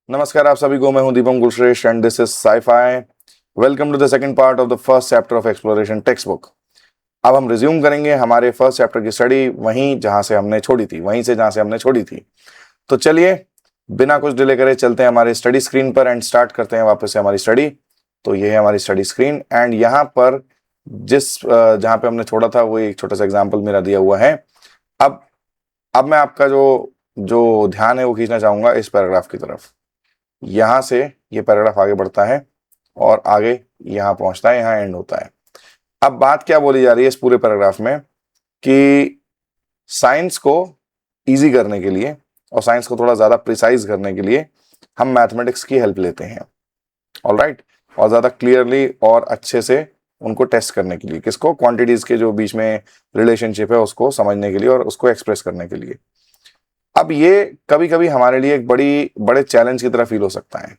नमस्कार आप सभी को। मैं हूं Deepam Kulshreshtha and this is SciFi. Welcome to the second part of the first chapter of exploration text book. अब हम रिज्यूम करेंगे हमारे फर्स्ट चैप्टर की स्टडी वहीं जहां से हमने छोड़ी थी। तो चलिए बिना कुछ डिले करे चलते हैं हमारे स्टडी स्क्रीन पर एंड स्टार्ट करते हैं वापस से हमारी स्टडी। तो ये है हमारी स्टडी स्क्रीन एंड यहाँ पर जहाँ पे हमने छोड़ा था वो एक छोटा सा एग्जाम्पल मेरा दिया हुआ है। अब मैं आपका जो जो ध्यान है वो खींचना चाहूंगा इस पैराग्राफ की तरफ। यहाँ से ये पैराग्राफ आगे बढ़ता है और आगे यहाँ पहुंचता है, यहाँ एंड होता है। अब बात क्या बोली जा रही है इस पूरे पैराग्राफ में कि साइंस को इजी करने के लिए और साइंस को थोड़ा ज़्यादा प्रिसाइज करने के लिए हम मैथमेटिक्स की हेल्प लेते हैं। ऑलराइट, और ज़्यादा क्लियरली और अच्छे से उनको टेस्ट करने के लिए, किसको, क्वांटिटीज़ के जो बीच में रिलेशनशिप है उसको समझने के लिए और उसको एक्सप्रेस करने के लिए। अब ये कभी कभी हमारे लिए एक बड़े चैलेंज की तरह फील हो सकता है।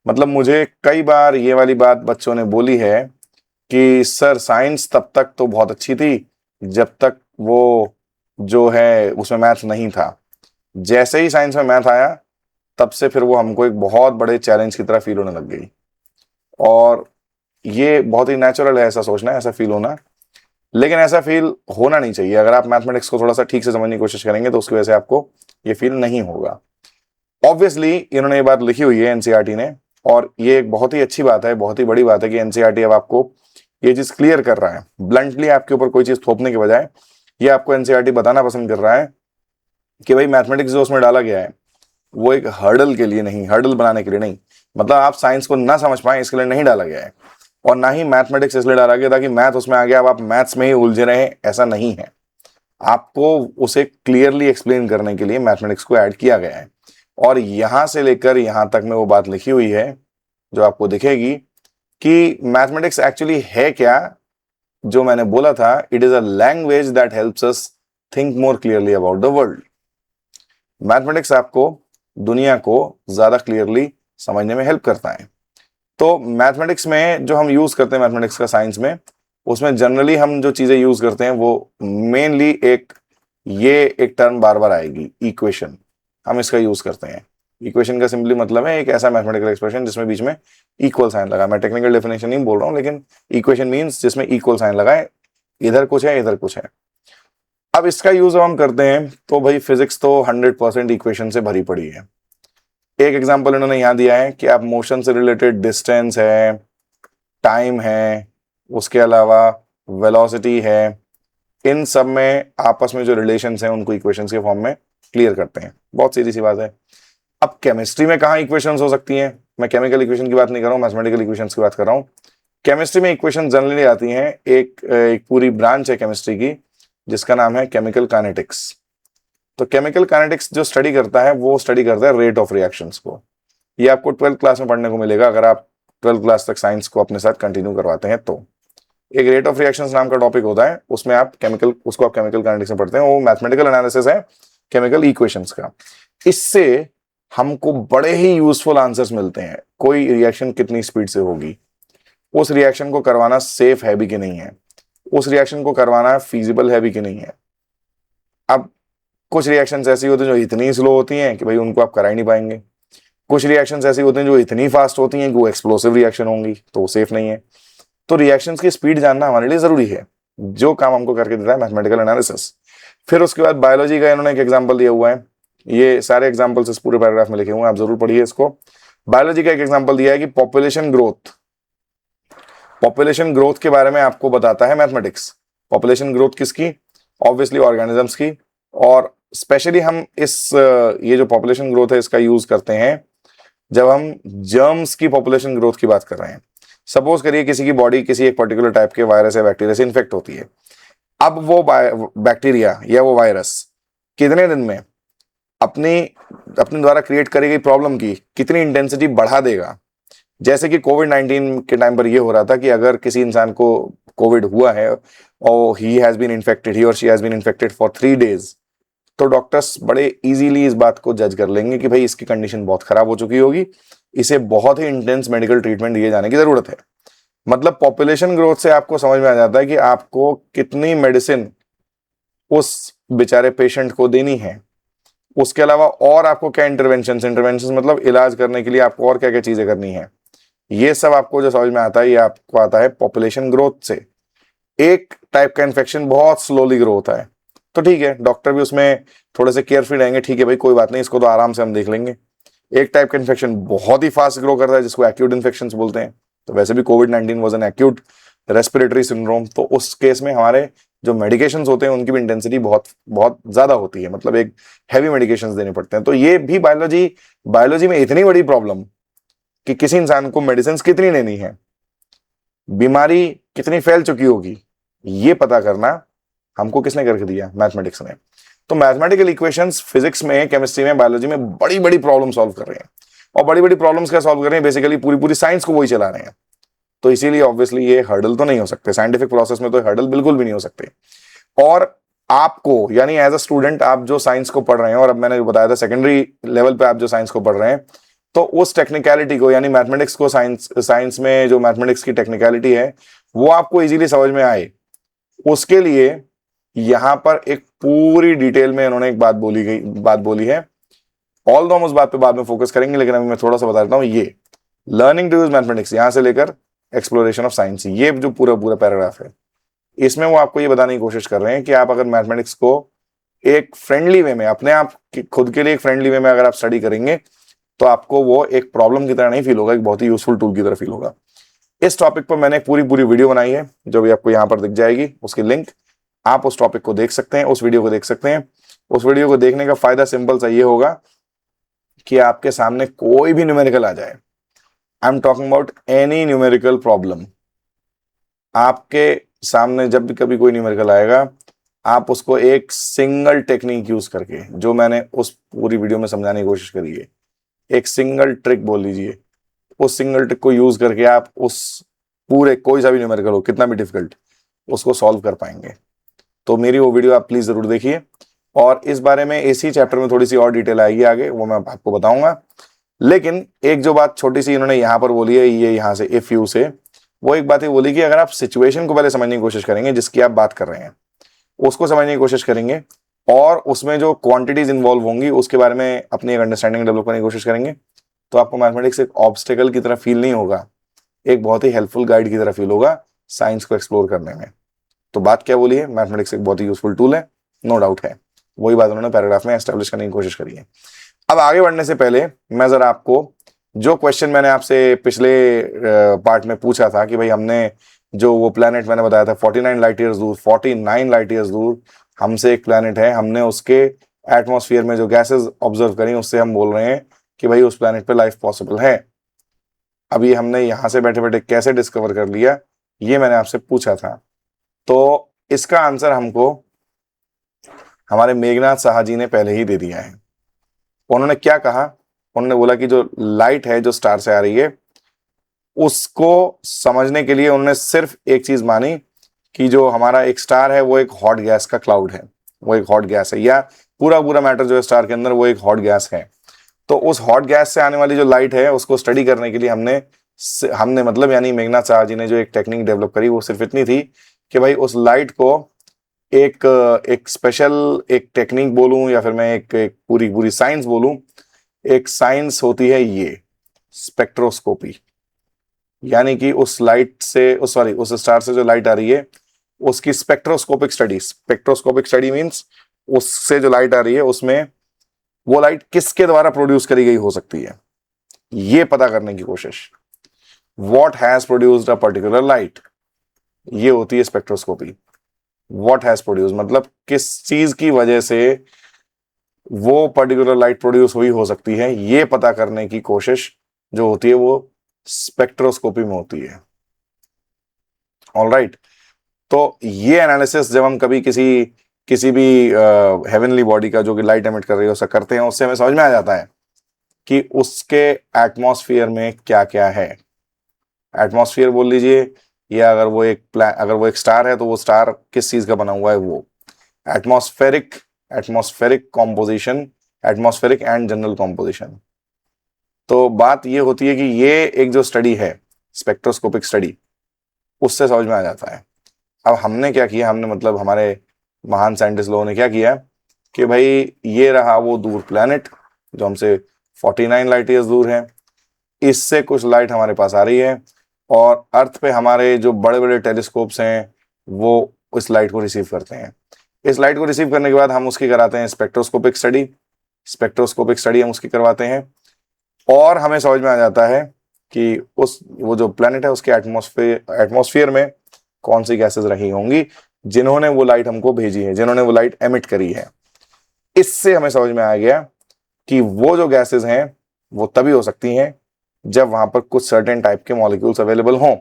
मतलब मुझे कई बार ये वाली बात बच्चों ने बोली है कि सर साइंस तब तक तो बहुत अच्छी थी जब तक वो जो है उसमें मैथ नहीं था, जैसे ही साइंस में मैथ आया तब से फिर वो हमको एक बहुत बड़े चैलेंज की तरह फील होने लग गई। और ये बहुत ही नेचुरल है ऐसा सोचना, ऐसा फील होना, लेकिन ऐसा फील होना नहीं चाहिए। अगर आप मैथमेटिक्स को थोड़ा सा ठीक से समझने की कोशिश करेंगे तो उसकी वजह से आपको ये फील नहीं होगा। ऑब्वियसली इन्होंने ये बात लिखी हुई है एनसीईआरटी ने, और ये एक बहुत ही अच्छी बात है, बहुत ही बड़ी बात है कि एनसीईआरटी अब आपको ये चीज क्लियर कर रहा है। ब्लंटली आपके ऊपर कोई चीज थोपने के बजाय ये आपको एनसीईआरटी बताना पसंद कर रहा है कि भाई मैथमेटिक्स जो उसमें डाला गया है वो एक हर्डल के लिए नहीं, हर्डल बनाने के लिए नहीं, मतलब आप साइंस को ना समझ पाए इसके लिए नहीं डाला गया है। और ना ही मैथमेटिक्स इसलिए डाला गया ताकि मैथ उसमें आ गया अब आप मैथ्स में ही उलझे रहे, ऐसा नहीं है। आपको उसे क्लियरली एक्सप्लेन करने के लिए मैथमेटिक्स को ऐड किया गया है। और यहां से लेकर यहां तक में वो बात लिखी हुई है जो आपको दिखेगी कि मैथमेटिक्स एक्चुअली है क्या। जो मैंने बोला था, it is a language that helps us think more clearly about the world. Mathematics आपको दुनिया को ज्यादा क्लियरली समझने में हेल्प करता है। तो मैथमेटिक्स में जो हम यूज करते हैं, मैथमेटिक्स का साइंस में, उसमें जनरली हम जो चीजें यूज करते हैं वो मेनली एक टर्म बार बार आएगी, इक्वेशन। हम इसका यूज करते हैं। इक्वेशन का सिंपली मतलब है एक ऐसा मैथमेटिकल एक्सप्रेशन जिसमें बीच में इक्वल साइन लगा। मैं टेक्निकल डेफिनेशन नहीं बोल रहा हूं, लेकिन इक्वेशन मीन्स जिसमें इक्वल साइन लगा है, इधर कुछ है इधर कुछ है। अब इसका यूज हम करते हैं तो भाई फिजिक्स तो 100% इक्वेशन से भरी पड़ी है। एक एग्जांपल इन्होंने यहां दिया है कि आप मोशन से रिलेटेड डिस्टेंस है, टाइम है, उसके अलावा वेलोसिटी है, इन सब में आपस में जो रिलेशंस हैं उनको इक्वेशंस के फॉर्म में क्लियर करते हैं। बहुत सीधी सी बात है। अब केमिस्ट्री में कहाँ इक्वेशंस हो सकती हैं? मैं केमिकल इक्वेशन की बात नहीं कर रहा हूँ, मैथमेटिकल इक्वेशंस की बात कर रहा हूँ। केमिस्ट्री में इक्वेशन जनरली आती हैं, एक पूरी ब्रांच है केमिस्ट्री की जिसका नाम है केमिकल काइनेटिक्स। तो केमिकल काइनेटिक्स जो स्टडी करता है वो स्टडी करता है रेट ऑफ रिएक्शंस को। ये आपको 12th क्लास में पढ़ने को मिलेगा अगर आप 12th क्लास तक साइंस को अपने साथ कंटिन्यू करवाते हैं। तो एक रेट ऑफ रिएक्शंस नाम का टॉपिक होता है, उसमें आप केमिकल काइनेटिक्स में पढ़ते हैं। वो मैथमेटिकल एनालिसिस है केमिकल इक्वेशंस का। इससे हमको बड़े ही यूजफुल आंसर्स मिलते हैं। कोई रिएक्शन कितनी स्पीड से होगी, उस रिएक्शन को करवाना सेफ है भी कि नहीं है, उस रिएक्शन को करवाना फीजिबल है भी कि नहीं है। अब कुछ रिएक्शंस ऐसी होती हैं जो इतनी स्लो होती हैं कि भाई उनको आप करा ही नहीं पाएंगे। कुछ रिएक्शंस ऐसी होती हैं जो इतनी फास्ट होती हैं कि वो एक्सप्लोसिव रिएक्शन होंगी, तो वो सेफ नहीं है। तो रिएक्शंस की स्पीड जानना हमारे लिए जरूरी है, जो काम हमको करके देता है मैथमेटिकल एनालिसिस। फिर उसके बाद बायोलॉजी का इन्होंने एक एग्जांपल दिया हुआ है। ये सारे एग्जांपल्स इस पूरे पैराग्राफ में लिखे हुए हैं, आप जरूर पढ़िए इसको। बायोलॉजी का एक एग्जांपल दिया है कि पॉपुलेशन ग्रोथ के बारे में आपको बताता है मैथमेटिक्स। पॉपुलेशन ग्रोथ किसकी? ऑब्वियसली ऑर्गेनिजम्स की। और स्पेशली हम ये जो पॉपुलेशन ग्रोथ है इसका यूज करते हैं जब हम जर्म्स की पॉपुलेशन ग्रोथ की बात कर रहे हैं। सपोज करिए किसी की बॉडी किसी एक पर्टिकुलर टाइप के वायरस या बैक्टीरिया से इन्फेक्ट होती है। अब वो बैक्टीरिया या वो वायरस कितने दिन में अपने द्वारा क्रिएट करी गई प्रॉब्लम की कितनी इंटेंसिटी बढ़ा देगा। जैसे कि कोविड-19 के टाइम पर ये हो रहा था कि अगर किसी इंसान को कोविड हुआ है और ही और she has been infected for 3 days, तो डॉक्टर्स बड़े इजीली इस बात को जज कर लेंगे कि भाई इसकी कंडीशन बहुत खराब हो चुकी होगी, इसे बहुत ही इंटेंस मेडिकल ट्रीटमेंट दिए जाने की जरूरत है। मतलब पॉपुलेशन ग्रोथ से आपको समझ में आ जाता है कि आपको कितनी मेडिसिन उस बेचारे पेशेंट को देनी है, उसके अलावा और आपको क्या इंटरवेंशन मतलब इलाज करने के लिए आपको और क्या क्या चीजें करनी है, ये सब आपको जो समझ में आता है ये आपको आता है पॉपुलेशन ग्रोथ से। एक टाइप का इन्फेक्शन बहुत स्लोली ग्रो होता है, तो ठीक है, डॉक्टर भी उसमें थोड़े से केयरफुल रहेंगे, ठीक है भाई कोई बात नहीं, इसको तो आराम से हम देख लेंगे। एक टाइप का इन्फेक्शन बहुत ही फास्ट ग्रो करता है जिसको एक्यूट इन्फेक्शन बोलते हैं, तो वैसे भी कोविड-19 was an acute respiratory syndrome, तो उस केस में हमारे जो मेडिकेशन होते हैं उनकी भी इंटेंसिटी बहुत बहुत ज्यादा होती है, मतलब एक हैवी मेडिकेशन देने पड़ते हैं। तो ये भी बायोलॉजी में इतनी बड़ी प्रॉब्लम कि किसी इंसान को मेडिसिन कितनी लेनी है, बीमारी कितनी फैल चुकी होगी, ये पता करना हमको किसने करके दिया, मैथमेटिक्स ने। तो मैथमेटिकल इक्वेशंस फिजिक्स में, केमिस्ट्री में, बायोलॉजी में बड़ी बड़ी प्रॉब्लम सॉल्व कर रहे हैं, और बड़ी बड़ी प्रॉब्लम्स क्या सॉल्व कर रहे हैं, बेसिकली पूरी पूरी साइंस को वही चला रहे हैं। तो इसीलिए ऑब्वियसली ये हर्डल तो नहीं हो सकते, साइंटिफिक प्रोसेस में तो हर्डल बिल्कुल भी नहीं हो सकते। और आपको यानी एज अ स्टूडेंट आप जो साइंस को पढ़ रहे हैं, और अब मैंने जो बताया था सेकेंडरी लेवल पे आप जो साइंस को पढ़ रहे हैं, तो उस टेक्निकलिटी को यानी मैथमेटिक्स को, साइंस में जो मैथमेटिक्स की टेक्निकलिटी है वो आपको इजीली समझ में आए, उसके लिए यहां पर एक पूरी डिटेल में इन्होंने एक बात बोली है। ऑल दो हम उस बात पे बाद में फोकस करेंगे, लेकिन अभी मैं थोड़ा सा बता देता हूं, ये लर्निंग टू यूज मैथमेटिक्स यहां से लेकर एक्सप्लोरेशन ऑफ साइंस, ये जो पूरा पूरा पैराग्राफ है, इसमें वो आपको ये बताने की कोशिश कर रहे हैं कि आप अगर मैथमेटिक्स को एक फ्रेंडली वे में, अपने आप खुद के लिए एक फ्रेंडली वे में अगर आप स्टडी करेंगे, तो आपको वो एक प्रॉब्लम की तरह नहीं फील होगा, एक बहुत ही यूजफुल टूल की तरह फील होगा। इस टॉपिक पर मैंने एक पूरी पूरी वीडियो बनाई है, जो भी आपको यहां पर दिख जाएगी, उसकी लिंक आप उस टॉपिक को देख सकते हैं, उस वीडियो को देख सकते हैं। उस वीडियो को देखने का फायदा सिंपल सा ये होगा कि आपके सामने कोई भी न्यूमेरिकल आ जाए, I am talking about any numerical problem, आपके सामने जब भी कभी कोई न्यूमेरिकल आएगा, आप उसको एक सिंगल टेक्निक यूज करके, जो मैंने उस पूरी वीडियो में समझाने की कोशिश करी है, एक सिंगल ट्रिक बोल लीजिए, उस सिंगल ट्रिक को यूज करके आप उस पूरे कोई सा भी न्यूमेरिकल हो, कितना भी डिफिकल्ट, उसको सॉल्व कर पाएंगे। तो मेरी वो वीडियो आप प्लीज जरूर देखिए, और इस बारे में इसी चैप्टर में थोड़ी सी और डिटेल आएगी आगे, वो मैं आपको बताऊंगा। लेकिन एक जो बात छोटी सी इन्होंने यहां पर बोली है, ये यहां से इफ यू से, वो एक बात ये बोली कि अगर आप सिचुएशन को पहले समझने की कोशिश करेंगे जिसकी आप बात कर रहे हैं, उसको समझने की कोशिश करेंगे, और उसमें जो क्वांटिटीज इन्वॉल्व होंगी उसके बारे में अपनी एक अंडरस्टैंडिंग डेवलप करने की कोशिश करेंगे, तो आपको मैथमेटिक्स एक ऑब्स्टेकल की तरह फील नहीं होगा, एक बहुत ही हेल्पफुल गाइड की तरह फील होगा साइंस को एक्सप्लोर करने में। तो बात क्या बोली है, मैथमेटिक्स एक बहुत ही यूजफुल टूल है, नो डाउट है, वही बात उन्होंने पैराग्राफ में एस्टेब्लिश करने की कोशिश करी है। अब आगे बढ़ने से पहले मैं जरा आपको जो क्वेश्चन मैंने आपसे पिछले पार्ट में पूछा था कि भाई हमने जो वो प्लैनेट मैंने बताया था 49 लाइट ईयर्स दूर, 49 लाइट ईयर्स दूर हमसे एक प्लैनेट है, हमने उसके एटमॉस्फेयर में जो गैसेस ऑब्जर्व करी उससे हम बोल रहे हैं कि भाई उस प्लैनेट पे लाइफ पॉसिबल है। अब ये हमने यहां से बैठे बैठे कैसे डिस्कवर कर लिया, ये मैंने आपसे पूछा था। तो इसका आंसर हमको हमारे मेघनाथ साहा जी ने पहले ही दे दिया है। उन्होंने क्या कहा, उन्होंने बोला कि जो लाइट है जो स्टार से आ रही है, उसको समझने के लिए उन्होंने सिर्फ एक चीज मानी कि जो हमारा एक स्टार है वो एक हॉट गैस का क्लाउड है, वो एक हॉट गैस है, या पूरा पूरा मैटर जो है स्टार के अंदर वो एक हॉट गैस है। तो उस हॉट गैस से आने वाली जो लाइट है उसको स्टडी करने के लिए हमने मतलब यानी मेघनाथ साहा जी ने जो एक टेक्निक डेवलप करी वो सिर्फ इतनी थी कि भाई उस लाइट को एक स्पेशल एक टेक्निक बोलूं या फिर मैं एक पूरी पूरी साइंस बोलूं, एक साइंस होती है ये स्पेक्ट्रोस्कोपी, यानी कि उस लाइट से उस स्टार से जो लाइट आ रही है उसकी spectroscopic study. Spectroscopic study means उससे जो लाइट आ रही है उसमें वो लाइट किसके द्वारा प्रोड्यूस करी गई हो सकती है, ये पता करने की कोशिश। What has produced a particular light, ये होती है स्पेक्ट्रोस्कोपी। व्हाट हैज प्रोड्यूस मतलब किस चीज की वजह से वो पर्टिकुलर लाइट प्रोड्यूस हुई हो सकती है, ये पता करने की कोशिश जो होती है वो स्पेक्ट्रोस्कोपी में होती है। ऑलराइट, तो ये एनालिसिस जब हम कभी किसी भी हेवनली बॉडी का जो कि लाइट एमिट कर रही है उसका करते हैं, उससे हमें समझ में आ जाता है कि उसके एटमॉस्फेयर में क्या क्या है। एटमॉस्फेयर बोल लीजिए, या अगर वो एक स्टार है तो वो स्टार किस चीज का बना हुआ है, वो atmospheric composition, atmospheric and general composition. तो बात ये होती है कि ये एक जो स्टडी है स्पेक्ट्रोस्कोपिक स्टडी, उससे समझ में आ जाता है। अब हमने क्या किया, हमने मतलब हमारे महान साइंटिस्ट लोगों ने क्या किया कि भाई ये रहा वो दूर प्लैनेट जो हमसे 49 लाइट ईयर्स दूर है, इससे कुछ लाइट हमारे पास आ रही है और अर्थ पे हमारे जो बड़े बड़े टेलीस्कोप्स हैं वो इस लाइट को रिसीव करते हैं। इस लाइट को रिसीव करने के बाद हम उसकी कराते हैं स्पेक्ट्रोस्कोपिक स्टडी। स्पेक्ट्रोस्कोपिक स्टडी हम उसकी करवाते हैं और हमें समझ में आ जाता है कि वो जो प्लैनेट है उसके एटमॉस्फेयर में कौन सी गैसेस रही होंगी जिन्होंने वो लाइट हमको भेजी है, जिन्होंने वो लाइट एमिट करी है। इससे हमें समझ में आ गया कि वो जो गैसेस हैं वो तभी हो सकती हैं जब वहां पर कुछ सर्टेन टाइप के मॉलिक्यूल्स अवेलेबल हों,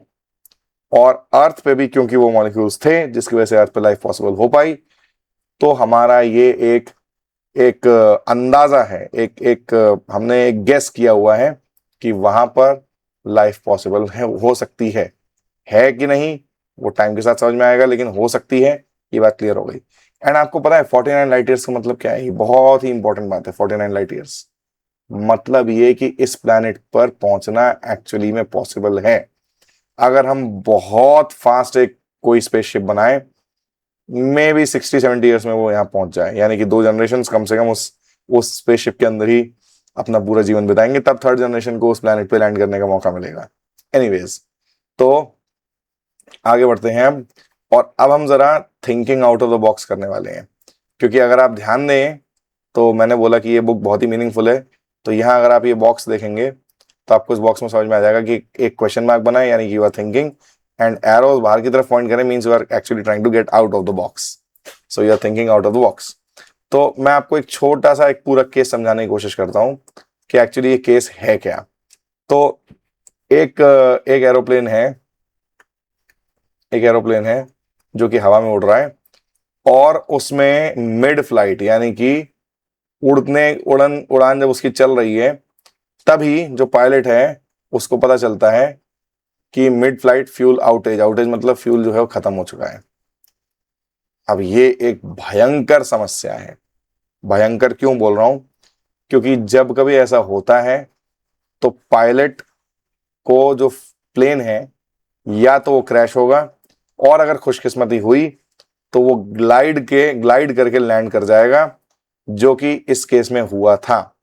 और अर्थ पे भी क्योंकि वो मॉलिक्यूल्स थे जिसकी वजह से अर्थ पे लाइफ पॉसिबल हो पाई। तो हमारा ये एक एक अंदाजा है, एक एक हमने एक गेस किया हुआ है कि वहां पर लाइफ पॉसिबल है, हो सकती है कि नहीं वो टाइम के साथ समझ में आएगा, लेकिन हो सकती है, ये बात क्लियर हो गई। एंड आपको पता है 49 लाइट ईयर्स का मतलब क्या है? ये बहुत ही इंपॉर्टेंट बात है। 49 लाइट ईयर्स मतलब ये कि इस प्लैनेट पर पहुंचना एक्चुअली में पॉसिबल है। अगर हम बहुत फास्ट एक कोई स्पेसशिप बनाए, मे बी 60-70 ईयर्स में वो यहाँ पहुंच जाए, यानी कि 2 जनरेशन कम से कम उस स्पेसशिप के अंदर ही अपना पूरा जीवन बिताएंगे, तब थर्ड जनरेशन को उस प्लैनेट पे लैंड करने का मौका मिलेगा। एनीवेज, तो आगे बढ़ते हैं हम, और अब हम जरा thinking out of the box करने वाले हैं। क्योंकि अगर आप ध्यान दें तो मैंने बोला कि ये बुक बहुत ही मीनिंगफुल है, तो यहाँ अगर आप ये बॉक्स देखेंगे तो आपको इस बॉक्स में समझ में आ जाएगा कि एक क्वेश्चन मार्क बना है, यानी कि you are thinking, and arrows बाहर की तरफ पॉइंट करें means you are actually trying to get out of the box. So you are thinking out of the box. तो मैं आपको एक छोटा सा एक पूरा केस समझाने की कोशिश करता हूँ कि एक्चुअली ये केस है क्या। तो एक एक एरोप्लेन है, एक एरोप्लेन है जो कि हवा में उड़ रहा है, और उसमें मिड फ्लाइट यानी कि उड़ान जब उसकी चल रही है, तभी जो पायलट है उसको पता चलता है कि mid flight fuel outage, outage मतलब फ्यूल जो है वो खत्म हो चुका है। अब ये एक भयंकर समस्या है। भयंकर क्यों बोल रहा हूं? क्योंकि जब कभी ऐसा होता है तो पायलट को जो प्लेन है या तो वो क्रैश होगा, और अगर खुशकिस्मती हुई तो वो ग्लाइड करके लैंड कर जाएगा, जो कि इस केस में हुआ था।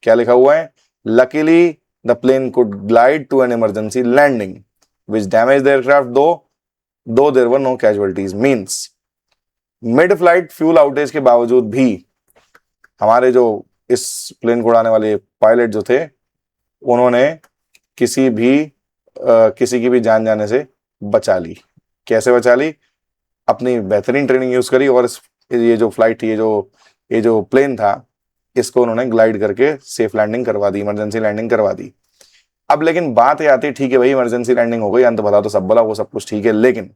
क्या लिखा हुआ है? Luckily the plane could glide to an emergency landing which damage the aircraft though there were no casualties. Means mid flight fuel outage के बावजूद भी हमारे जो इस प्लेन को उड़ाने वाले पायलट जो थे, उन्होंने किसी की भी जान जाने से बचा ली। कैसे बचा ली? अपनी बेहतरीन ट्रेनिंग यूज करी, और ये जो फ्लाइट थी, ये जो प्लेन था, इसको उन्होंने ग्लाइड करके सेफ लैंडिंग करवा दी, इमरजेंसी लैंडिंग करवा दी। अब लेकिन बात ये आती है, ठीक है भाई इमरजेंसी लैंडिंग हो गई, अंत भला तो सब भला, वो सब कुछ ठीक है, लेकिन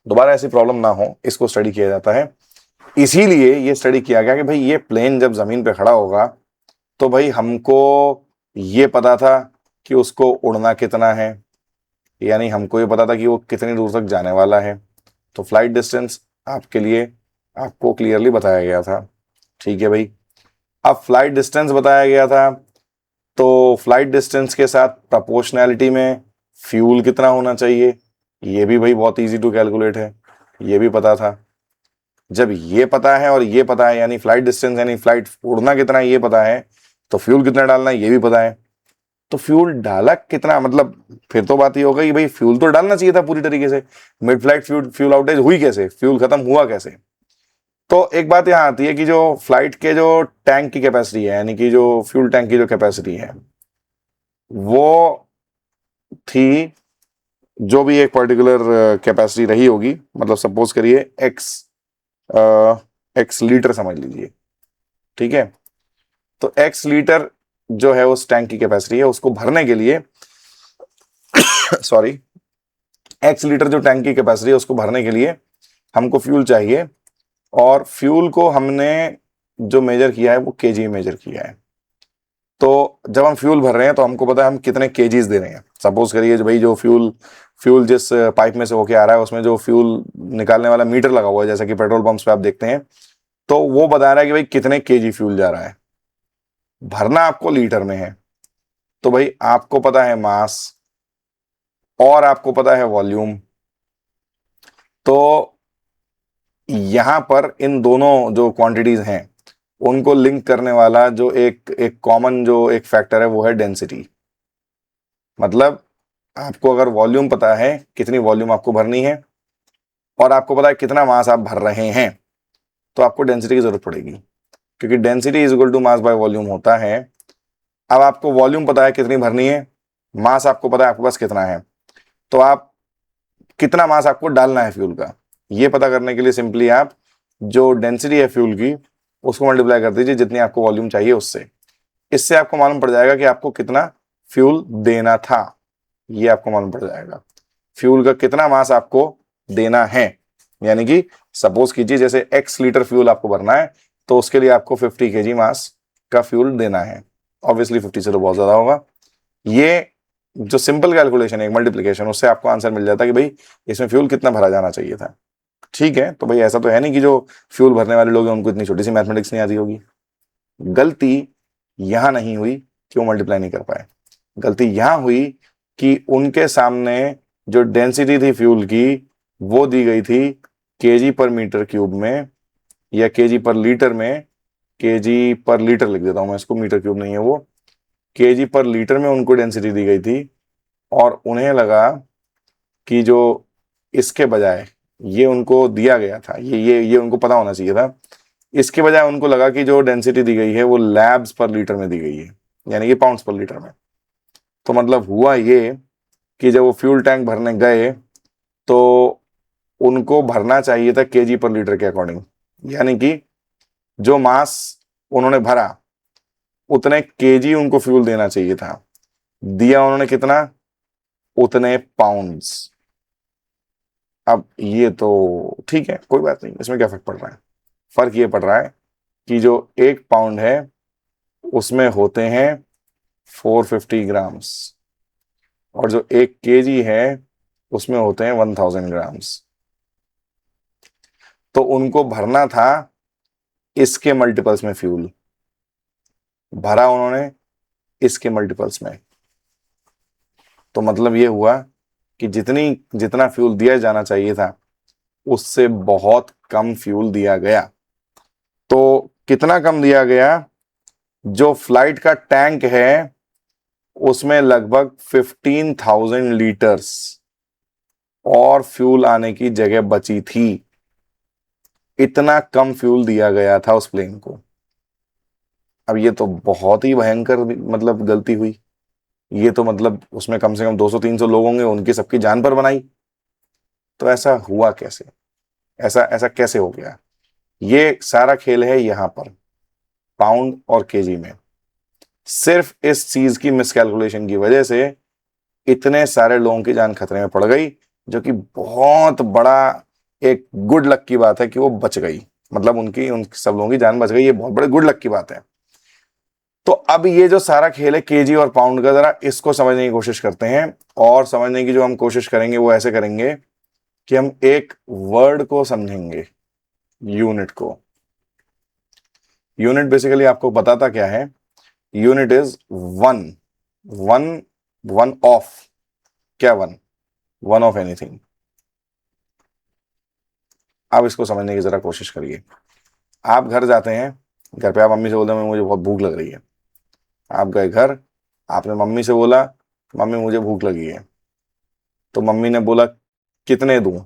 दोबारा ऐसी प्रॉब्लम ना हो इसको स्टडी किया जाता है। इसीलिए ये स्टडी किया गया कि भाई ये प्लेन जब जमीन पे खड़ा होगा तो भाई हमको ये पता था कि उसको उड़ना कितना है, यानी हमको ये पता था कि वो कितनी दूर तक जाने वाला है। तो फ्लाइट डिस्टेंस आपके लिए आपको क्लियरली बताया गया था। ठीक है भाई, अब फ्लाइट डिस्टेंस बताया गया था, तो फ्लाइट डिस्टेंस के साथ प्रोपोर्शनैलिटी में फ्यूल कितना होना चाहिए, ये भी भाई बहुत इजी टू कैलकुलेट है, ये भी पता था। जब ये पता है और ये पता है, यानी फ्लाइट डिस्टेंस यानी फ्लाइट उड़ना कितना है ये पता है, तो फ्यूल कितना डालना है ये भी पता है। तो फ्यूल डाला कितना, मतलब फिर तो बात ये होगा कि भाई फ्यूल तो डालना चाहिए था पूरी तरीके से। मिड फ्लाइट फ्यूल आउटेज हुई कैसे, फ्यूल खत्म हुआ कैसे? तो एक बात यहां आती है कि जो फ्लाइट के जो टैंक की कैपेसिटी है, यानी कि जो फ्यूल टैंक की जो कैपेसिटी है, वो थी जो भी एक पर्टिकुलर कैपेसिटी रही होगी, मतलब सपोज करिए एक्स लीटर समझ लीजिए। ठीक है, तो एक्स लीटर जो है उस टैंक की कैपेसिटी है, उसको भरने के लिए सॉरी, एक्स लीटर जो टैंक की कैपेसिटी है उसको भरने के लिए हमको फ्यूल चाहिए, और फ्यूल को हमने जो मेजर किया है वो केजी मेजर किया है। तो जब हम फ्यूल भर रहे हैं तो हमको पता है हम कितने केजीज दे रहे हैं। सपोज करिए भाई जो फ्यूल जिस पाइप में से होके आ रहा है उसमें जो फ्यूल निकालने वाला मीटर लगा हुआ है, जैसा कि पेट्रोल पंप्स पे आप देखते हैं, तो वो बता रहा है कि भाई कितने केजी फ्यूल जा रहा है। भरना आपको लीटर में है, तो भाई आपको पता है मास और आपको पता है वॉल्यूम। तो यहां पर इन दोनों जो क्वांटिटीज हैं उनको लिंक करने वाला जो एक कॉमन जो एक फैक्टर है वो है डेंसिटी। मतलब आपको अगर वॉल्यूम पता है कितनी वॉल्यूम आपको भरनी है और आपको पता है कितना मास आप भर रहे हैं, तो आपको डेंसिटी की जरूरत पड़ेगी, क्योंकि density is equal to mass by volume होता है। अब आपको वॉल्यूम पता है कितनी भरनी है, मास आपको पता है आपके पास कितना है, तो आप कितना मास आपको डालना है फ्यूल का, ये पता करने के लिए सिंपली आप जो डेंसिटी है फ्यूल की उसको मल्टीप्लाई कर दीजिए जितनी आपको वॉल्यूम चाहिए उससे। इससे आपको मालूम पड़ जाएगा कि आपको कितना फ्यूल देना था, ये आपको मालूम पड़ जाएगा फ्यूल का कितना मास आपको देना है। यानी कि सपोज कीजिए जैसे x लीटर फ्यूल आपको भरना है, तो उसके लिए आपको 50 kg मास का फ्यूल देना है। ऑब्वियसली 50 से तो बहुत ज्यादा होगा। ये जो सिंपल कैलकुलेशन है एक मल्टीप्लिकेशन, उससे आपको आंसर मिल जाता है कि भाई इसमें फ्यूल कितना भरा जाना चाहिए था। ठीक है, तो भाई ऐसा तो है नहीं कि जो फ्यूल भरने वाले लोग हैं उनको इतनी छोटी सी मैथमेटिक्स नहीं आती होगी। गलती यहां नहीं हुई कि वो मल्टीप्लाई नहीं कर पाए, गलती यहां हुई कि उनके सामने जो डेंसिटी थी फ्यूल की वो दी गई थी केजी पर मीटर क्यूब में या केजी पर लीटर में। केजी पर लीटर लिख देता हूं मैं इसको, मीटर क्यूब नहीं है वो, केजी पर लीटर में उनको डेंसिटी दी गई थी। और उन्हें लगा कि जो इसके बजाय ये उनको दिया गया था, ये उनको पता होना चाहिए था, इसके बजाय उनको लगा कि जो डेंसिटी दी गई है वो लैब्स पर लीटर में दी गई है, यानी कि पाउंड्स पर लीटर में। तो मतलब हुआ ये कि जब वो फ्यूल टैंक भरने गए तो उनको भरना चाहिए था केजी पर लीटर के अकॉर्डिंग, यानी कि जो मास उन्होंने भरा उतने केजी उनको फ्यूल देना चाहिए था। दिया उन्होंने कितना, उतने पाउंड्स। अब ये तो ठीक है, कोई बात नहीं, इसमें क्या फर्क पड़ रहा है। फर्क ये पड़ रहा है कि जो 1 पाउंड है उसमें होते हैं 450 ग्राम्स और जो 1 केजी है उसमें होते हैं 1000 ग्राम्स। तो उनको भरना था इसके मल्टीपल्स में फ्यूल, भरा उन्होंने इसके मल्टीपल्स में। तो मतलब ये हुआ कि जितना फ्यूल दिया जाना चाहिए था उससे बहुत कम फ्यूल दिया गया। तो कितना कम दिया गया, जो फ्लाइट का टैंक है उसमें लगभग 15,000 लीटर्स और फ्यूल आने की जगह बची थी। इतना कम फ्यूल दिया गया था उस प्लेन को। अब ये तो बहुत ही भयंकर मतलब गलती हुई। ये तो मतलब उसमें कम से कम 200-300 लोग होंगे, उनकी सबकी जान पर बनाई। तो ऐसा हुआ कैसे, ऐसा ऐसा कैसे हो गया। ये सारा खेल है यहां पर पाउंड और केजी में। सिर्फ इस चीज की मिसकैलकुलेशन की वजह से इतने सारे लोगों की जान खतरे में पड़ गई, जो कि बहुत बड़ा एक गुड लक की बात है कि वो बच गई। मतलब उन सब लोगों की जान बच गई, ये बहुत बड़े गुड लक की बात है। तो अब ये जो सारा खेल है केजी और पाउंड का, जरा इसको समझने की कोशिश करते हैं। और समझने की जो हम कोशिश करेंगे वो ऐसे करेंगे कि हम एक वर्ड को समझेंगे, यूनिट को। यूनिट बेसिकली आपको बताता क्या है, unit is one, one, one of, क्या वन, वन ऑफ एनीथिंग। आप इसको समझने की जरा कोशिश करिए। आप घर जाते हैं, घर पे आप मम्मी से बोलते हैं मुझे बहुत भूख लग रही है। आप गए घर, आपने मम्मी से बोला मम्मी मुझे भूख लगी है। तो मम्मी ने बोला कितने दूं,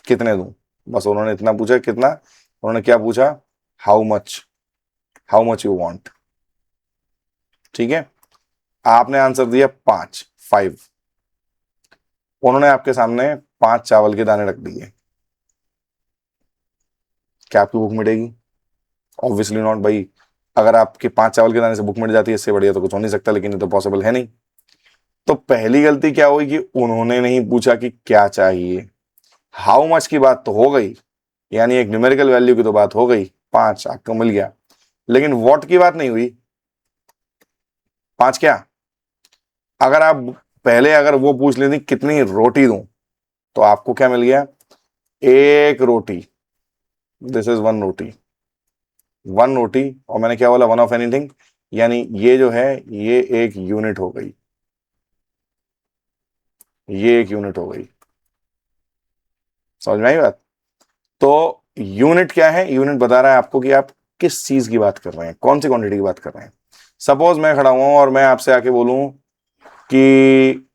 कितने दूं, बस उन्होंने इतना पूछा कितना। उन्होंने क्या पूछा, how much, how much you want. ठीक है, आपने आंसर दिया 5, 5। उन्होंने आपके सामने 5 चावल के दाने रख दिए, क्या आपकी भूख मिटेगी? ऑब्वियसली नॉट भाई। अगर आपके 5 चावल के दाने से भूख मिट जाती है इससे बढ़िया तो कुछ हो नहीं सकता, लेकिन ये तो पॉसिबल है नहीं। तो पहली गलती क्या हुई कि उन्होंने नहीं पूछा कि क्या चाहिए। हाउ मच की बात तो हो गई, यानी एक न्यूमेरिकल वैल्यू की तो बात हो गई, 5 आपको मिल गया, लेकिन व्हाट की बात नहीं हुई। 5 क्या, अगर आप पहले अगर वो पूछ लेती कितनी रोटी दूं, तो आपको क्या मिल गया, एक रोटी। This is one roti, one roti. और मैंने क्या बोला, वन ऑफ एनीथिंग, यानी ये जो है ये एक यूनिट हो गई, ये एक यूनिट हो गई। समझ में आई बात? तो यूनिट क्या है? यूनिट बता रहा है आपको कि आप किस चीज की बात कर रहे हैं, कौन सी क्वांटिटी की बात कर रहे हैं। सपोज मैं खड़ा हुआ हूं और मैं आपसे आके बोलूं कि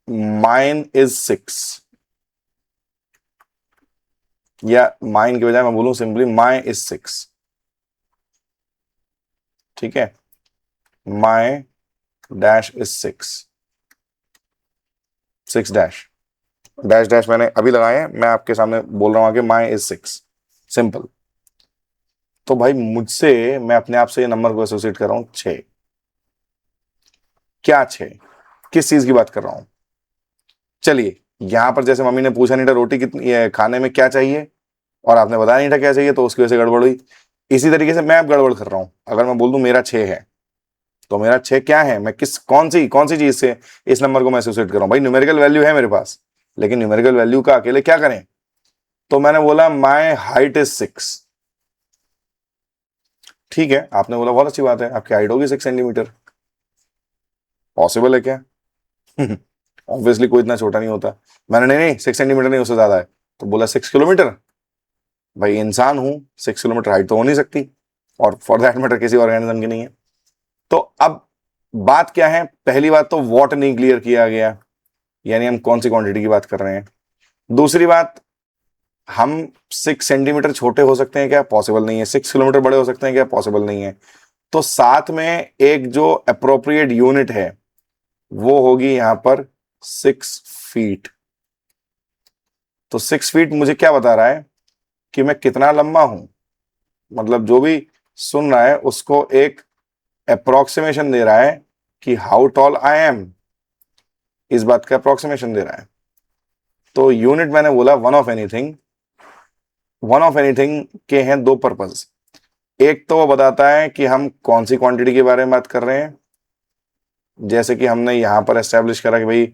माइन इज 6, या माइन की बजाय मैं बोलूं सिंपली माई इज 6, ठीक है, माई dash is 6 dash dash dash मैंने अभी लगाए हैं, मैं आपके सामने बोल रहा हूं कि माई इज 6, सिंपल। तो भाई मुझसे, मैं अपने आप से ये नंबर को एसोसिएट कर रहा हूं 6। क्या 6? किस चीज की बात कर रहा हूं? चलिए, यहां पर जैसे मम्मी ने पूछा नहीं था रोटी कितनी खाने में क्या चाहिए, और आपने बताया नहीं था क्या चाहिए, तो उसकी वजह से गड़बड़ हुई। इसी तरीके से मैं अब गड़बड़ कर रहा हूं। अगर मैं बोल दूं मेरा 6 है, तो मेरा 6 क्या है? मैं कौन सी चीज से इस नंबर को मैं एसोसिएट कर रहा हूं? भाई न्यूमेरिकल वैल्यू है मेरे पास, लेकिन न्यूमेरिकल वैल्यू का अकेले क्या करें? तो मैंने बोला माई हाइट इज 6। ठीक है, आपने बोला बहुत अच्छी बात है, आपकी हाइट होगी 6 सेंटीमीटर। पॉसिबल है क्या? ऑब्वियसली कोई इतना छोटा नहीं होता। मैंने नहीं नहीं 6 सेंटीमीटर नहीं, उससे ज्यादा है। तो बोला 6 किलोमीटर। भाई इंसान हूं, 6 किलोमीटर हाइट तो हो नहीं सकती, और फॉर दैट मैटर किसी ऑर्गेनिज्म की नहीं है। तो अब बात क्या है? पहली बात तो वॉट नहीं क्लियर किया गया, यानी हम कौन सी क्वांटिटी की बात कर रहे हैं। दूसरी बात, हम 6 सेंटीमीटर छोटे हो सकते हैं क्या? पॉसिबल नहीं है। 6 किलोमीटर बड़े हो सकते हैं क्या? पॉसिबल नहीं है। तो साथ में एक जो अप्रोप्रिएट यूनिट है वो होगी यहां पर 6 फीट। तो 6 फीट मुझे क्या बता रहा है कि मैं कितना लंबा हूं, मतलब जो भी सुन रहा है उसको एक अप्रोक्सीमेशन दे रहा है कि हाउ टॉल आई एम, इस बात का अप्रोक्सीमेशन दे रहा है। तो यूनिट मैंने बोला one of anything. One of anything के हैं दो पर्पज। एक तो वो बताता है कि हम कौन सी क्वांटिटी के बारे में बात कर रहे हैं, जैसे कि हमने यहां पर एस्टेब्लिश करा कि भाई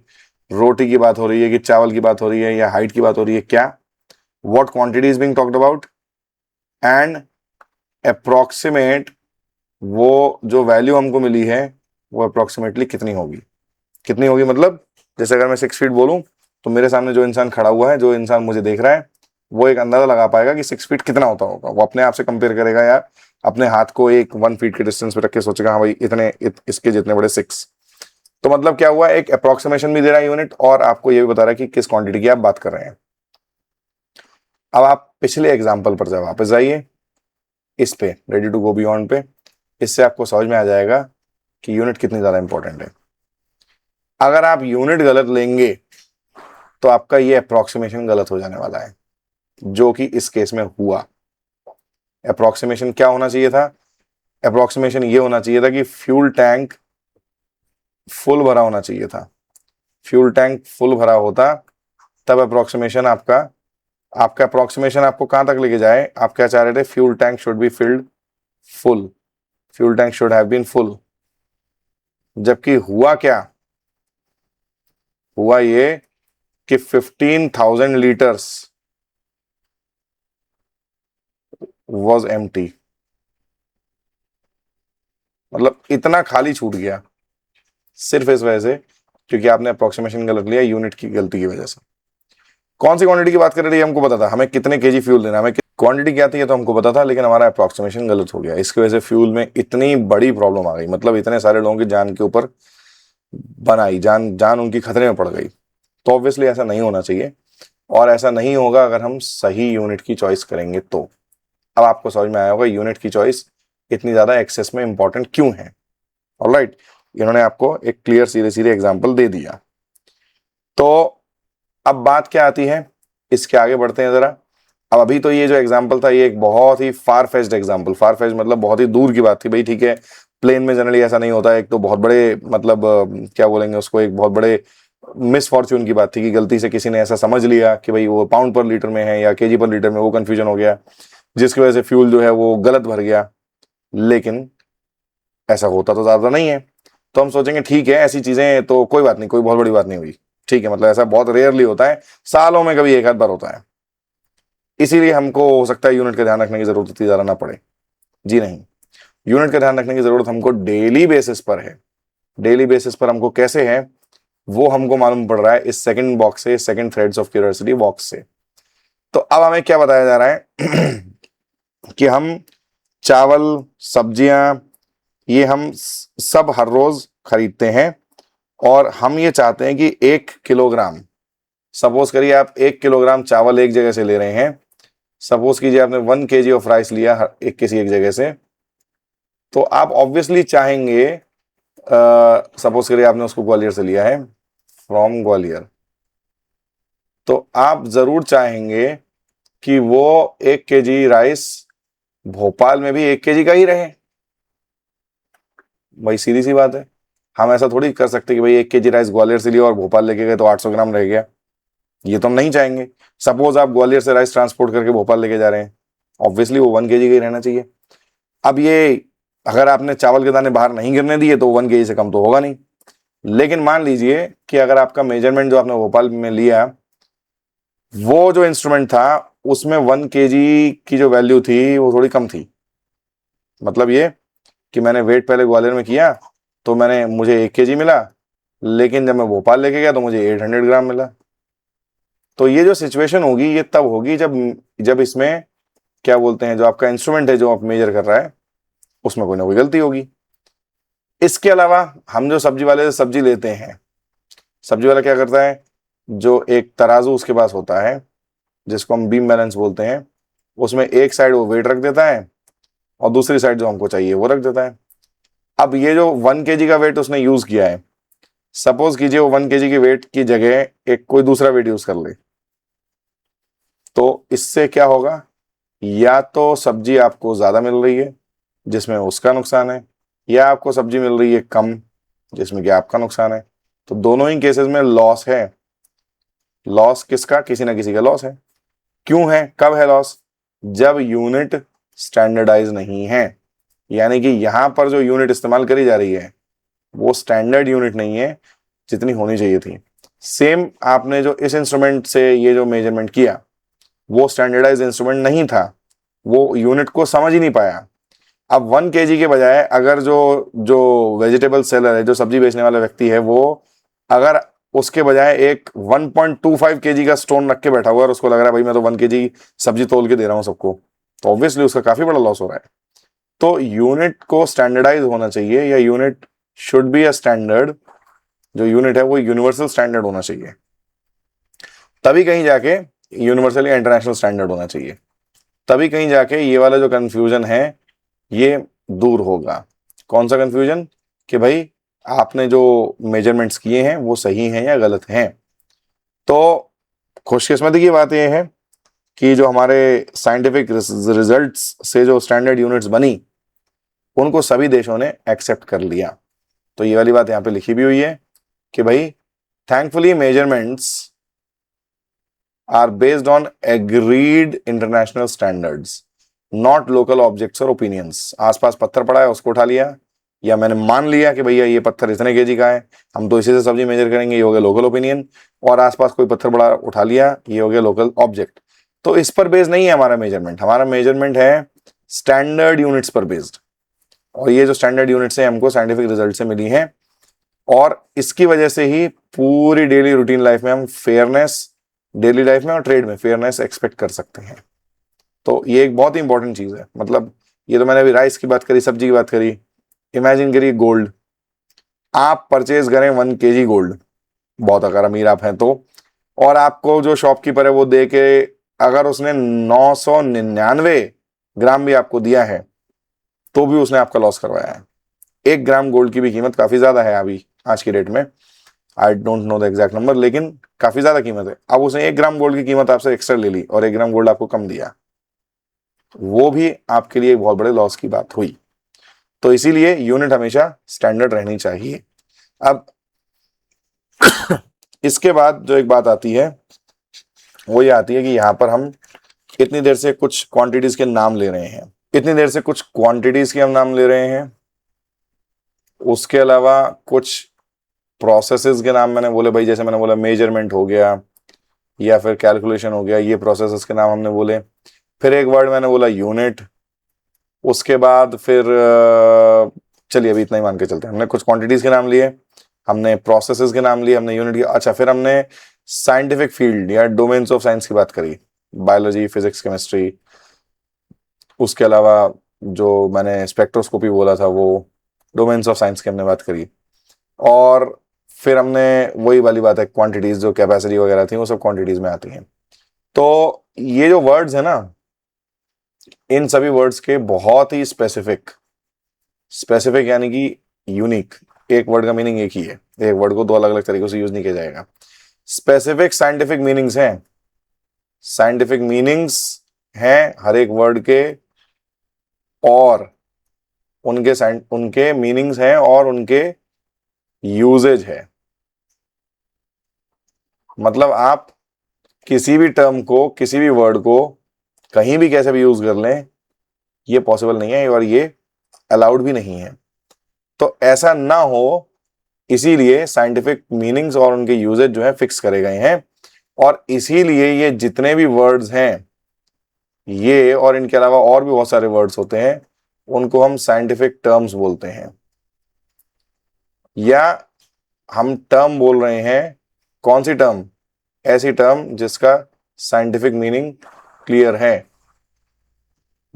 रोटी की बात हो रही है कि चावल की बात हो रही है या हाइट की बात हो रही है, क्या, what quantity is being talked about, and approximate वो जो वैल्यू हमको मिली है वो अप्रोक्सीमेटली कितनी होगी। कितनी होगी मतलब, जैसे अगर मैं 6 फीट बोलूं तो मेरे सामने जो इंसान खड़ा हुआ है, जो इंसान मुझे देख रहा है, वो एक अंदाजा लगा पाएगा कि 6 फीट कितना होता होगा। वो अपने आप से कंपेयर करेगा या अपने हाथ को एक 1 फीट के डिस्टेंस पे रख के सोचेगा हाँ भाई इसके जितने बड़े 6। तो मतलब क्या हुआ, एक अप्रोक्सीमेशन भी दे रहा है यूनिट, और आपको ये भी बता रहा है कि किस क्वांटिटी की आप बात कर रहे हैं। अब आप पिछले एग्जाम्पल पर जब वापस जाइए, इस पे रेडी टू गो बियॉन्ड पे, इससे आपको समझ में आ जाएगा कि यूनिट कितनी ज्यादा इंपॉर्टेंट है। अगर आप यूनिट गलत लेंगे तो आपका ये अप्रोक्सीमेशन गलत हो जाने वाला है, जो कि इस केस में हुआ। अप्रोक्सीमेशन क्या होना चाहिए था? अप्रोक्सीमेशन ये होना चाहिए था कि फ्यूल टैंक फुल भरा होना चाहिए था। फ्यूल टैंक फुल भरा होता तब अप्रोक्सीमेशन आपका अप्रोक्सीमेशन आपको कहां तक लेके जाए? आप क्या चाह रहे थे? Fuel tank should be filled full, fuel tank should have been full. जबकि हुआ क्या? हुआ ये कि 15,000 लीटर्स was empty। मतलब इतना खाली छूट गया सिर्फ इस वजह से क्योंकि आपने अप्रोक्सीमेशन गलत लिया, यूनिट की गलती की वजह से। कौन सी क्वांटिटी की बात कर रहे थे? हमको पता था हमें कितने केजी फ्यूल देना, हमें क्वांटिटी क्या थी ये तो हमको पता था, लेकिन हमारा अप्रोक्सीमेशन गलत हो गया। इसकी वजह से फ्यूल में इतनी बड़ी प्रॉब्लम आ गई, मतलब इतने सारे लोगों की जान के ऊपर बनाई, जान जान उनकी खतरे में पड़ गई। तो ऑब्वियसली ऐसा नहीं होना चाहिए, और ऐसा नहीं होगा अगर हम सही यूनिट की चॉइस करेंगे तो। अब आपको समझ में आया होगा यूनिट की चॉइस इतनी ज्यादा एक्सेस में इंपॉर्टेंट क्यों है। ऑलराइट, इन्होंने आपको एक क्लियर सीधे सीधे एग्जांपल दे दिया। तो अब बात क्या आती है, इसके आगे बढ़ते हैं जरा। अब अभी तो ये जो एग्जांपल था ये एक बहुत ही far fetched example, far fetched मतलब बहुत ही दूर की बात थी भाई, ठीक है। प्लेन में जनरली ऐसा नहीं होता है। एक तो बहुत बड़े मतलब क्या बोलेंगे उसको, एक बहुत बड़े मिस फॉर्च्यून की बात थी कि गलती से किसी ने ऐसा समझ लिया कि भाई वो पाउंड पर लीटर में है या केजी पर लीटर में, वो कंफ्यूजन हो गया, जिसकी वजह से फ्यूल जो है वो गलत भर गया। लेकिन ऐसा होता तो ज्यादा नहीं है। तो हम सोचेंगे ठीक है ऐसी चीजें तो कोई बात नहीं, कोई बहुत बड़ी बात नहीं हुई, ठीक है, मतलब ऐसा बहुत रेयरली होता है, सालों में कभी एक आध बार होता है। इसीलिए हमको हो सकता है यूनिट का ध्यान रखने की जरूरत इतनी ज्यादा ना पड़े। जी नहीं, यूनिट का ध्यान रखने की जरूरत हमको डेली बेसिस पर है। डेली बेसिस पर हमको कैसे है वो हमको मालूम पड़ रहा है इस सेकंड बॉक्स से, second threads of curiosity box से। तो अब हमें क्या बताया जा रहा है कि हम चावल, सब्जियां, ये हम सब हर रोज खरीदते हैं और हम ये चाहते हैं कि 1 किलोग्राम, सपोज करिए आप 1 किलोग्राम चावल एक जगह से ले रहे हैं, सपोज कीजिए आपने 1 kg ऑफ राइस लिया किसी एक जगह से, तो आप ऑब्वियसली चाहेंगे, सपोज करिए आपने उसको ग्वालियर से लिया है, फ्रॉम ग्वालियर, तो आप जरूर चाहेंगे कि वो 1 kg राइस भोपाल में भी 1 kg का ही रहे। भाई सीधी सी बात है, हम ऐसा थोड़ी कर सकते कि भाई 1 kg राइस ग्वालियर से लिया और भोपाल लेके गए तो 800 ग्राम रह गया, ये तो हम नहीं चाहेंगे। सपोज आप ग्वालियर से राइस ट्रांसपोर्ट करके भोपाल लेके जा रहे हैं, ऑब्वियसली वो 1 kg का ही रहना चाहिए। अब ये अगर आपने चावल के दाने बाहर नहीं गिरने दिए तो 1 kg से कम तो होगा नहीं, लेकिन मान लीजिए कि अगर आपका मेजरमेंट जो आपने भोपाल में लिया, वो जो इंस्ट्रूमेंट था उसमें 1 kg की जो वैल्यू थी वो थोड़ी कम थी, मतलब ये कि मैंने वेट पहले ग्वालियर में किया तो मुझे 1 kg मिला, लेकिन जब मैं भोपाल लेके गया तो मुझे 800 ग्राम मिला। तो ये जो सिचुएशन होगी ये तब होगी जब इसमें क्या बोलते हैं, जो आपका इंस्ट्रूमेंट है जो आप मेजर कर रहा है उसमें कोई ना कोई गलती होगी। इसके अलावा हम जो सब्जी वाले से सब्जी लेते हैं, सब्जी वाला क्या करता है, जो एक तराजू उसके पास होता है जिसको हम बीम बैलेंस बोलते हैं, उसमें एक साइड वो वेट रख देता है और दूसरी साइड जो हमको चाहिए वो रख देता है। अब ये जो 1 kg का वेट उसने यूज किया है, सपोज कीजिए वो 1 kg के वेट की जगह एक कोई दूसरा वेट यूज कर ले, तो इससे क्या होगा, या तो सब्जी आपको ज्यादा मिल रही है जिसमें उसका नुकसान है, या आपको सब्जी मिल रही है कम जिसमें कि आपका नुकसान है। तो दोनों ही केसेस में लॉस है। लॉस किसका, किसी ना किसी का लॉस है। क्यों है, कब है लॉस, जब यूनिट स्टैंडर्डाइज नहीं है, यानी कि यहां पर जो यूनिट इस्तेमाल करी जा रही है वो स्टैंडर्ड यूनिट नहीं है जितनी होनी चाहिए थी। सेम आपने जो इस इंस्ट्रूमेंट से ये जो मेजरमेंट किया वो स्टैंडर्डाइज इंस्ट्रूमेंट नहीं था, वो यूनिट को समझ ही नहीं पाया। अब 1 kg के बजाय अगर जो जो वेजिटेबल सेलर है, जो सब्जी बेचने वाला व्यक्ति है, वो अगर उसके बजाय एक 1.25 kg का स्टोन रख के बैठा हुआ है और उसको लग रहा है भाई मैं तो 1 kg सब्जी तोल के दे रहा हूं सबको, तो ऑब्वियसली उसका काफी बड़ा लॉस हो रहा है। तो यूनिट को स्टैंडर्डाइज होना चाहिए, या unit should be a standard, जो यूनिट है वो यूनिवर्सल स्टैंडर्ड होना चाहिए, तभी कहीं जाके यूनिवर्सल या इंटरनेशनल स्टैंडर्ड होना चाहिए, तभी कहीं जाके ये वाला जो कंफ्यूजन है ये दूर होगा। कौन सा कंफ्यूजन, कि भाई आपने जो मेजरमेंट्स किए हैं वो सही हैं या गलत हैं। तो खुशकिस्मती की बात यह है कि जो हमारे साइंटिफिक रिजल्ट्स से जो स्टैंडर्ड यूनिट्स बनी उनको सभी देशों ने एक्सेप्ट कर लिया। तो ये वाली बात यहाँ पे लिखी भी हुई है कि भाई thankfully measurements are based on agreed international standards, not local objects और ओपिनियंस। आसपास पत्थर पड़ा है उसको उठा लिया, या मैंने मान लिया कि भैया ये पत्थर इतने केजी का है हम तो इसी से सब्जी मेजर करेंगे, ये हो गया लोकल ओपिनियन, और आसपास कोई पत्थर बड़ा उठा लिया, ये हो गया लोकल ऑब्जेक्ट। तो इस पर बेस्ड नहीं है हमारा मेजरमेंट, हमारा मेजरमेंट है स्टैंडर्ड यूनिट्स पर बेस्ड, और ये जो स्टैंडर्ड यूनिट्स है हमको साइंटिफिक रिजल्ट से मिली हैं, और इसकी वजह से ही पूरी डेली रूटीन लाइफ में हम फेयरनेस, डेली लाइफ में और ट्रेड में फेयरनेस एक्सपेक्ट कर सकते हैं। तो ये एक बहुत ही इंपॉर्टेंट चीज है। मतलब ये तो मैंने अभी राइस की बात करी, सब्जी की बात करी, इमेजिन करिए गोल्ड, आप परचेज करें 1 kg गोल्ड, बहुत अगर अमीर आप हैं तो, और आपको जो शॉपकीपर है वो दे के अगर उसने 999 ग्राम भी आपको दिया है तो भी उसने आपका लॉस करवाया है। 1 ग्राम गोल्ड की भी कीमत काफी ज्यादा है अभी आज की डेट में, I don't know the exact number, लेकिन काफी ज्यादा कीमत है। अब उसने 1 ग्राम गोल्ड की कीमत आपसे एक्स्ट्रा ले ली और 1 ग्राम गोल्ड आपको कम दिया, वो भी आपके लिए एक बहुत बड़े लॉस की बात हुई। तो इसीलिए यूनिट हमेशा स्टैंडर्ड रहनी चाहिए। अब इसके बाद जो एक बात आती है वो ये आती है कि यहां पर हम इतनी देर से कुछ क्वांटिटीज के नाम ले रहे हैं, इतनी देर से कुछ क्वांटिटीज के हम नाम ले रहे हैं, उसके अलावा कुछ प्रोसेसेस के नाम मैंने बोले, भाई जैसे मैंने बोला मेजरमेंट हो गया या फिर कैलकुलेशन हो गया, ये प्रोसेसेस के नाम हमने बोले। फिर एक वर्ड मैंने बोला यूनिट, उसके बाद फिर चलिए अभी इतना ही मान के चलते हैं, हमने कुछ क्वांटिटीज के नाम लिए, हमने प्रोसेसेस के नाम लिए, हमने यूनिट की, अच्छा फिर हमने साइंटिफिक फील्ड या डोमेन्स ऑफ साइंस की बात करी। बायोलॉजी, फिजिक्स, केमिस्ट्री, उसके अलावा जो मैंने स्पेक्ट्रोस्कोपी बोला था वो डोमेन्स ऑफ साइंस की हमने बात करी, और फिर हमने वही वाली बात है, क्वांटिटीज जो कैपेसिटी वगैरह थी वो सब क्वांटिटीज में आती हैं। तो ये जो वर्ड्स है ना, इन सभी वर्ड्स के बहुत ही स्पेसिफिक, स्पेसिफिक यानी कि यूनिक, एक वर्ड का मीनिंग एक ही है, एक वर्ड को दो अलग अलग तरीकों से यूज नहीं किया जाएगा। स्पेसिफिक साइंटिफिक मीनिंग्स हैं, साइंटिफिक मीनिंग्स हैं हर एक वर्ड के, और उनके मीनिंग्स हैं और उनके यूजेज है। मतलब आप किसी भी टर्म को, किसी भी वर्ड को कहीं भी कैसे भी यूज कर लें, ये पॉसिबल नहीं है और ये अलाउड भी नहीं है। तो ऐसा ना हो, इसीलिए साइंटिफिक मीनिंग्स और उनके यूजेज जो है फिक्स करे गए हैं, और इसीलिए ये जितने भी वर्ड्स हैं, ये और इनके अलावा और भी बहुत सारे वर्ड्स होते हैं, उनको हम साइंटिफिक टर्म्स बोलते हैं, या हम टर्म बोल रहे हैं। कौन सी टर्म? ऐसी टर्म जिसका साइंटिफिक मीनिंग क्लियर है,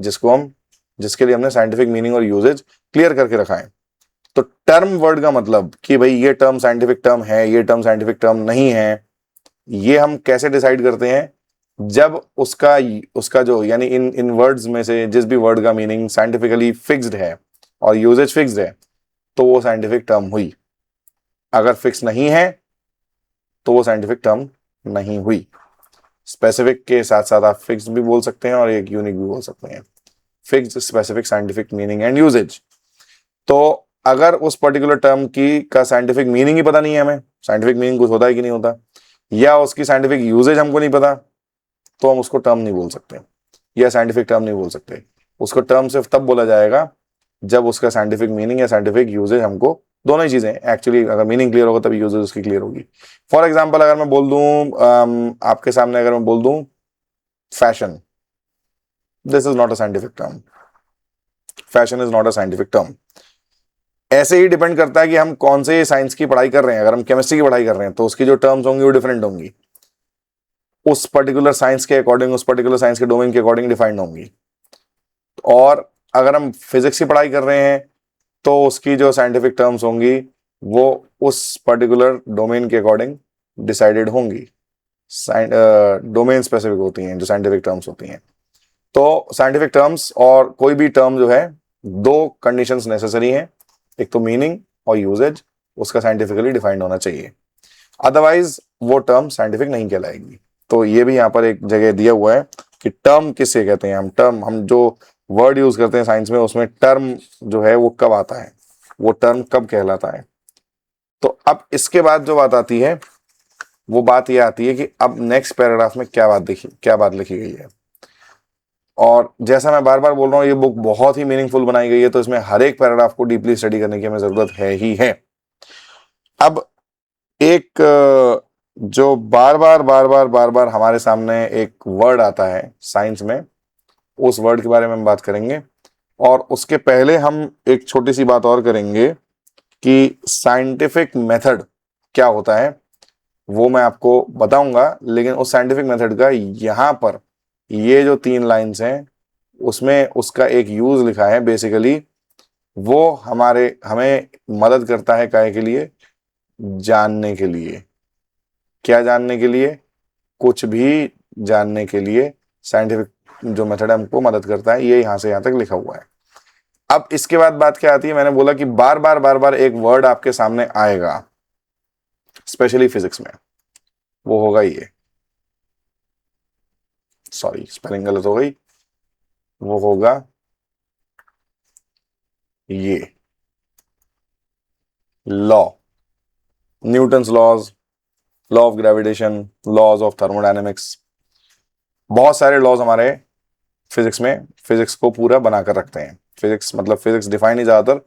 जिसके लिए हमने साइंटिफिक मीनिंग और यूजेज क्लियर करके रखा है। तो टर्म वर्ड का मतलब कि भाई ये टर्म साइंटिफिक टर्म है, ये टर्म साइंटिफिक टर्म नहीं है, ये हम कैसे डिसाइड करते हैं? जब उसका जो, यानी इन वर्ड्स में से जिस भी वर्ड का मीनिंग साइंटिफिकली फिक्स्ड है और यूजेज फिक्स्ड है, तो वो साइंटिफिक टर्म हुई। अगर फिक्स नहीं है तो वो साइंटिफिक टर्म नहीं हुई। स्पेसिफिक के साथ साथ आप फिक्स्ड भी बोल सकते हैं और एक यूनिक भी बोल सकते हैं। Fixed, specific, scientific meaning and usages. तो अगर उस पर्टिकुलर टर्म की का साइंटिफिक मीनिंग ही पता नहीं है हमें, साइंटिफिक मीनिंग कुछ होता है कि नहीं होता, या उसकी साइंटिफिक यूजेज हमको नहीं पता, तो हम उसको टर्म नहीं बोल सकते, या साइंटिफिक टर्म नहीं बोल सकते। उसको टर्म सिर्फ तब बोला जाएगा जब उसका साइंटिफिक मीनिंग या साइंटिफिक यूजेज हमको, दोनों ही चीजें एक्चुअली, अगर मीनिंग क्लियर होगा तभी यूजेज उसकी क्लियर होगी। फॉर एग्जाम्पल, अगर मैं बोल दूं आपके सामने, अगर मैं बोल दूं fashion, this is not a scientific term. Fashion is not a scientific term. ऐसे ही डिपेंड करता है कि हम कौन से साइंस की पढ़ाई कर रहे हैं। अगर हम केमिस्ट्री की पढ़ाई कर रहे हैं तो उसकी जो टर्म्स होंगी वो डिफरेंट होंगी, उस पर्टिकुलर साइंस के अकॉर्डिंग, उस पर्टिकुलर साइंस के डोमेन के अकॉर्डिंग डिफाइंड होंगी। और अगर हम फिजिक्स की पढ़ाई कर रहे हैं तो उसकी जो साइंटिफिक टर्म्स होंगी वो उस पर्टिकुलर डोमेन के अकॉर्डिंग डिसाइडेड होंगी। डोमेन स्पेसिफिक होती हैं जो साइंटिफिक टर्म्स होती हैं। तो साइंटिफिक टर्म्स और कोई भी टर्म जो है, दो कंडीशंस नेसेसरी हैं, एक तो मीनिंग और यूजेज, उसका साइंटिफिकली डिफाइंड होना चाहिए, अदरवाइज वो टर्म साइंटिफिक नहीं कहलाएगी। तो ये भी यहाँ पर एक जगह दिया हुआ है कि टर्म किससे कहते हैं। हम जो वर्ड यूज करते हैं साइंस में, उसमें टर्म जो है वो कब आता है, वो टर्म कब कहलाता है। तो अब इसके बाद जो बात आती है वो बात ये आती है कि अब नेक्स्ट पैराग्राफ में क्या बात लिखी गई है। और जैसा मैं बार बार बोल रहा हूँ, ये बुक बहुत ही मीनिंगफुल बनाई गई है, तो इसमें हर एक पैराग्राफ को डीपली स्टडी करने की हमें जरूरत है ही है। अब एक जो बार बार हमारे सामने एक वर्ड आता है साइंस में, उस वर्ड के बारे में हम बात करेंगे। और उसके पहले हम एक छोटी सी बात और करेंगे कि साइंटिफिक मेथड क्या होता है, वो मैं आपको बताऊंगा। लेकिन उस साइंटिफिक मेथड का यहाँ पर ये जो 3 लाइन्स हैं, उसमें उसका एक यूज लिखा है। बेसिकली वो हमें मदद करता है काहे के लिए? जानने के लिए। क्या जानने के लिए? कुछ भी जानने के लिए साइंटिफिक जो मेथड है हमको मदद करता है। ये यहां से यहां तक लिखा हुआ है। अब इसके बाद बात क्या आती है? मैंने बोला कि बार बार एक वर्ड आपके सामने आएगा, स्पेशली फिजिक्स में, वो होगा ये, सॉरी स्पेलिंग गलत हो गई, वो होगा ये, law, Newton's laws, law of gravitation, laws of thermodynamics. बहुत सारे लॉज हमारे फिजिक्स में फिजिक्स को पूरा बनाकर रखते हैं। फिजिक्स मतलब फिजिक्स डिफाइन ही ज्यादातर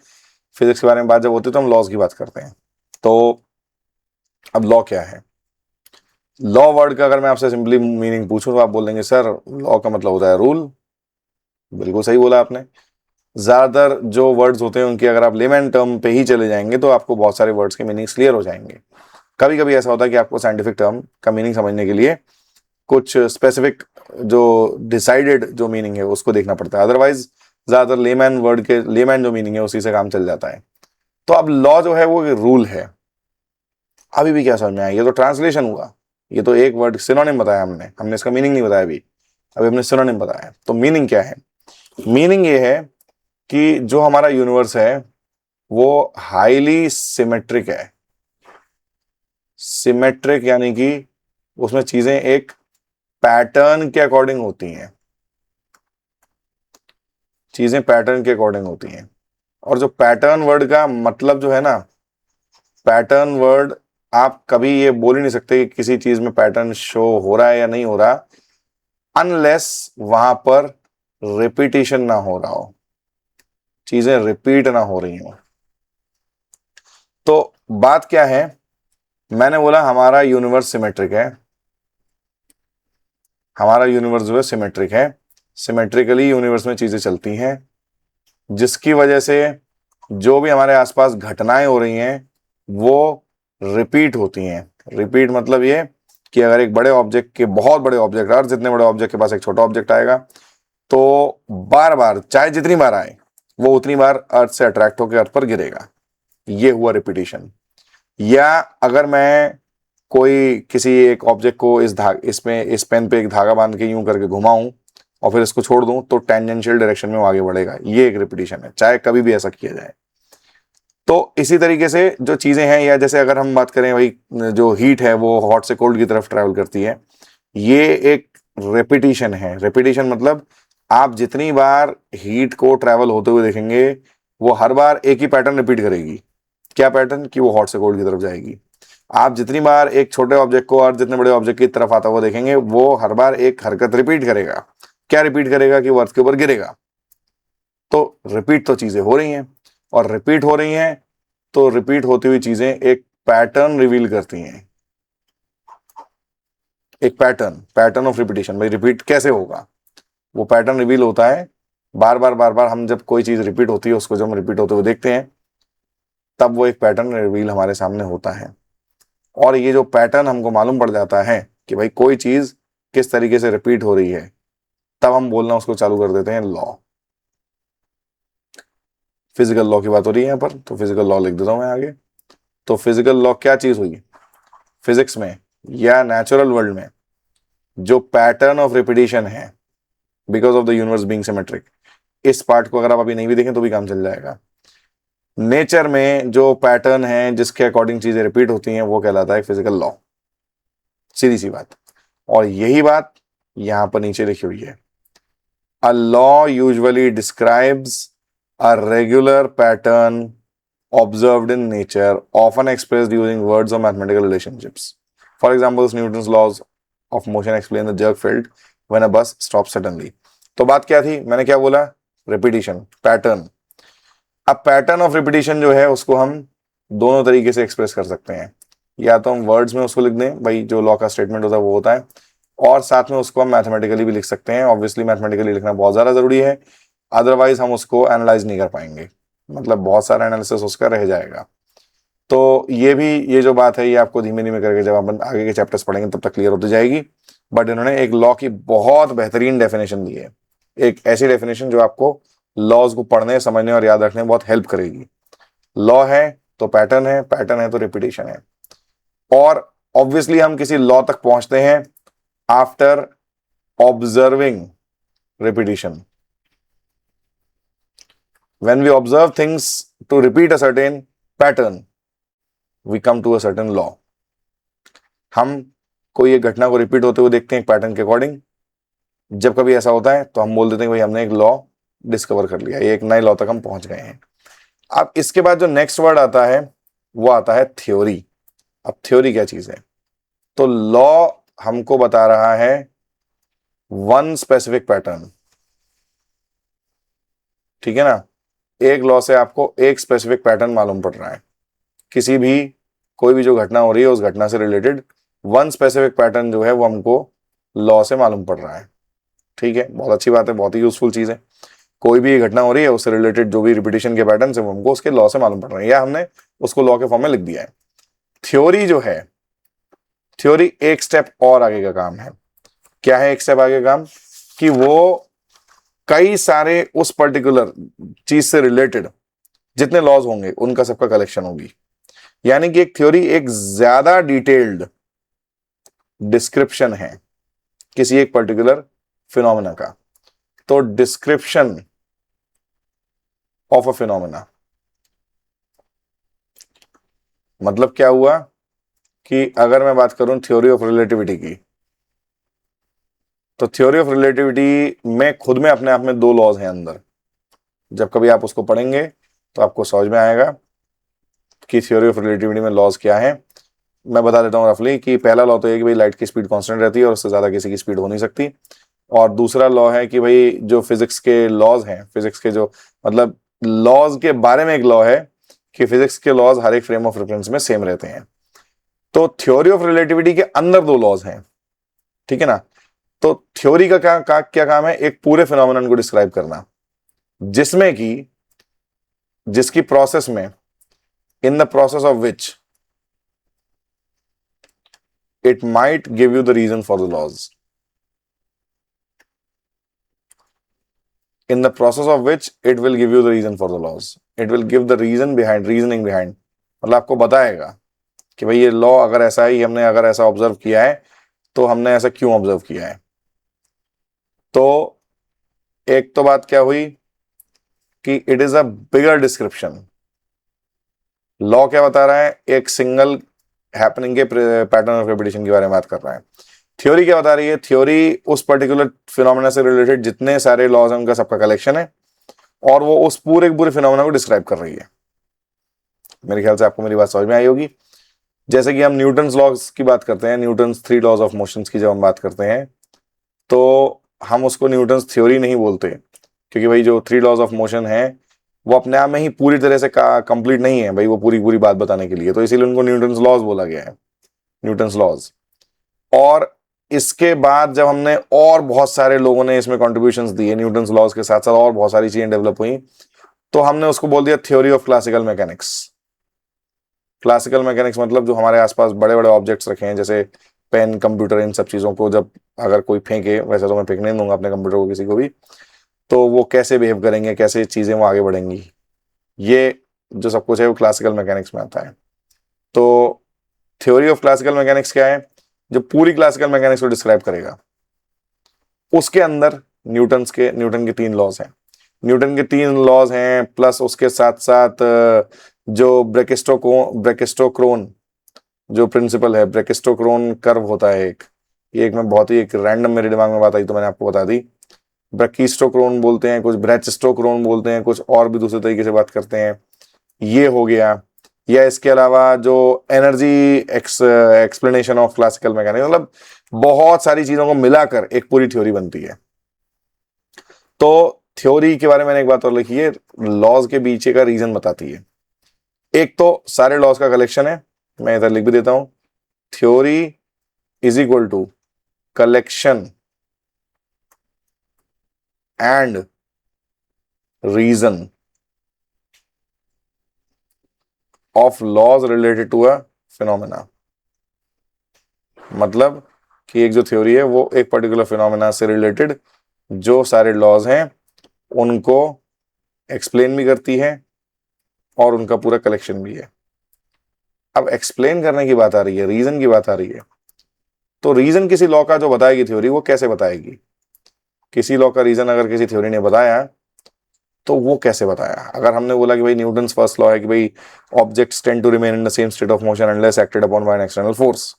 फिजिक्स के बारे में बात जब होती है तो हम लॉज की बात करते हैं। तो अब लॉ क्या है? लॉ वर्ड का अगर मैं आपसे सिंपली मीनिंग पूछूं तो आप बोल देंगे सर लॉ का मतलब होता है रूल। बिल्कुल सही बोला आपने। ज्यादातर जो वर्ड्स होते हैं उनकी अगर आप लेमैन टर्म पे ही चले जाएंगे तो आपको बहुत सारे वर्ड्स के मीनिंग्स क्लियर हो जाएंगे। कभी कभी ऐसा होता है कि आपको साइंटिफिक टर्म का मीनिंग समझने के लिए कुछ स्पेसिफिक जो डिसाइडेड जो मीनिंग है उसको देखना पड़ता है, अदरवाइज ज्यादातर लेमैन जो मीनिंग है उसी से काम चल जाता है। तो अब लॉ जो है वो रूल है। अभी भी क्या समझ में आया? ये तो ट्रांसलेशन हुआ, ये तो एक वर्ड सिनोनिम बताया हमने हमने इसका मीनिंग नहीं बताया अभी अभी हमने सिनोनिम बताया। तो मीनिंग क्या है? मीनिंग ये है कि जो हमारा यूनिवर्स है वो हाईली सिमेट्रिक है। सिमेट्रिक यानी कि उसमें चीजें एक पैटर्न के अकॉर्डिंग होती हैं, चीजें पैटर्न के अकॉर्डिंग होती हैं। और जो पैटर्न वर्ड का मतलब जो है ना, पैटर्न वर्ड आप कभी ये बोल ही नहीं सकते कि किसी चीज में पैटर्न शो हो रहा है या नहीं हो रहा, अनलेस वहां पर रिपीटिशन ना हो रहा हो, चीजें रिपीट ना हो रही हो। तो बात क्या है? मैंने बोला हमारा यूनिवर्स सिमेट्रिक है, हमारा यूनिवर्स जो है सिमेट्रिक है, सिमेट्रिकली यूनिवर्स में चीजें चलती हैं, जिसकी वजह से जो भी हमारे आसपास घटनाएं हो रही हैं वो रिपीट होती हैं। रिपीट मतलब ये कि अगर एक बड़े ऑब्जेक्ट के, बहुत बड़े ऑब्जेक्ट, अर्थ जितने बड़े ऑब्जेक्ट के पास एक छोटा ऑब्जेक्ट आएगा तो बार बार, चाहे जितनी बार आए, वो उतनी बार अर्थ से अट्रैक्ट होकर अर्थ पर गिरेगा। ये हुआ रिपीटिशन। या अगर मैं कोई किसी एक ऑब्जेक्ट को इस पेन पे एक धागा बांध के यूं करके घुमाऊं और फिर इसको छोड़ दूं तो टेंजेंशियल डायरेक्शन में वो आगे बढ़ेगा। ये एक रिपीटिशन है, चाहे कभी भी ऐसा किया जाए। तो इसी तरीके से जो चीजें हैं, या जैसे अगर हम बात करें भाई जो हीट है वो हॉट से कोल्ड की तरफ ट्रैवल करती है, ये एक रेपिटेशन है। रेपिटेशन मतलब आप जितनी बार हीट को ट्रैवल होते हुए देखेंगे वो हर बार एक ही पैटर्न रिपीट करेगी। क्या पैटर्न? कि वो हॉट से कोल्ड की तरफ जाएगी। आप जितनी बार एक छोटे ऑब्जेक्ट को और जितने बड़े ऑब्जेक्ट की तरफ आता हुआ देखेंगे वो हर बार एक हरकत रिपीट करेगा। क्या रिपीट करेगा? कि वो अर्थ के ऊपर गिरेगा। तो रिपीट तो चीजें हो रही हैं, और रिपीट हो रही हैं तो रिपीट होती हुई चीजें एक पैटर्न रिवील करती हैं। एक पैटर्न ऑफ रिपीटिशन। भाई रिपीट कैसे होगा? वो पैटर्न रिवील होता है बार बार बार बार। हम जब कोई चीज रिपीट होती है उसको जब हम रिपीट होते हुए देखते हैं तब वो एक पैटर्न रिवील हमारे सामने होता है। और ये जो पैटर्न हमको मालूम पड़ जाता है कि भाई कोई चीज किस तरीके से रिपीट हो रही है, तब हम बोलना उसको चालू कर देते हैं लॉ। फिजिकल लॉ की बात हो रही है यहाँ पर, तो फिजिकल लॉ लिख देता हूं मैं आगे। तो फिजिकल लॉ क्या चीज हुई? फिजिक्स में या नेचुरल वर्ल्ड में जो पैटर्न ऑफ रिपीटिशन है because of the universe being symmetric, इस पार्ट को अगर आप अभी नहीं भी देखें तो भी काम चल जाएगा। नेचर में जो पैटर्न है जिसके अकॉर्डिंग चीजें रिपीट होती हैं वो कहलाता है फिजिकल लॉ। सीधी सी बात। और यही बात यहां पर नीचे लिखी हुई है। A law usually describes a regular pattern observed in nature, often expressed using words or mathematical relationships. For example, Newton's laws of motion explain the jerk felt when a bus stops suddenly. तो बात क्या थी? मैंने क्या बोला? Repetition, pattern. अब pattern of repetition जो है उसको हम दोनों तरीके से एक्सप्रेस कर सकते हैं। या तो हम वर्ड्स में उसको लिख दें, भाई जो लॉ का स्टेटमेंट होता है वो होता है, और साथ में उसको हम मैथमेटिकली भी लिख सकते हैं। ऑब्वियसली मैथमेटिकली लिखना बहुत ज़्यादा ज़रूरी है, अदरवाइज हम उसको एनालाइज नहीं कर पाएंगे, मतलब बहुत सारा एनालिसिस उसका रह जाएगा। तो ये जो बात है ये आपको धीमे धीमे करके जब अपन आगे के चैप्टर्स पढ़ेंगे तब तक क्लियर होती जाएगी। बट इन्होंने एक लॉ की बहुत बेहतरीन डेफिनेशन दी है, एक ऐसी डेफिनेशन जो आपको लॉज को पढ़ने, समझने और याद रखने में बहुत हेल्प करेगी। लॉ है तो पैटर्न है, पैटर्न है तो रिपीटिशन है। और ऑब्वियसली हम किसी लॉ तक पहुंचते हैं after observing repetition. When we observe things to repeat a certain pattern, we come to a certain law. हम कोई एक घटना को रिपीट होते हुए देखते हैं एक पैटर्न के अकॉर्डिंग। जब कभी ऐसा होता है तो हम बोल देते हैं भाई हमने एक लॉ डिस्कवर कर लिया, एक नए लॉ तक हम पहुंच गए हैं। अब इसके बाद जो नेक्स्ट वर्ड आता है वो आता है थ्योरी। अब थ्योरी क्या चीज है? तो लॉ हमको बता रहा है वन स्पेसिफिक पैटर्न, ठीक है ना? एक लॉ से आपको एक स्पेसिफिक पैटर्न मालूम पड़ रहा है। किसी भी कोई भी जो घटना हो रही है उस घटना से रिलेटेड वन स्पेसिफिक पैटर्न जो है वो हमको लॉ से मालूम पड़ रहा है। ठीक है, बहुत अच्छी बात है, बहुत ही यूजफुल चीज है। कोई भी घटना हो रही है उससे रिलेटेड जो भी रिपीटिशन के पैटर्न है वो हमको उसके लॉ से मालूम पड़ रहे हैं, या हमने उसको लॉ के फॉर्म में लिख दिया है। थ्योरी जो है, थ्योरी एक स्टेप और आगे का काम है। क्या है एक स्टेप आगे काम, कि वो कई सारे उस पर्टिकुलर चीज से रिलेटेड जितने लॉज होंगे उनका सबका कलेक्शन होगी। यानी कि एक थ्योरी एक ज्यादा डिटेल्ड डिस्क्रिप्शन है किसी एक पर्टिकुलर फिनोमेना का। तो डिस्क्रिप्शन ऑफ अ फिनोमेना मतलब क्या हुआ कि अगर मैं बात करूं थ्योरी ऑफ रिलेटिविटी की, तो थ्योरी ऑफ रिलेटिविटी में खुद में अपने आप में दो लॉज हैं अंदर। जब कभी आप उसको पढ़ेंगे तो आपको समझ में आएगा कि थ्योरी ऑफ रिलेटिविटी में लॉज क्या है। मैं बता देता हूँ रफली कि पहला लॉ तो है कि भाई लाइट की स्पीड कांस्टेंट रहती है और उससे ज़्यादा किसी की स्पीड हो नहीं सकती। और दूसरा लॉ है कि भाई जो फिजिक्स के लॉज हैं, फिजिक्स के जो मतलब लॉज के बारे में एक लॉ है कि फिजिक्स के लॉज हर एक फ्रेम ऑफ रेफरेंस में सेम रहते हैं। तो थ्योरी ऑफ रिलेटिविटी के अंदर दो लॉज हैं, ठीक है ना। तो थ्योरी का क्या काम है, एक पूरे फिनोमेनन को डिस्क्राइब करना, जिसमें कि जिसकी प्रोसेस में in the process of which it might give you the reason for the laws, in the process of which it will give you the reason for the laws, it will give the reasoning behind, मतलब आपको बताएगा कि भाई ये law अगर ऐसा है, हमने अगर ऐसा ऑब्जर्व किया है तो हमने ऐसा क्यों ऑब्जर्व किया है। तो एक तो बात क्या हुई कि it is a bigger description. Law क्या बता रहा है, एक सिंगल हैपनिंग के पैटर्न ऑफ रेपिटेशन के बारे में बात कर रहा है। थ्योरी क्या बता रही है, थ्योरी उस पर्टिकुलर फिनोमेना से रिलेटेड जितने सारे लॉज हैं उनका सबका कलेक्शन है और वो उस पूरे फिनोमेना को डिस्क्राइब कर रही है। मेरे ख्याल से आपको मेरी बात समझ में आई होगी। जैसे कि हम न्यूटन्स लॉज की बात करते हैं, न्यूटन्स 3 लॉज ऑफ मोशन की जब हम बात करते हैं तो हम उसको न्यूटन्स थ्योरी नहीं बोलते, क्योंकि भाई जो 3 लॉज ऑफ मोशन है वो अपने आप में ही पूरी तरह से कंप्लीट नहीं है भाई, वो पूरी बात बताने के लिए, तो इसीलिए उनको न्यूटन्स लॉज बोला गया है, न्यूटन्स लॉज। और इसके बाद जब हमने और बहुत सारे लोगों ने इसमें कॉन्ट्रीब्यूशंस दिए, न्यूटन्स लॉज के साथ साथ और बहुत सारी चीजें डेवलप हुई, तो हमने उसको बोल दिया theory of classical mechanics. Classical mechanics मतलब जो हमारे आसपास बड़े बड़े ऑब्जेक्ट्स रखे हैं, जैसे पेन, कंप्यूटर, इन सब चीज़ों को जब अगर कोई फेंके, वैसे तो मैं फेंकने नहीं दूंगा अपने कंप्यूटर को किसी को भी, तो वो कैसे बिहेव करेंगे, कैसे चीज़ें वो आगे बढ़ेंगी, ये जो सब कुछ है वो क्लासिकल मैकेनिक्स में आता है। तो थ्योरी ऑफ क्लासिकल मैकेनिक्स क्या है, जो पूरी क्लासिकल मैकेनिक्स को डिस्क्राइब करेगा। उसके अंदर न्यूटन के 3 लॉज हैं, न्यूटन के 3 लॉज हैं, प्लस उसके साथ साथ जो ब्रेकिस्टोक्रोन जो प्रिंसिपल है, ब्रेकिस्टोक्रोन कर्व होता है एक मैं बहुत ही एक रैंडम मेरे दिमाग में बात आई तो मैंने आपको बता दी। ब्रेकिस्टोक्रोन बोलते हैं, कुछ ब्रेचिस्टोक्रोन बोलते हैं, कुछ और भी दूसरे तरीके से बात करते हैं, ये हो गया। या इसके अलावा जो energy explanation of classical mechanics, मतलब बहुत सारी चीजों को मिलाकर एक पूरी थ्योरी बनती है। तो थ्योरी के बारे में मैंने एक बात और लिखी है, लॉज के पीछे का रीजन बताती है। एक तो सारे लॉज का कलेक्शन है, मैं इधर लिख भी देता हूं, theory is equal to collection and reason of laws related to a phenomena. मतलब कि एक जो थ्योरी है वो एक पर्टिकुलर फिनोमेना से रिलेटेड जो सारे लॉज हैं उनको एक्सप्लेन भी करती है और उनका पूरा कलेक्शन भी है। अब एक्सप्लेन करने की बात आ रही है, रीजन की बात आ रही है, तो रीजन किसी लॉ का जो बताएगी थ्योरी, वो कैसे बताएगी। किसी लॉ का रीजन अगर किसी थ्योरी ने बताया तो वो कैसे बताया। अगर हमने बोला कि भाई न्यूटन्स फर्स्ट लॉ है कि भाई objects tend to remain in the same state of motion unless acted upon by an external force,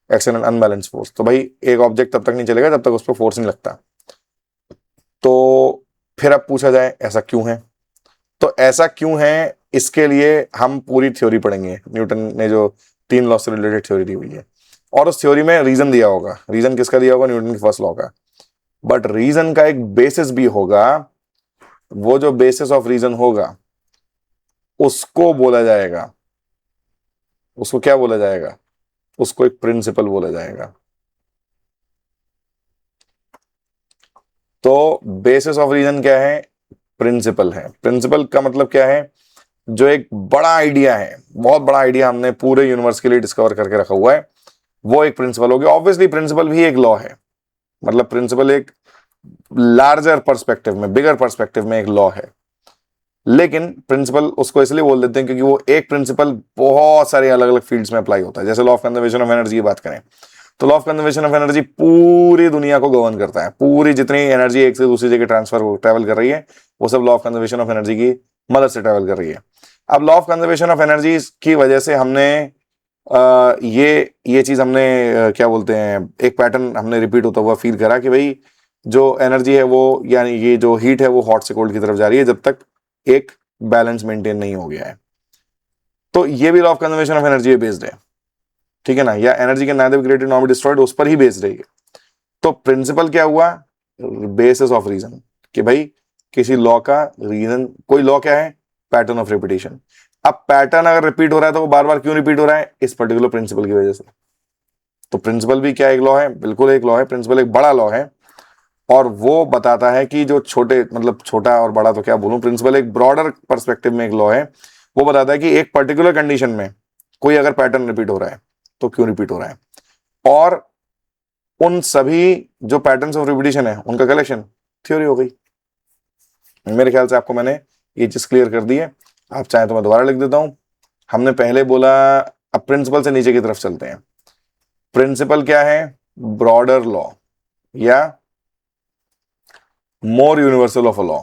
external unbalance force, तो भाई एक ऑब्जेक्ट तब तक नहीं चलेगा जब तक उस पर फोर्स नहीं लगता। तो फिर अब पूछा जाए ऐसा क्यों है, तो ऐसा क्यों है इसके लिए हम पूरी थ्योरी पढ़ेंगे, न्यूटन ने जो 3 लॉ से रिलेटेड थ्योरी दी हुई है, और उस थ्योरी में रीजन दिया होगा। रीजन किसका दिया होगा, न्यूटन के फर्स्ट लॉ का, बट रीजन का एक बेसिस भी होगा। वो जो बेसिस ऑफ रीजन होगा उसको बोला जाएगा, उसको क्या बोला जाएगा, उसको एक प्रिंसिपल बोला जाएगा। तो बेसिस ऑफ रीजन क्या है, प्रिंसिपल है। प्रिंसिपल का मतलब क्या है, जो एक बड़ा आइडिया है, बहुत बड़ा आइडिया हमने पूरे यूनिवर्स के लिए डिस्कवर करके रखा हुआ है, वो एक प्रिंसिपल हो गया। ऑब्वियसली प्रिंसिपल भी एक लॉ है, मतलब प्रिंसिपल एक लार्जर पर्सपेक्टिव में, बिगर पर्सपेक्टिव में एक लॉ है, लेकिन प्रिंसिपल उसको इसलिए बोल देते हैं क्योंकि वो एक प्रिंसिपल बहुत सारे अलग अलग फील्ड्स में अप्लाई होता है। जैसे law of conservation of energy की बात करें तो law of conservation of energy पूरी दुनिया को गवर्न करता है, पूरी जितनी एनर्जी एक से दूसरी जगह ट्रैवल कर रही है वो सब law of conservation of energy की मदद से ट्रैवल कर रही है। अब law of conservation of energy की वजह से हमने ये चीज हमने क्या बोलते हैं, एक पैटर्न हमने रिपीट होता हुआ फील करा कि भाई जो एनर्जी है वो, यानी ये जो हीट है वो हॉट से कोल्ड की तरफ जा रही है जब तक एक बैलेंस मेंटेन नहीं हो गया है। तो ये भी law of conservation of energy based है, ठीक है ना, या एनर्जी के neither be created nor be destroyed उस पर ही बेस्ड है। तो प्रिंसिपल क्या हुआ, बेसिस ऑफ रीजन, कि भाई किसी लॉ का रीजन, कोई लॉ क्या है, पैटर्न ऑफ रिपीटेशन। अब पैटर्न अगर रिपीट हो रहा है तो वो बार बार क्यों रिपीट हो रहा है, इस पर्टिकुलर प्रिंसिपल की वजह से। तो प्रिंसिपल भी क्या एक लॉ है, बिल्कुल एक लॉ है, प्रिंसिपल एक बड़ा लॉ है और वो बताता है कि जो छोटे, मतलब छोटा और बड़ा तो क्या बोलूं, प्रिंसिपल एक ब्रॉडर पर्सपेक्टिव में एक लॉ है। वो बताता है कि एक पर्टिकुलर कंडीशन में कोई अगर पैटर्न रिपीट हो रहा है तो क्यों रिपीट हो रहा है, और उन सभी जो पैटर्न्स ऑफ रिपीटिशन है उनका कलेक्शन थ्योरी हो गई। मेरे ख्याल से आपको मैंने ये चीज क्लियर कर दी है। आप चाहें तो मैं दोबारा लिख देता हूं। हमने पहले बोला, अब प्रिंसिपल से नीचे की तरफ चलते हैं। प्रिंसिपल क्या है, ब्रॉडर लॉ या more universal of a law,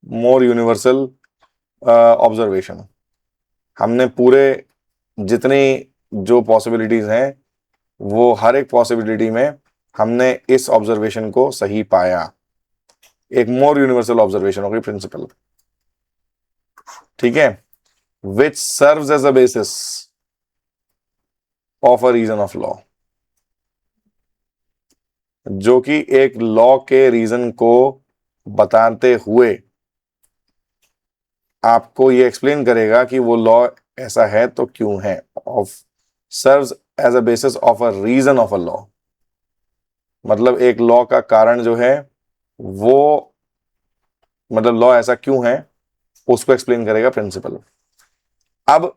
more universal observation. हमने पूरे जितनी जो पॉसिबिलिटीज हैं वो हर एक पॉसिबिलिटी में हमने इस ऑब्जर्वेशन को सही पाया। एक मोर यूनिवर्सल ऑब्जर्वेशन हो गई प्रिंसिपल, ठीक है, which serves as a basis of a reason of law, जो कि एक लॉ के रीजन को बताते हुए आपको ये एक्सप्लेन करेगा कि वो लॉ ऐसा है तो क्यों है। Of serves as a basis of a reason of a law, मतलब एक लॉ का कारण जो है वो, मतलब लॉ ऐसा क्यों है उसको एक्सप्लेन करेगा प्रिंसिपल। अब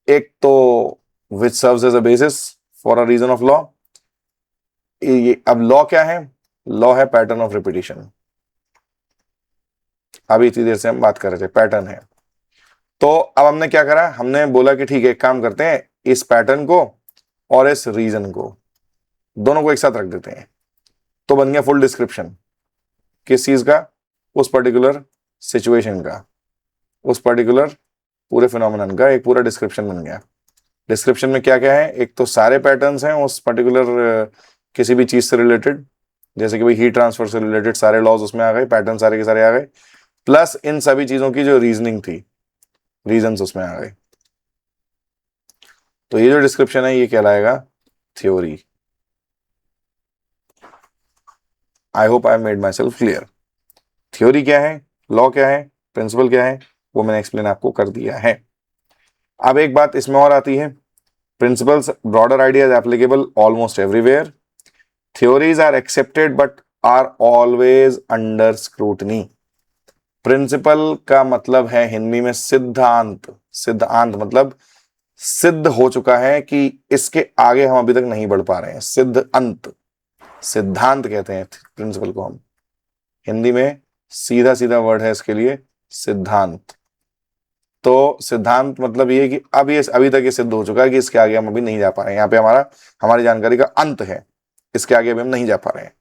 एक तो which serves as a basis for a reason of law, अब लॉ क्या है, लॉ है पैटर्न ऑफ रिपीटिशन। अभी इतनी देर से हम बात कर रहे थे पैटर्न है। तो अब हमने क्या करा, हमने बोला कि ठीक है एक काम करते हैं, इस पैटर्न को और इस रीजन को दोनों को एक साथ रख देते हैं। तो बन गया फुल डिस्क्रिप्शन किस चीज का, उस पर्टिकुलर सिचुएशन का, उस पर्टिकुलर पूरे फिनोमेनन का एक पूरा डिस्क्रिप्शन बन गया। डिस्क्रिप्शन में क्या क्या है, एक तो सारे पैटर्न्स हैं उस पर्टिकुलर किसी भी चीज से रिलेटेड, जैसे कि भाई हीट ट्रांसफर से रिलेटेड सारे लॉज उसमें आ गए, पैटर्न सारे के सारे आ गए, प्लस इन सभी चीजों की जो रीजनिंग थी, रीजंस उसमें आ गए। तो ये जो डिस्क्रिप्शन है ये कहलाएगा theory. I hope I made my self clear. Theory क्या है, लॉ क्या है, प्रिंसिपल क्या है, वो मैंने एक्सप्लेन आपको कर दिया है। अब एक बात इसमें और आती है, principles broader ideas applicable almost everywhere, theories are accepted but are always under scrutiny. Principle का मतलब है हिंदी में सिद्धांत, सिद्धांत मतलब सिद्ध हो चुका है कि इसके आगे हम अभी तक नहीं बढ़ पा रहे हैं, सिद्ध अंत, सिद्धांत कहते हैं प्रिंसिपल को हम। हिंदी में सीधा सीधा वर्ड है इसके लिए, सिद्धांत। तो सिद्धांत मतलब ये कि अब ये अभी तक ये सिद्ध हो चुका है कि इसके आगे हम अभी नहीं जा पा रहे हैं, यहाँ पे हमारी जानकारी का अंत है, इसके आगे अभी हम नहीं जा पा रहे हैं।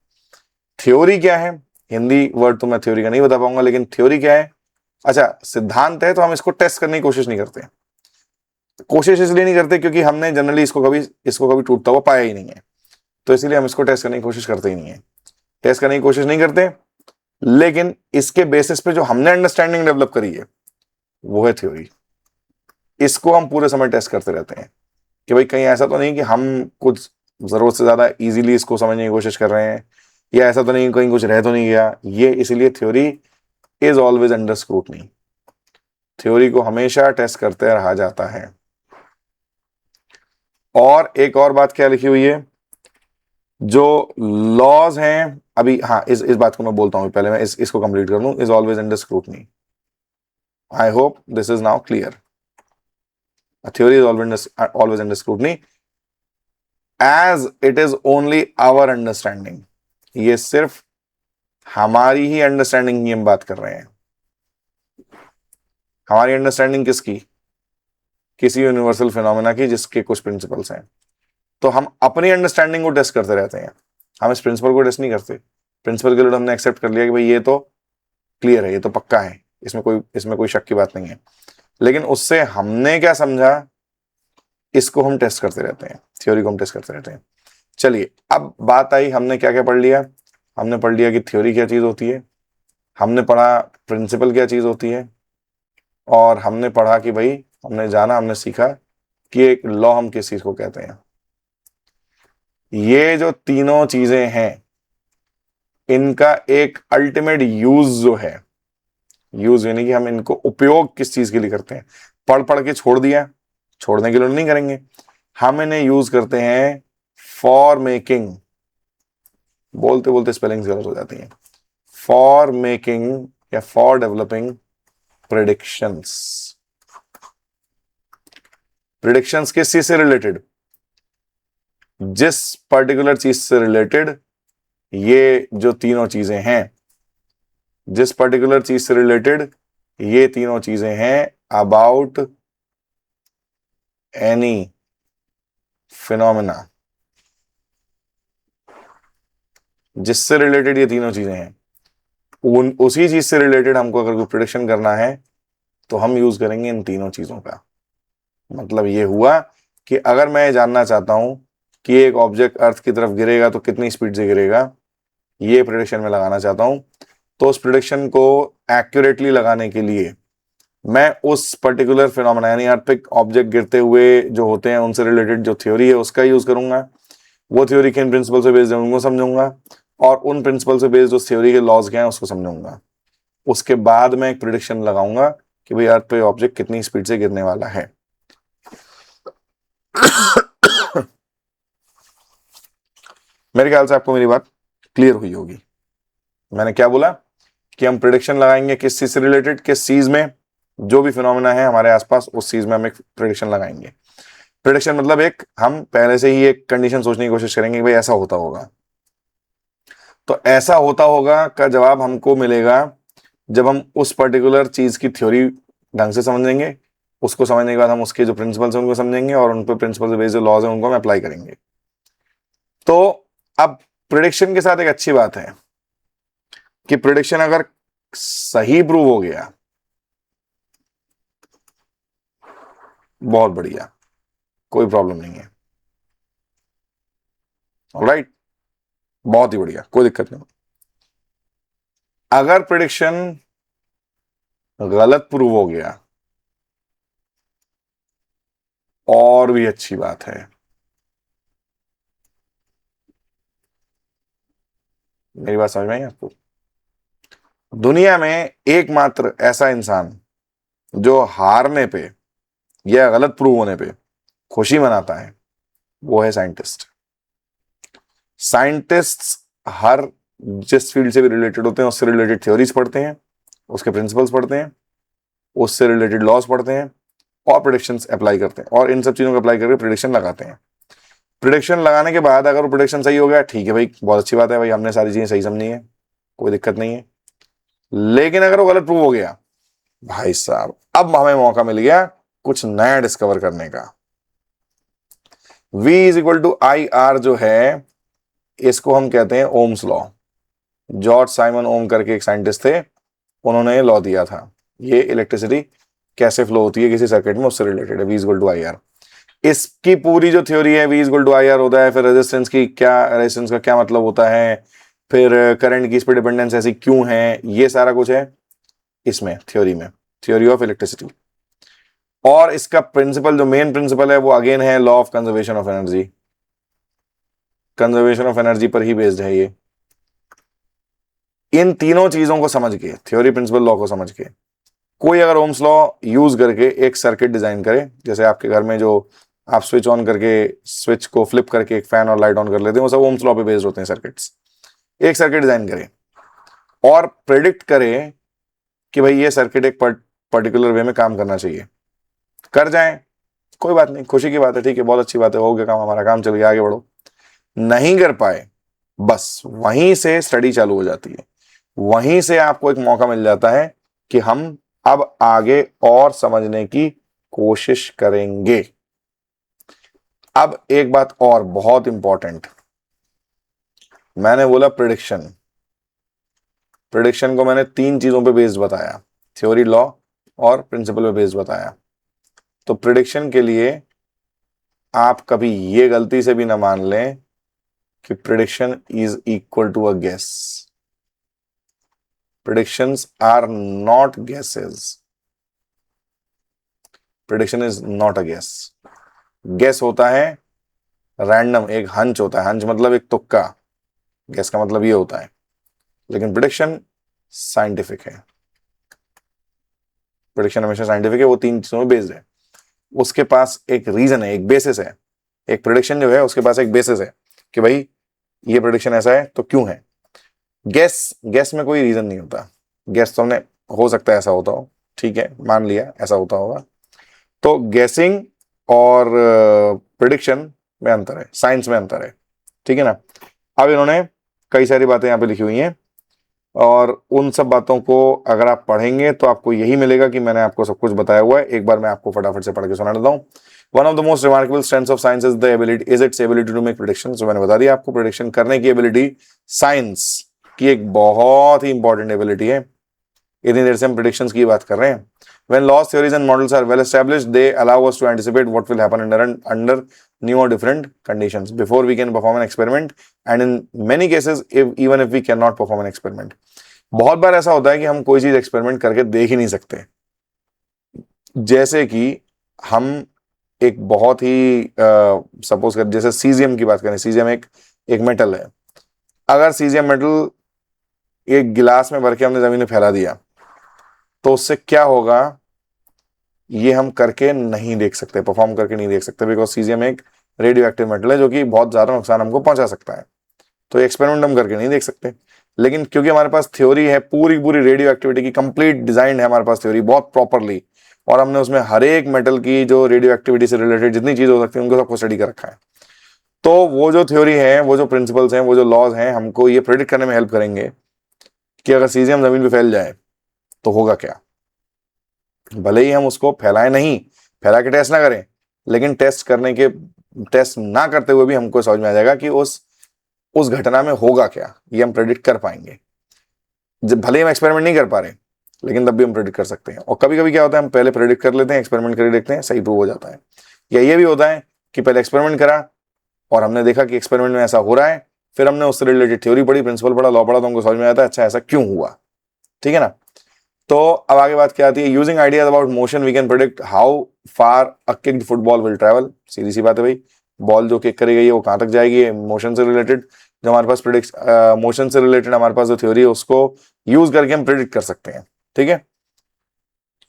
थ्योरी क्या है, हिंदी वर्ड तो मैं थ्योरी का नहीं बता पाऊंगा, लेकिन थ्योरी क्या है, अच्छा सिद्धांत है तो हम इसको टेस्ट करने की कोशिश नहीं करते। कोशिश इसलिए नहीं करते क्योंकि हमने जनरली इसको कभी टूटता हुआ पाया ही नहीं है, तो इसीलिए हम इसको टेस्ट करने की कोशिश करते ही नहीं है, टेस्ट करने की कोशिश नहीं करते। लेकिन इसके बेसिस पे जो हमने अंडरस्टैंडिंग डेवलप करी है वो है थ्योरी। इसको हम पूरे समय टेस्ट करते रहते हैं कि भाई कहीं ऐसा तो नहीं कि हम कुछ जरूरत से ज्यादा इजीली इसको समझने की कोशिश कर रहे हैं, या ऐसा तो नहीं कहीं कुछ रह तो नहीं गया। ये इसलिए theory is always under scrutiny, theory को हमेशा टेस्ट करते रहा जाता है। और एक और बात क्या लिखी हुई है, जो लॉज हैं, अभी हाँ इस बात को मैं बोलता हूं, पहले मैं इसको कंप्लीट कर लूं, is always under scrutiny. I hope this is now clear. A theory is always under scrutiny as it is only our understanding. ये सिर्फ हमारी ही अंडरस्टैंडिंग की हम बात कर रहे हैं। हमारी अंडरस्टैंडिंग किसकी? किसी यूनिवर्सल फिनोमेना की जिसके कुछ प्रिंसिपल्स हैं। तो हम अपनी अंडरस्टैंडिंग को टेस्ट करते रहते हैं, हम इस प्रिंसिपल को टेस्ट नहीं करते। प्रिंसिपल के लिए हमने एक्सेप्ट कर लिया कि भाई ये तो क्लियर है, ये तो पक्का है, इसमें कोई शक की बात नहीं है। लेकिन उससे हमने क्या समझा, इसको हम टेस्ट करते रहते हैं, थ्योरी को हम टेस्ट करते रहते हैं। चलिए, अब बात आई, हमने क्या क्या पढ़ लिया? हमने पढ़ लिया कि थ्योरी क्या चीज होती है, हमने पढ़ा प्रिंसिपल क्या चीज होती है, और हमने पढ़ा कि भाई, हमने सीखा कि एक लॉ हम किस चीज को कहते हैं। ये जो तीनों चीजें हैं, इनका एक अल्टीमेट यूज जो है, यूज यानी कि हम इनको उपयोग किस चीज के लिए करते हैं। पढ़ पढ़ के छोड़ दिया, छोड़ने के लिए नहीं करेंगे, हम इन्हें यूज करते हैं फॉर मेकिंग, बोलते बोलते स्पेलिंग्स गलत हो जाती हैं, फॉर मेकिंग या फॉर डेवलपिंग प्रेडिक्शंस। प्रेडिक्शंस किस चीज से रिलेटेड? जिस पर्टिकुलर चीज से रिलेटेड ये जो तीनों चीजें हैं, जिस पर्टिकुलर चीज से रिलेटेड ये तीनों चीजें हैं, अबाउट एनी फिनोमेना, जिससे रिलेटेड ये तीनों चीजें हैं, उसी चीज से रिलेटेड हमको अगर कोई प्रेडिक्शन करना है तो हम यूज करेंगे इन तीनों चीजों का। मतलब ये हुआ कि अगर मैं जानना चाहता हूं कि एक ऑब्जेक्ट अर्थ की तरफ गिरेगा तो कितनी स्पीड से गिरेगा, ये प्रेडिक्शन में लगाना चाहता हूं, तो उस प्रेडिक्शन को एक्यूरेटली लगाने के लिए मैं उस पर्टिकुलर फिनोमेना यानी अर्थ पे ऑब्जेक्ट गिरते हुए जो होते हैं उनसे रिलेटेड जो थ्योरी है उसका यूज करूंगा। वो थ्योरी किन प्रिंसिपल से बेस्ड है उनको समझूंगा, और उन प्रिंसिपल से बेस्ड उस थ्योरी के लॉज क्या हैं उसको समझूंगा। उसके बाद मैं एक प्रिडिक्शन लगाऊंगा कि भाई अर्थ पे ऑब्जेक्ट कितनी स्पीड से गिरने वाला है। मेरे ख्याल से आपको मेरी बात क्लियर हुई होगी। मैंने क्या बोला कि हम प्रिडिक्शन लगाएंगे किस चीज से रिलेटेड, किस चीज में, जो भी फिनोमेना है हमारे आसपास उस चीज में हम एक प्रिडिक्शन लगाएंगे। प्रिडिक्शन मतलब एक, हम पहले से ही एक कंडीशन सोचने की कोशिश करेंगे कि भाई ऐसा होता होगा। तो ऐसा होता होगा का जवाब हमको मिलेगा जब हम उस पर्टिकुलर चीज की थ्योरी ढंग से समझेंगे, उसको समझने के बाद हम उसके जो प्रिंसिपल्स हैं उनको समझेंगे, और उन पर प्रिंसिपल से बेस्ड जो लॉज हैं उनको हम अप्लाई करेंगे। तो अब प्रिडिक्शन के साथ एक अच्छी बात है कि प्रिडिक्शन अगर सही प्रूव हो गया, बहुत बढ़िया, कोई प्रॉब्लम नहीं है, ऑलराइट, बहुत ही बढ़िया, कोई दिक्कत नहीं। अगर प्रिडिक्शन गलत प्रूव हो गया, और भी अच्छी बात है। मेरी बात समझ में आई आपको? दुनिया में एकमात्र ऐसा इंसान जो हारने पे या गलत प्रूव होने पे खुशी मनाता है वो है साइंटिस्ट। साइंटिस्ट्स हर जिस फील्ड से भी रिलेटेड होते हैं उससे रिलेटेड थ्योरीज पढ़ते हैं, उसके प्रिंसिपल्स पढ़ते हैं, उससे रिलेटेड लॉज पढ़ते हैं, और प्रिडिक्शंस अप्लाई करते हैं, और इन सब चीजों को अप्लाई करके प्रिडिक्शन लगाते हैं। प्रिडिक्शन लगाने के बाद अगर वो प्रिडिक्शन सही हो गया, ठीक है भाई, बहुत अच्छी बात है भाई, हमने सारी चीजें सही समझी है, कोई दिक्कत नहीं है। लेकिन अगर वो गलत प्रूव हो गया, भाई साहब, अब हमें मौका मिल गया कुछ नया डिस्कवर करने का। V is equal to I R जो है, इसको हम कहते हैं Ohm's law. George Simon Ohm करके एक साइंटिस्ट थे, उन्होंने ये लॉ दिया था। ये इलेक्ट्रिसिटी कैसे फ्लो होती है किसी सर्किट में उससे रिलेटेड है, V is equal to I R. इसकी पूरी जो थ्योरी है, V is equal to I R होता है, फिर रेजिस्टेंस का क्या मतलब होता है, फिर करंट की इस पर डिपेंडेंस ऐसी क्यों है, ये सारा कुछ है इसमें थ्योरी में, थ्योरी ऑफ इलेक्ट्रिसिटी। और इसका प्रिंसिपल, जो मेन प्रिंसिपल है, वो अगेन है law of conservation of energy. Conservation of energy पर ही बेस्ड है ये। इन तीनों चीजों को समझ के, थ्योरी, प्रिंसिपल, लॉ को समझ के, कोई अगर ओम्स लॉ यूज करके एक सर्किट डिजाइन करे, जैसे आपके घर में जो आप स्विच ऑन करके, स्विच को फ्लिप करके एक फैन और लाइट ऑन कर लेते हैं, वो सब ओम्स लॉ पे बेस्ड होते हैं सर्किट्स। एक सर्किट डिजाइन करे और प्रेडिक्ट करे कि भाई ये सर्किट एक पर्टिकुलर वे में काम करना चाहिए, कर जाए, कोई बात नहीं, खुशी की बात है, ठीक है, बहुत अच्छी बात है, हो गया काम, हमारा काम चल गया, आगे बढ़ो। नहीं कर पाए, बस वहीं से स्टडी चालू हो जाती है, वहीं से आपको एक मौका मिल जाता है कि हम अब आगे और समझने की कोशिश करेंगे। अब एक बात और बहुत इंपॉर्टेंट, मैंने बोला प्रिडिक्शन। प्रिडिक्शन को मैंने 3 चीजों पे बेस्ड बताया, थ्योरी, लॉ और प्रिंसिपल पे बेस्ड बताया। तो प्रिडिक्शन के लिए आप कभी ये गलती से भी ना मान लें कि prediction is equal to a guess. Predictions are not guesses. Prediction is not a guess. Guess होता है रैंडम, एक हंच होता है, हंच मतलब एक तुक्का, गेस का मतलब ये होता है। लेकिन प्रिडिक्शन साइंटिफिक है, प्रिडिक्शन हमेशा साइंटिफिक है, वो 3 चीजों में बेस्ड है। उसके पास एक रीजन है, एक बेसिस है। एक प्रिडिक्शन जो है उसके पास एक बेसिस है कि भाई ये प्रिडिक्शन ऐसा है तो क्यों है। गैस में कोई रीजन नहीं होता। गैस तो हमने, हो सकता है ऐसा होता हो, ठीक है, मान लिया ऐसा होता होगा। तो गैसिंग और प्रिडिक्शन में अंतर है, साइंस में अंतर है, ठीक है ना। अब इन्होंने कई सारी बातें यहाँ पे लिखी हुई हैं और उन सब बातों को अगर आप पढ़ेंगे तो आपको यही मिलेगा कि मैंने आपको सब कुछ बताया हुआ है। एक बार मैं आपको फटाफट से पढ़ के सुना देता हूँ। One of the most remarkable strengths of science is the ability, is its ability to make prediction. तो मैंने बता दिया आपको, प्रेडिक्शन करने की एबिलिटी साइंस की एक बहुत ही इंपॉर्टेंट एबिलिटी है। इतनी देर से हम प्रेडिक्शंस की बात कर रहे हैं। When laws, theories and models are well established, they allow us to anticipate what will happen under new or different conditions before we can perform an experiment, and in many cases even if we cannot perform an experiment। बहुत बार ऐसा होता है कि हम कोई चीज experiment करके देख ही नहीं सकते। जैसे कि हम एक बहुत ही सपोज कर, जैसे सीजियम की बात करें, सीजियम एक मेटल है। अगर सीजियम मेटल एक गिलास में भर के हमने जमीन में फैला दिया तो उससे क्या होगा ये हम करके नहीं देख सकते, परफॉर्म करके नहीं देख सकते, बिकॉज सीजियम एक रेडियो एक्टिव मेटल है जो कि बहुत ज्यादा नुकसान हमको पहुंचा सकता है। तो एक्सपेरिमेंट हम करके नहीं देख सकते। लेकिन क्योंकि हमारे पास थ्योरी है, पूरी पूरी रेडियो एक्टिविटी की कंप्लीट डिजाइन है हमारे पास थ्योरी बहुत प्रॉपरली, और हमने उसमें हर एक मेटल की जो रेडियो एक्टिविटी से रिलेटेड जितनी चीज हो सकती है उनको सबको स्टडी कर रखा है। तो वो जो थ्योरी है, वो जो प्रिंसिपल्स हैं, वो जो लॉज हैं, हमको ये प्रेडिक्ट करने में हेल्प करेंगे कि अगर सीजियम जमीन पे फैल जाए तो होगा क्या। भले ही हम उसको फैलाएं नहीं, फैला के टेस्ट ना करें, लेकिन टेस्ट ना करते हुए भी हमको समझ में आ जाएगा कि उस घटना में होगा क्या, ये हम प्रेडिक्ट कर पाएंगे। जब भले ही हम एक्सपेरिमेंट नहीं कर पा रहे लेकिन तब भी हम प्रेडिक्ट कर सकते हैं। और कभी कभी क्या होता है, हम पहले प्रेडिक्ट कर लेते हैं, एक्सपेरिमेंट करके देखते हैं, सही प्रूव हो जाता है। या ये भी होता है कि पहले एक्सपेरिमेंट करा और हमने देखा कि एक्सपेरिमेंट में ऐसा हो रहा है, फिर हमने उससे रिलेटेड थ्योरी पढ़ी, प्रिंसिपल पढ़ा, लॉ पढ़ा, तो हमको समझ में आता है अच्छा ऐसा क्यों हुआ, ठीक है ना। तो अब आगे बात क्या आती है, using ideas about motion we can predict how far a kicked football will travel. सीधी सी बात है भाई, बॉल जो किक करी गई है वो कहां तक जाएगी, मोशन से रिलेटेड जो हमारे पास मोशन से रिलेटेड हमारे पास जो थ्योरी है उसको यूज करके हम प्रेडिक्ट कर सकते हैं, ठीक है।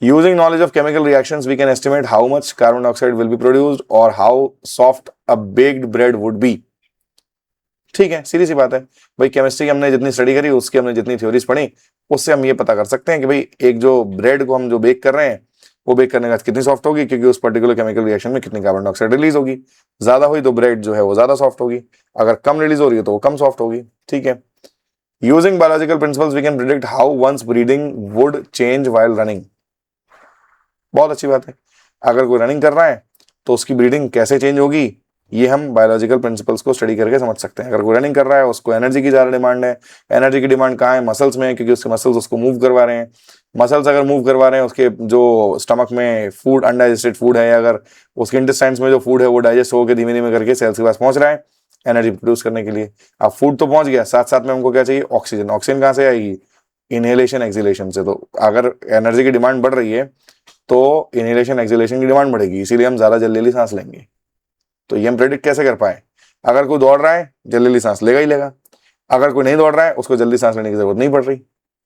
Using knowledge of chemical reactions we can estimate how much carbon dioxide will be produced और how soft a baked bread would be. ठीक है, सीधी सी बात है भाई, केमिस्ट्री की हमने जितनी स्टडी करी, उसकी हमने जितनी थ्योरीज पढ़ी, उससे हम ये पता कर सकते हैं कि भाई एक जो ब्रेड को हम जो बेक कर रहे हैं वो बेक करने के बाद कितनी सॉफ्ट होगी, क्योंकि उस पर्टिकुलर केमिकल रिएक्शन में कितनी कार्बन डाइऑक्साइड रिलीज होगी। ज्यादा हुई तो ब्रेड जो है वो ज्यादा सॉफ्ट होगी, अगर कम रिलीज हो रही है तो वो कम सॉफ्ट होगी, ठीक है। Using biological principles we can predict how one's breathing would change while running. बहुत अच्छी बात है, अगर कोई रनिंग कर रहा है तो उसकी ब्रीडिंग कैसे चेंज होगी ये हम बायोलॉजिकल प्रिंसिपल्स को स्टडी करके समझ सकते हैं। अगर कोई रनिंग कर रहा है, उसको एनर्जी की ज्यादा डिमांड है, एनर्जी की डिमांड कहाँ है, मसल्स में है, क्योंकि उसके मसल्स उसको मूव करवा रहे हैं। मसल्स अगर मूव करवा रहे हैं, उसके जो स्टमक में फूड अनडाइजेस्टेड फूड है, अगर उसके इंटेस्टाइन्स में जो फूड है वो डाइजेस्ट होकर धीमे धीमे करके सेल्स के पास पहुंच रहा है एनर्जी प्रोड्यूस करने के लिए। अब फूड तो पहुंच गया, साथ साथ में हमको क्या चाहिए, ऑक्सीजन। ऑक्सीजन कहाँ से आएगी, इनहेलेशन एक्सहेलेशन से। तो अगर एनर्जी की डिमांड बढ़ रही है तो इनहेलेशन एक्सहेलेशन की डिमांड बढ़ेगी, इसीलिए हम ज्यादा जल्दी सांस लेंगे। तो ये हम प्रेडिक्ट कैसे कर पाए, अगर कोई दौड़ रहा है जल्दी सांस लेगा ही लेगा, अगर कोई नहीं दौड़ रहा है उसको जल्दी सांस लेने की जरूरत नहीं पड़ रही।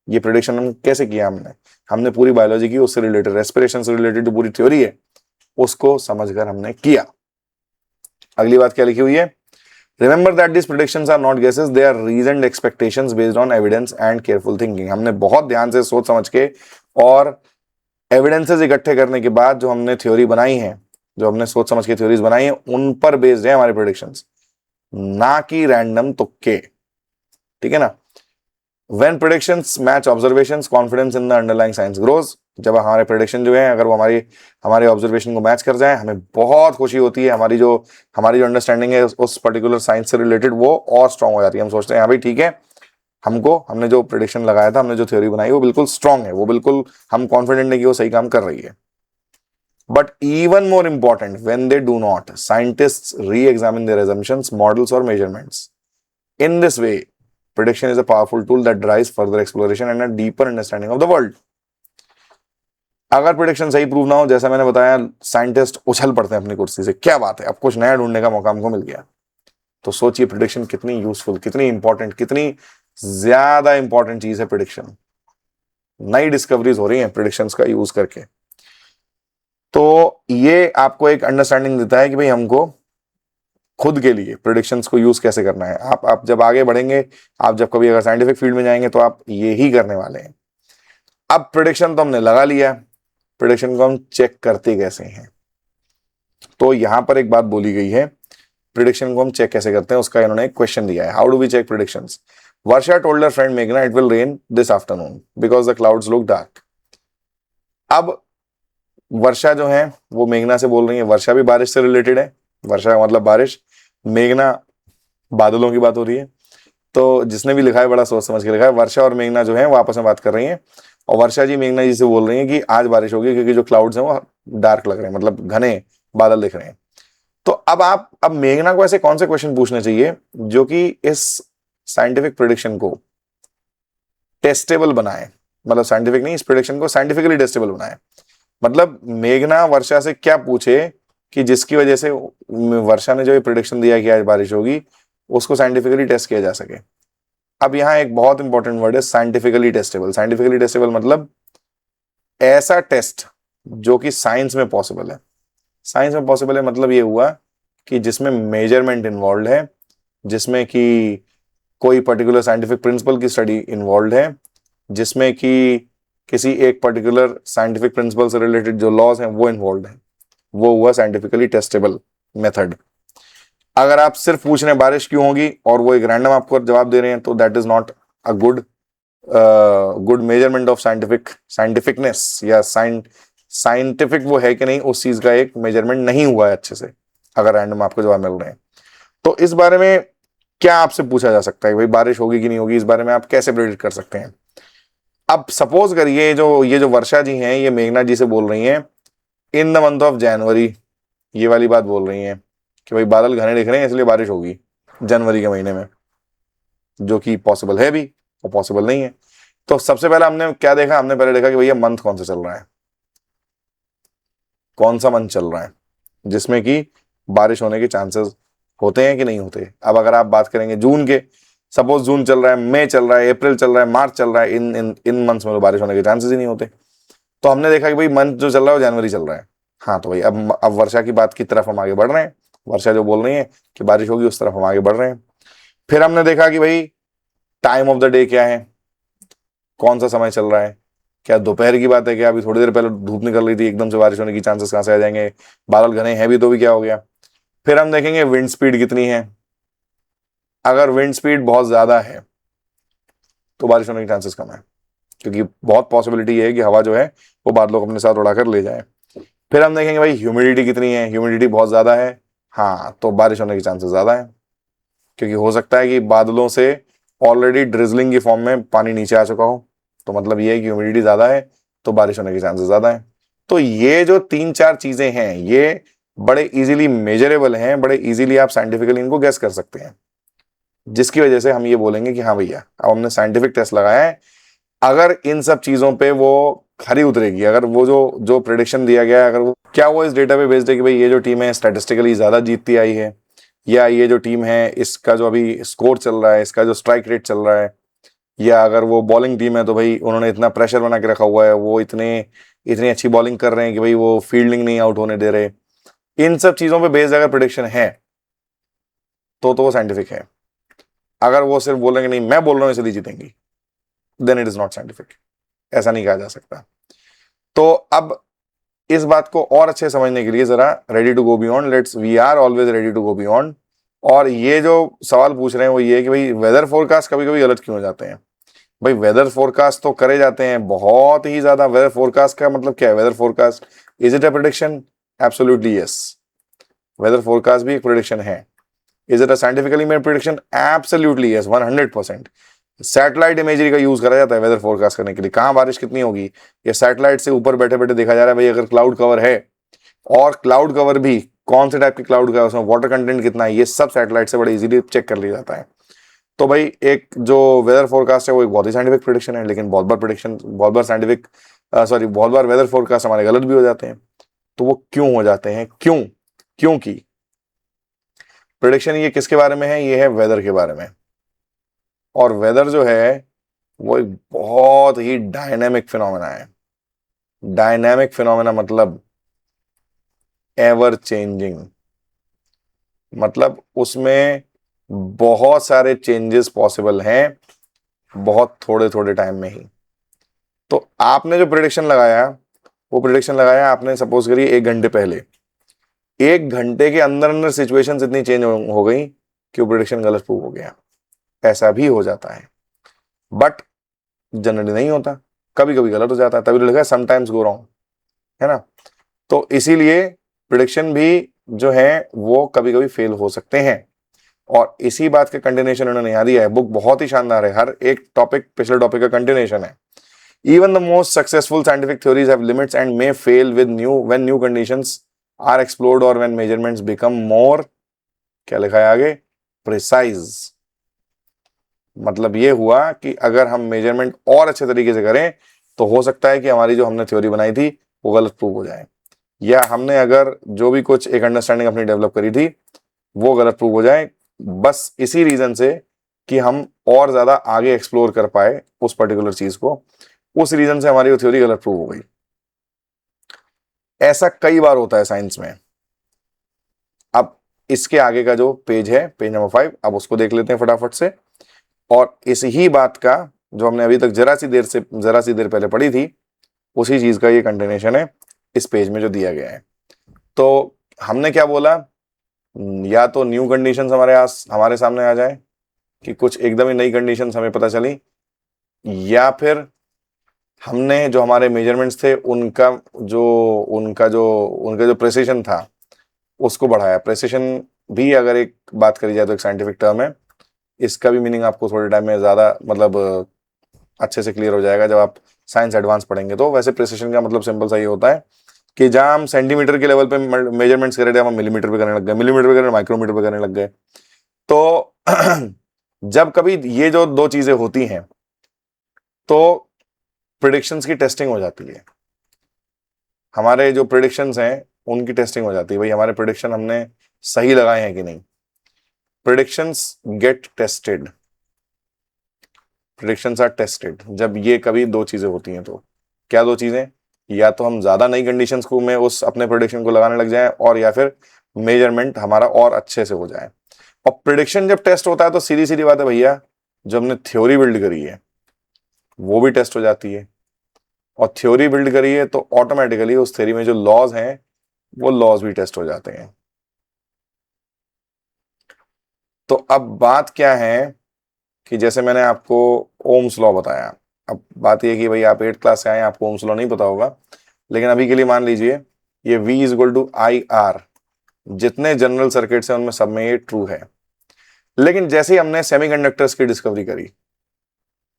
ये प्रेडिक्शन हम कैसे किया, हमने पूरी बायोलॉजी की, उससे रिलेटेड रेस्पिरेशन से रिलेटेड जो पूरी थ्योरी है उसको समझकर हमने किया। अगली बात क्या लिखी हुई है, remember that this predictions are not guesses, they are reasoned expectations based on evidence and careful thinking. हमने बहुत ध्यान से सोच समझ के और एविडेंसेस इकट्ठे करने के बाद जो हमने थ्योरी बनाई है, जो हमने सोच समझ के थ्योरीज बनाई है, उन पर बेस्ड है हमारे प्रेडिक्शंस, ना कि रैंडम तुक्के। ठीक है ना। When predictions match observations, confidence in the underlying science grows. जब हमारे प्रेडिक्शन जो है अगर वो हमारे ऑब्जर्वेशन को मैच कर जाए, हमें बहुत खुशी होती है, हमारी जो अंडरस्टैंडिंग है उस पर्टिकुलर साइंस से रिलेटेड वो और स्ट्रांग हो जाती है। हम सोचते हैं हाँ भाई ठीक है, हमने जो प्रेडिक्शन लगाया था, हमने जो थ्योरी बनाई वो बिल्कुल स्ट्रांग है, वो बिल्कुल हम कॉन्फिडेंट है कि वो सही काम कर रही है। But even more important, when they do not, scientists reexamine their assumptions, models और measurements. In this way, prediction is a powerful tool that drives further exploration and a deeper understanding of the world. अगर prediction सही prove ना हो, जैसा मैंने बताया, scientist उछल पड़ते हैं अपनी कुर्सी से, क्या बात है, अब कुछ नया ढूंढने का मौका हमको मिल गया। तो सोचिए प्रिडिक्शन कितनी यूजफुल, कितनी इंपॉर्टेंट, कितनी ज्यादा इंपॉर्टेंट चीज है प्रिडिक्शन। नई डिस्कवरीज हो रही हैं प्रिडिक्शंस का यूज करके। तो ये आपको एक अंडरस्टैंडिंग देता है कि भाई हमको खुद के लिए प्रिडिक्शंस को यूज कैसे करना है। आप जब आगे बढ़ेंगे, आप जब कभी अगर साइंटिफिक फील्ड में जाएंगे तो आप ये ही करने वाले हैं। अब प्रिडिक्शन तो हमने लगा लिया, प्रिडिक्शन को हम चेक करते कैसे हैं। तो यहां पर एक बात बोली गई है, प्रिडिक्शन को हम चेक कैसे करते हैं, उसका इन्होंने एक क्वेश्चन दिया है। How do we check predictions? Varsha told her friend मेघना it will rain this afternoon because the clouds look dark. अब वर्षा जो है वो मेघना से बोल रही है, वर्षा भी बारिश से रिलेटेड है, वर्षा का मतलब बारिश, मेघना बादलों की बात हो रही है। तो जिसने भी लिखा है बड़ा सोच समझ के लिखा है। वर्षा और मेघना जो है वो आपस में बात कर रही हैं, और वर्षा जी मेघना जी से बोल रही हैं कि आज बारिश होगी क्योंकि जो क्लाउड्स हैं वो डार्क लग रहे हैं, मतलब घने बादल दिख रहे हैं। तो अब मेघना को ऐसे कौन से क्वेश्चन पूछने चाहिए जो कि इस साइंटिफिक प्रिडिक्शन को टेस्टेबल बनाए, मतलब साइंटिफिक नहीं, इस प्रिडिक्शन को साइंटिफिकली टेस्टेबल बनाए। मतलब मेघना वर्षा से क्या पूछे कि जिसकी वजह से वर्षा ने जो ये प्रिडिक्शन दिया कि आज बारिश होगी उसको साइंटिफिकली टेस्ट किया जा सके। अब यहाँ एक बहुत इंपॉर्टेंट वर्ड है, साइंटिफिकली टेस्टेबल। साइंटिफिकली टेस्टेबल मतलब ऐसा टेस्ट जो कि साइंस में पॉसिबल है। साइंस में पॉसिबल है मतलब ये हुआ कि जिसमें मेजरमेंट इन्वॉल्व है, जिसमें कि कोई पर्टिकुलर साइंटिफिक प्रिंसिपल की स्टडी इन्वॉल्व है, जिसमें कि किसी एक पर्टिकुलर साइंटिफिक प्रिंसिपल से रिलेटेड जो लॉज हैं वो इन्वॉल्व है, वो हुआ साइंटिफिकली टेस्टेबल मेथड। अगर आप सिर्फ पूछ रहे हैं बारिश क्यों होगी और वो एक रैंडम आपको जवाब दे रहे हैं, तो that is not a good measurement of scientificness, या साइंटिफिक वो है कि नहीं उस चीज का एक मेजरमेंट नहीं हुआ है अच्छे से, अगर रैंडम आपको जवाब मिल रहे हैं। तो इस बारे में क्या आपसे पूछा जा सकता है, भाई बारिश होगी कि नहीं होगी, इस बारे में आप कैसे प्रेडिक्ट कर सकते हैं। अब सपोज करिए ये जो वर्षा जी हैं ये मेघना जी से बोल रही हैं in the month of January, ये वाली बात बोल रही हैं कि भाई बादल घने दिख रहे हैं इसलिए बारिश होगी जनवरी के महीने में, जो कि पॉसिबल है भी और पॉसिबल नहीं है। तो सबसे पहले हमने क्या देखा, हमने पहले देखा कि भैया मंथ कौन सा चल रहा है, कौन सा मंथ चल रहा है जिसमें कि बारिश होने के चांसेस होते हैं कि नहीं होते। अब अगर आप बात करेंगे जून के, सपोज जून चल रहा है, मई चल रहा है, अप्रैल चल रहा है, मार्च चल रहा है, इन मंथ्स में तो बारिश होने के चांसेस ही नहीं होते। तो हमने देखा कि भाई मंथ जो चल रहा है वो जनवरी चल रहा है। हाँ तो भाई अब वर्षा की बात की तरफ हम आगे बढ़ रहे हैं, वर्षा जो बोल रही है कि बारिश होगी उस तरफ हम आगे बढ़ रहे हैं। फिर हमने देखा कि भाई टाइम ऑफ द डे क्या है, कौन सा समय चल रहा है, क्या दोपहर की बात है, क्या अभी थोड़ी देर पहले धूप निकल रही थी, एकदम से बारिश होने की चांसेस कहाँ से आ जाएंगे, बादल घने हैं भी तो भी क्या हो गया। फिर हम देखेंगे विंड स्पीड कितनी है, अगर विंड स्पीड बहुत ज्यादा है तो बारिश होने के चांसेस कम है, क्योंकि बहुत पॉसिबिलिटी है कि हवा जो है वो बादलों को अपने साथ उड़ाकर ले जाए। फिर हम देखेंगे भाई ह्यूमिडिटी कितनी है, ह्यूमिडिटी बहुत ज्यादा है, हाँ तो बारिश होने के चांसेस ज्यादा है, क्योंकि हो सकता है कि बादलों से ऑलरेडी ड्रिजलिंग की फॉर्म में पानी नीचे आ चुका हो, तो मतलब ये है कि ह्यूमिडिटी ज्यादा है तो बारिश होने के चांसेस ज्यादा है। तो ये जो 3-4 चीजें हैं ये बड़े इजीली मेजरेबल हैं, बड़े इजीली आप साइंटिफिकली इनको गेस कर सकते हैं, जिसकी वजह से हम ये बोलेंगे कि हाँ भैया अब हमने साइंटिफिक टेस्ट लगाया है। अगर इन सब चीजों पे वो खरी उतरेगी, अगर वो जो प्रेडिक्शन दिया गया है, अगर वो क्या वो इस डेटा पे बेस्ड है कि भाई ये जो टीम है स्टैटिस्टिकली ज्यादा जीतती आई है, या ये जो टीम है इसका जो अभी स्कोर चल रहा है, इसका जो स्ट्राइक रेट चल रहा है, या अगर वो बॉलिंग टीम है तो भाई उन्होंने इतना प्रेशर बना के रखा हुआ है, वो इतनी अच्छी बॉलिंग कर रहे हैं कि भाई वो फील्डिंग नहीं आउट होने दे रहे। इन सब चीजों पे बेस्ड अगर प्रेडिक्शन है तो वो साइंटिफिक है। अगर वो सिर्फ बोलेंगे नहीं मैं बोल रहा हूँ इसलिए जीतेंगी, then it is not scientific, ऐसा नहीं कहा जा सकता। तो अब इस बात को और अच्छे समझने के लिए जरा ready to go beyond, let's we are always ready to go beyond, और ये जो सवाल पूछ रहे हैं वो ये कि भाई वेदर फोरकास्ट कभी कभी गलत क्यों हो जाते हैं। भाई वेदर फोरकास्ट तो करे जाते हैं बहुत ही ज्यादा। वेदर फोरकास्ट का मतलब क्या है? Weather forecast is it a prediction? Absolutely yes, weather forecast भी एक प्रेडिक्शन है। Is it a scientifically made prediction? Absolutely yes, 100%। Satellite imagery का यूज करा जाता है वेदर फोरकास्ट करने के लिए। कहाँ बारिश कितनी होगी ये सैटेलाइट से ऊपर बैठे बैठे देखा जा रहा है। भाई अगर क्लाउड कवर है, और क्लाउड कवर भी कौन से टाइप के क्लाउड का है, उसमें वाटर कंटेंट कितना है, ये सब सैटेलाइट से बड़े इजीली चेक कर लिया जाता है। तो भाई एक जो वेदर फोरकास्ट है वो एक बहुत ही साइंटिफिक प्रेडिक्शन है, लेकिन बहुत बार साइंटिफिक बहुत बार वेदर फोरकास्ट हमारे गलत भी हो जाते हैं। तो वो क्यों हो जाते हैं? क्योंकि प्रेडिक्शन ये किसके बारे में है? ये है वेदर के बारे में। और वेदर जो है वो एक बहुत ही डायनेमिक फिनोमेना है। डायनेमिक फिनोमेना मतलब एवर चेंजिंग, मतलब उसमें बहुत सारे चेंजेस पॉसिबल हैं बहुत थोड़े थोड़े टाइम में ही। तो आपने जो प्रेडिक्शन लगाया, वो प्रेडिक्शन लगाया आपने सपोज करिए 1 घंटे पहले। 1 घंटे के अंदर अंदर सिचुएशंस इतनी चेंज हो गई कि वो प्रेडिक्शन गलत प्रूव हो गया। ऐसा भी हो जाता है, बट जनरली नहीं होता, कभी कभी गलत हो जाता है। तभी तो लिखा है समटाइम्स गो रॉन्ग, है ना। तो इसीलिए प्रिडिक्शन भी जो है वो कभी कभी फेल हो सकते हैं। और इसी बात के कंटिन्यूएशन उन्होंने यहाँ दिया है। बुक बहुत ही शानदार है, हर एक टॉपिक पिछले टॉपिक का कंटिन्यूएशन है। Even the most successful scientific theories have limits and may fail with new conditions are explored और व्हेन मेजरमेंट्स बिकम मोर, क्या लिखा है आगे, प्रिसाइज। मतलब ये हुआ कि अगर हम मेजरमेंट और अच्छे तरीके से करें तो हो सकता है कि हमारी जो हमने थ्योरी बनाई थी वो गलत प्रूव हो जाए, या हमने अगर जो भी कुछ एक अंडरस्टैंडिंग अपनी डेवलप करी थी वो गलत प्रूव हो जाए, बस इसी रीजन से कि हम और ज्यादा आगे एक्सप्लोर कर पाए उस पर्टिकुलर चीज को, उस रीजन से हमारी वो थ्योरी गलत प्रूव हो गई। ऐसा कई बार होता है साइंस में। अब इसके आगे का जो पेज है, पेज नंबर 5, अब उसको देख लेते हैं फटाफट से। और इस ही बात का जो हमने अभी तक जरा सी देर पहले पढ़ी थी, उसी चीज का ये कंटिन्यूएशन है इस पेज में जो दिया गया है। तो हमने क्या बोला, या तो न्यू कंडीशंस हमारे सामने आ जाए कि कुछ एकदम ही नई कंडीशंस हमें पता चली, या फिर हमने जो हमारे मेजरमेंट्स थे उनका जो प्रेसिशन था उसको बढ़ाया। प्रेसिशन भी अगर एक बात करी जाए तो एक साइंटिफिक टर्म है, इसका भी मीनिंग आपको थोड़े टाइम में ज्यादा मतलब अच्छे से क्लियर हो जाएगा जब आप साइंस एडवांस पढ़ेंगे। तो वैसे प्रेसिशन का मतलब सिंपल सा ये होता है कि जहां हम सेंटीमीटर के लेवल पे मेजरमेंट्स कर रहे थे, हम मिलीमीटर पे करने लग गए, मिलीमीटर पे करने माइक्रोमीटर पे करने लग गए। तो जब कभी ये जो दो चीजें होती हैं तो प्रिडिक्शंस की टेस्टिंग हो जाती है। हमारे जो प्रिडिक्शंस हैं उनकी टेस्टिंग हो जाती है, भाई हमारे प्रिडिक्शन हमने सही लगाए हैं कि नहीं। Predictions get tested, predictions are tested जब ये कभी दो चीजें होती हैं। तो क्या दो चीजें? या तो हम ज्यादा नई कंडीशंस को में उस अपने प्रिडिक्शन को लगाने लग जाएं, और या फिर मेजरमेंट हमारा और अच्छे से हो जाए। और प्रिडिक्शन जब टेस्ट होता है तो सीधी सीधी बात है भैया, जो हमने थ्योरी बिल्ड करी है वो भी टेस्ट हो जाती है। और थ्योरी बिल्ड करी है तो ऑटोमेटिकली उस थ्योरी में जो लॉज हैं वो लॉज भी टेस्ट हो जाते हैं। तो अब बात क्या है कि जैसे मैंने आपको ओम्स लॉ बताया, अब बात यह कि भाई आप 8th क्लास से आए, आपको ओम्स लॉ नहीं पता होगा, लेकिन अभी के लिए मान लीजिए ये V equal to I R, जितने जनरल सर्किट्स हैं उनमें सब में ये ट्रू है। लेकिन जैसे ही हमने सेमीकंडक्टर्स की डिस्कवरी करी,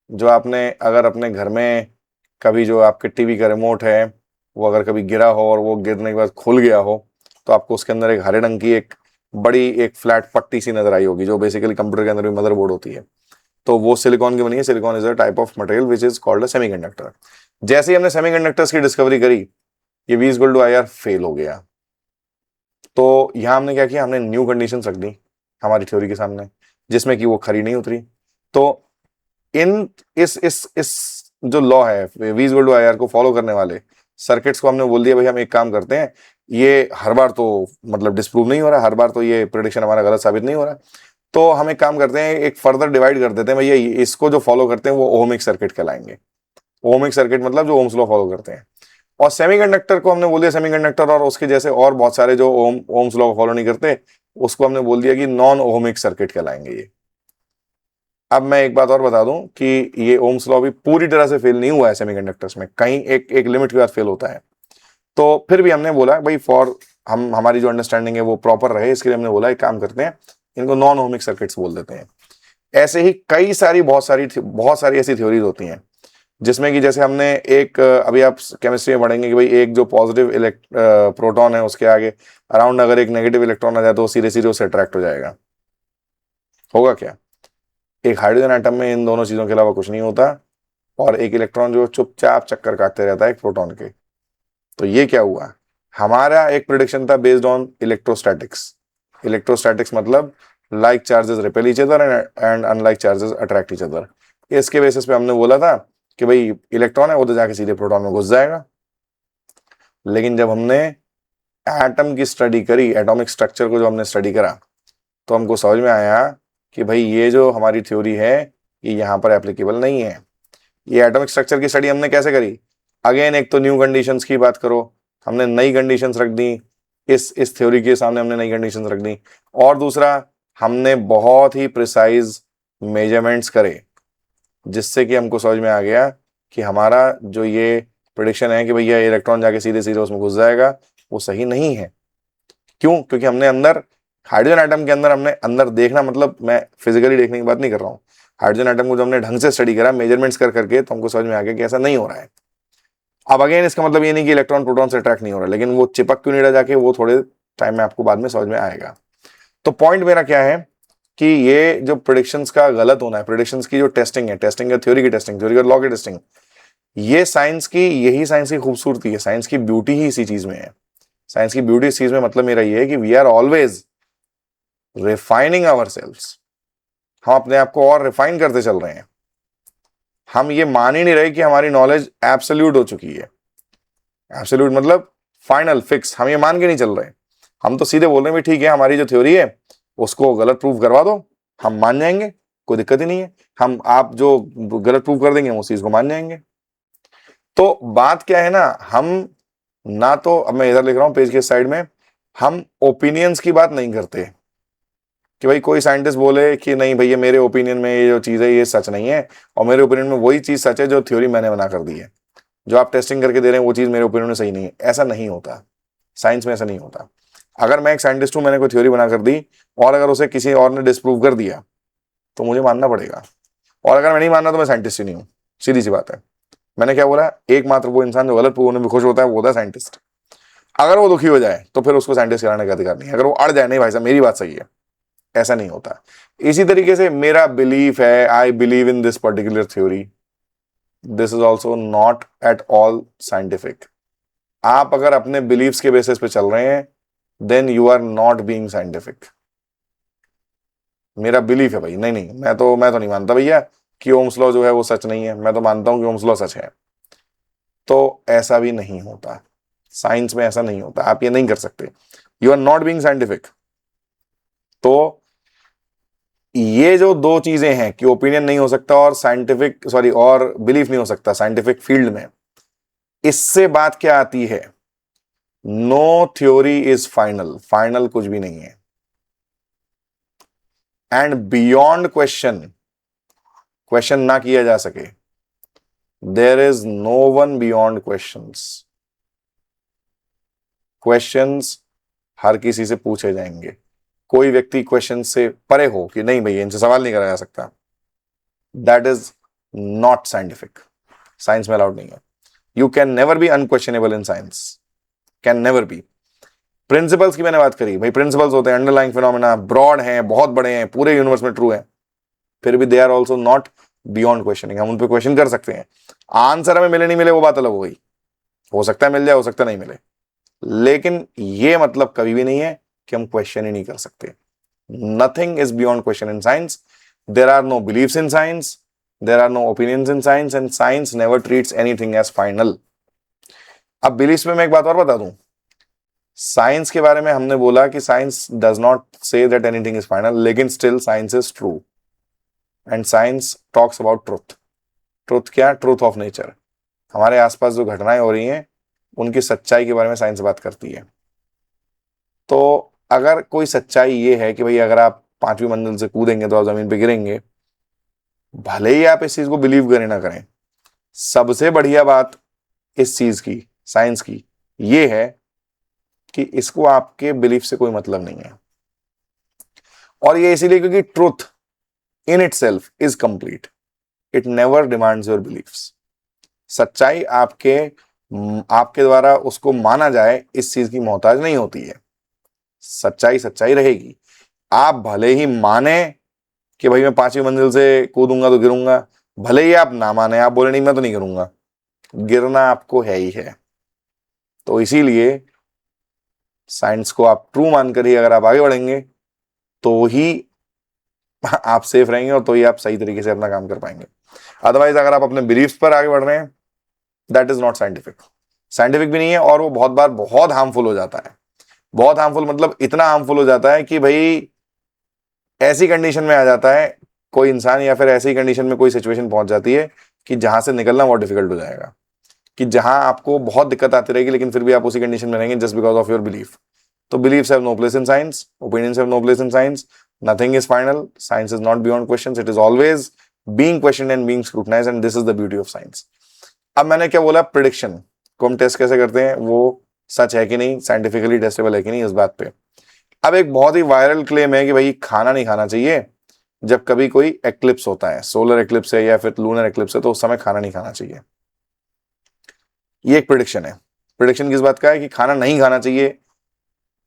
जो आपने अगर अपने घर में कभी जो आपके टीवी का रिमोट है वो अगर कभी गिरा हो और वो गिरने के बाद खुल गया हो, तो आपको उसके अंदर एक हरे रंग की एक बड़ी एक फ्लैट पट्टी सी नजर आई होगी, जो बेसिकली कंप्यूटर के अंदर भी मदरबोर्ड होती है। तो वो सिलिकॉन की बनी है। Silicon is a type of material which is called a semiconductor. जैसे ही हमने सेमीकंडक्टर्स की डिस्कवरी करी, ये V equal to I R fail हो गया। तो यहां हमने क्या किया, हमने न्यू कंडीशंस रख दी हमारी थ्योरी के सामने, जिसमें कि वो खरी नहीं उतरी। तो इन इस जो लॉ है V equal to I R को फॉलो करने वाले सर्किट्स को हमने बोल दिया भाई हम एक काम करते हैं, ये हर बार तो मतलब डिस्प्रूव नहीं हो रहा, हर बार तो ये प्रेडिक्शन हमारा गलत साबित नहीं हो रहा, तो हम एक काम करते हैं, एक फर्दर डिवाइड कर देते हैं भैया, इसको जो फॉलो करते हैं वो ओमिक सर्किट कहलाएंगे। ओमिक सर्किट मतलब जो ओम्स लॉ फॉलो करते हैं। और सेमीकंडक्टर को हमने बोल दिया सेमीकंडक्टर, और उसके जैसे और बहुत सारे जो ओम्स लॉ फॉलो नहीं करते, उसको हमने बोल दिया कि नॉन ओहमिक सर्किट कहलाएंगे ये। अब मैं एक बात और बता दूं कि ये ओम्स लॉ भी पूरी तरह से फेल नहीं हुआ है सेमीकंडक्टर्स में, कहीं एक लिमिट के बाद फेल होता है। तो फिर भी हमने बोला भाई फॉर हम हमारी जो अंडरस्टैंडिंग है वो प्रॉपर रहे, इसके लिए हमने बोला एक काम करते हैं, इनको नॉन ओमिक सर्किट्स बोल देते हैं। ऐसे ही कई सारी बहुत सारी ऐसी थ्योरीज होती हैं जिसमें कि जैसे हमने एक अभी आप केमिस्ट्री में पढ़ेंगे कि भाई एक जो पॉजिटिव प्रोटॉन है उसके आगे अराउंड अगर एक नेगेटिव इलेक्ट्रॉन आ जाए तो वो सीधे सीधे उससे अट्रैक्ट हो जाएगा। होगा क्या? एक हाइड्रोजन एटम में इन दोनों चीजों के अलावा कुछ नहीं होता, और एक इलेक्ट्रॉन जो चुपचाप चक्कर काटते रहता है एक प्रोटॉन के। तो ये क्या हुआ, हमारा एक प्रिडिक्शन था बेस्ड ऑन इलेक्ट्रोस्टैटिक्स। इलेक्ट्रोस्टैटिक्स मतलब like charges repel each other and unlike charges attract each other. इसके बेसिस पे हमने बोला था कि भाई इलेक्ट्रॉन है वो तो जाके सीधे प्रोटॉन में घुस जाएगा। लेकिन जब हमने एटम की स्टडी करी, एटॉमिक स्ट्रक्चर को जो हमने स्टडी करा, तो हमको समझ में आया कि भाई ये जो हमारी थ्योरी है ये यहाँ पर एप्लीकेबल नहीं है। ये एटॉमिक स्ट्रक्चर की स्टडी हमने कैसे करी? अगेन एक तो न्यू कंडीशंस की बात करो, हमने नई कंडीशंस रख दी, इस थ्योरी के सामने हमने नई कंडीशंस रख दी। और दूसरा, हमने बहुत ही प्रिसाइज मेजरमेंट्स करे, जिससे कि हमको समझ में आ गया कि हमारा जो ये प्रेडिक्शन है कि भैया इलेक्ट्रॉन जाके सीधे सीधे उसमें घुस जाएगा, वो सही नहीं है। क्यों? क्योंकि हमने अंदर हाइड्रोजन एटम के अंदर हमने अंदर देखना, मतलब मैं फिजिकली देखने की बात नहीं कर रहा हूँ, हाइड्रोजन एटम को जो हमने ढंग से स्टडी करा मेजरमेंट्स कर करके, तो हमको समझ में आ गया कि ऐसा नहीं हो रहा है। अब अगेन इसका मतलब ये नहीं कि इलेक्ट्रॉन प्रोटॉन से अट्रैक्ट नहीं हो रहा, लेकिन वो चिपक क्यों नहीं रहा जाके, वो थोड़े टाइम में आपको बाद में समझ में आएगा। तो पॉइंट मेरा क्या है कि ये जो प्रेडिक्शंस का गलत होना है, प्रेडिक्शंस की जो टेस्टिंग है, टेस्टिंग है थ्योरी की टेस्टिंग, थ्योरी का लॉ की टेस्टिंग, ये साइंस की, यही साइंस की खूबसूरती है, साइंस की ब्यूटी ही इसी चीज में है। साइंस की ब्यूटी इस चीज में मतलब मेरा ये है कि we are always refining ourselves. हम अपने आप को और रिफाइन करते चल रहे हैं। हम ये मान ही नहीं रहे कि हमारी नॉलेज एब्सोल्यूट हो चुकी है। एब्सोल्यूट मतलब फाइनल फिक्स, हम ये मान के नहीं चल रहे। हम तो सीधे बोल रहे हैं ठीक है हमारी जो थ्योरी है उसको गलत प्रूव करवा दो, हम मान जाएंगे, कोई दिक्कत ही नहीं है। हम आप जो गलत प्रूव कर देंगे हम उस चीज को मान जाएंगे। तो बात क्या है ना, हम ना तो, अब मैं इधर लिख रहा हूं पेज के साइड में, हम ओपिनियंस की बात नहीं करते कि भाई कोई साइंटिस्ट बोले कि नहीं भैया मेरे ओपिनियन में ये जो चीज है ये सच नहीं है, और मेरे ओपिनियन में वही चीज सच है जो थ्योरी मैंने बना कर दी है, जो आप टेस्टिंग करके दे रहे हैं वो चीज मेरे ओपिनियन में सही नहीं है। ऐसा नहीं होता, साइंस में ऐसा नहीं होता। अगर मैं एक साइंटिस्ट हूं, मैंने कोई थ्योरी बना कर दी और अगर उसे किसी और ने डिस्प्रूव कर दिया तो मुझे मानना पड़ेगा, और अगर मैं नहीं मानना तो मैं साइंटिस्ट ही नहीं हूं। सीधी सी बात है। मैंने क्या बोला, एकमात्र वो इंसान जो गलत प्रूव होने में खुश होता है वो होता है साइंटिस्ट। अगर वो दुखी हो जाए तो फिर उसको साइंटिस्ट कराने का अधिकार नहीं है। अगर वो अड़ जाए नहीं भाई साहब मेरी बात सही है, ऐसा नहीं होता। इसी तरीके से मेरा बिलीफ है, I believe in this particular theory, this is also not at all scientific. आप अगर अपने बिलीव्स के बेसिस पे चल रहे हैं then you are not being scientific. मेरा बिलीफ है भाई, नहीं नहीं मैं तो नहीं मानता भैया कि ओम्स लॉ जो है वो सच नहीं है, मैं तो मानता हूं कि ओम्स लॉ सच है। तो ऐसा भी नहीं होता, साइंस में ऐसा नहीं होता, आप ये नहीं कर सकते, you are not being scientific. तो ये जो दो चीजें हैं कि ओपिनियन नहीं हो सकता और साइंटिफिक और बिलीफ नहीं हो सकता साइंटिफिक फील्ड में, इससे बात क्या आती है, no theory is final, final कुछ भी नहीं है। एंड बियॉन्ड क्वेश्चन, क्वेश्चन ना किया जा सके, there is no one beyond questions. Questions हर किसी से पूछे जाएंगे, कोई व्यक्ति क्वेश्चन से परे हो कि नहीं भैया इनसे सवाल नहीं करा जा सकता, that is not scientific, science में अलाउड नहीं है। You can never be unquestionable in science, can never be. Principles की मैंने बात करी, भाई प्रिंसिपल्स होते हैं अंडरलाइंग फिनोमेना, ब्रॉड हैं, बहुत बड़े हैं, पूरे यूनिवर्स में ट्रू हैं, फिर भी they are also not beyond questioning. हम उन पर क्वेश्चन कर सकते हैं, आंसर हमें मिले नहीं मिले वो बात अलग हो गई, हो सकता है मिल जाए, हो सकता है नहीं मिले, लेकिन ये मतलब कभी भी नहीं है कि हम क्वेश्चन ही नहीं कर सकते। Nothing is beyond question in science, there are no believes in science, there are no opinions in science, and science never treats anything as final. अब बिलीव्स में मैं एक बात और बता दूं, साइंस के बारे में हमने बोला कि science does not say that anything is final, लेकिन still science is true and science talks about truth. ट्रुथ क्या? Truth of nature. हमारे आसपास जो घटनाएं हो रही हैं उनकी सच्चाई के बारे में साइंस बात करती है। तो अगर कोई सच्चाई ये है कि भाई अगर आप 5वीं मंजिल से कूदेंगे तो आप जमीन पे गिरेंगे, भले ही आप इस चीज को बिलीव करें ना करें, सबसे बढ़िया बात इस चीज की, साइंस की, ये है कि इसको आपके बिलीफ से कोई मतलब नहीं है। और ये इसीलिए क्योंकि truth in it self is complete, it never demands your beliefs. सच्चाई आपके द्वारा उसको माना जाए इस चीज की मोहताज नहीं होती है। सच्चाई सच्चाई रहेगी। आप भले ही माने कि भाई मैं 5वीं मंजिल से कूदूंगा तो गिरूंगा, भले ही आप ना माने, आप बोले नहीं मैं तो नहीं गिरूंगा, गिरना आपको है ही है। तो इसीलिए साइंस को आप ट्रू मानकर ही अगर आप आगे बढ़ेंगे तो ही आप सेफ रहेंगे और तो ही आप सही तरीके से अपना काम कर पाएंगे। अदरवाइज अगर आप अपने बिलीफ पर आगे बढ़ रहे हैं, that is not scientific. Scientific भी नहीं है, और वो बहुत बार बहुत हार्मफुल हो जाता है। बहुत हार्मफुल मतलब इतना हार्मफुल हो जाता है कि भाई ऐसी कंडीशन में आ जाता है कोई इंसान, या फिर ऐसी कंडीशन में कोई सिचुएशन पहुंच जाती है कि जहां से निकलना बहुत डिफिकल्ट हो जाएगा, कि जहां आपको बहुत दिक्कत आती रहेगी लेकिन फिर भी आप उसी कंडीशन में रहेंगे just because of your belief. तो beliefs have no place in science, opinions have no place in science, nothing is final, science is not beyond questions, it is always being questioned and being scrutinized, and this is the beauty of science. अब मैंने क्या बोला, prediction को हम test कैसे करते हैं, वो सच है कि नहीं, साइंटिफिकली टेस्टेबल है कि नहीं, इस बात पे। अब एक बहुत ही वायरल क्लेम है कि भाई खाना नहीं खाना चाहिए जब कभी कोई एक्लिप्स होता है, सोलर एक्लिप्स है या फिर लूनर एक्लिप्स है, तो उस समय खाना नहीं खाना चाहिए। ये एक प्रिडिक्शन है। प्रिडिक्शन किस बात का है कि खाना नहीं खाना चाहिए।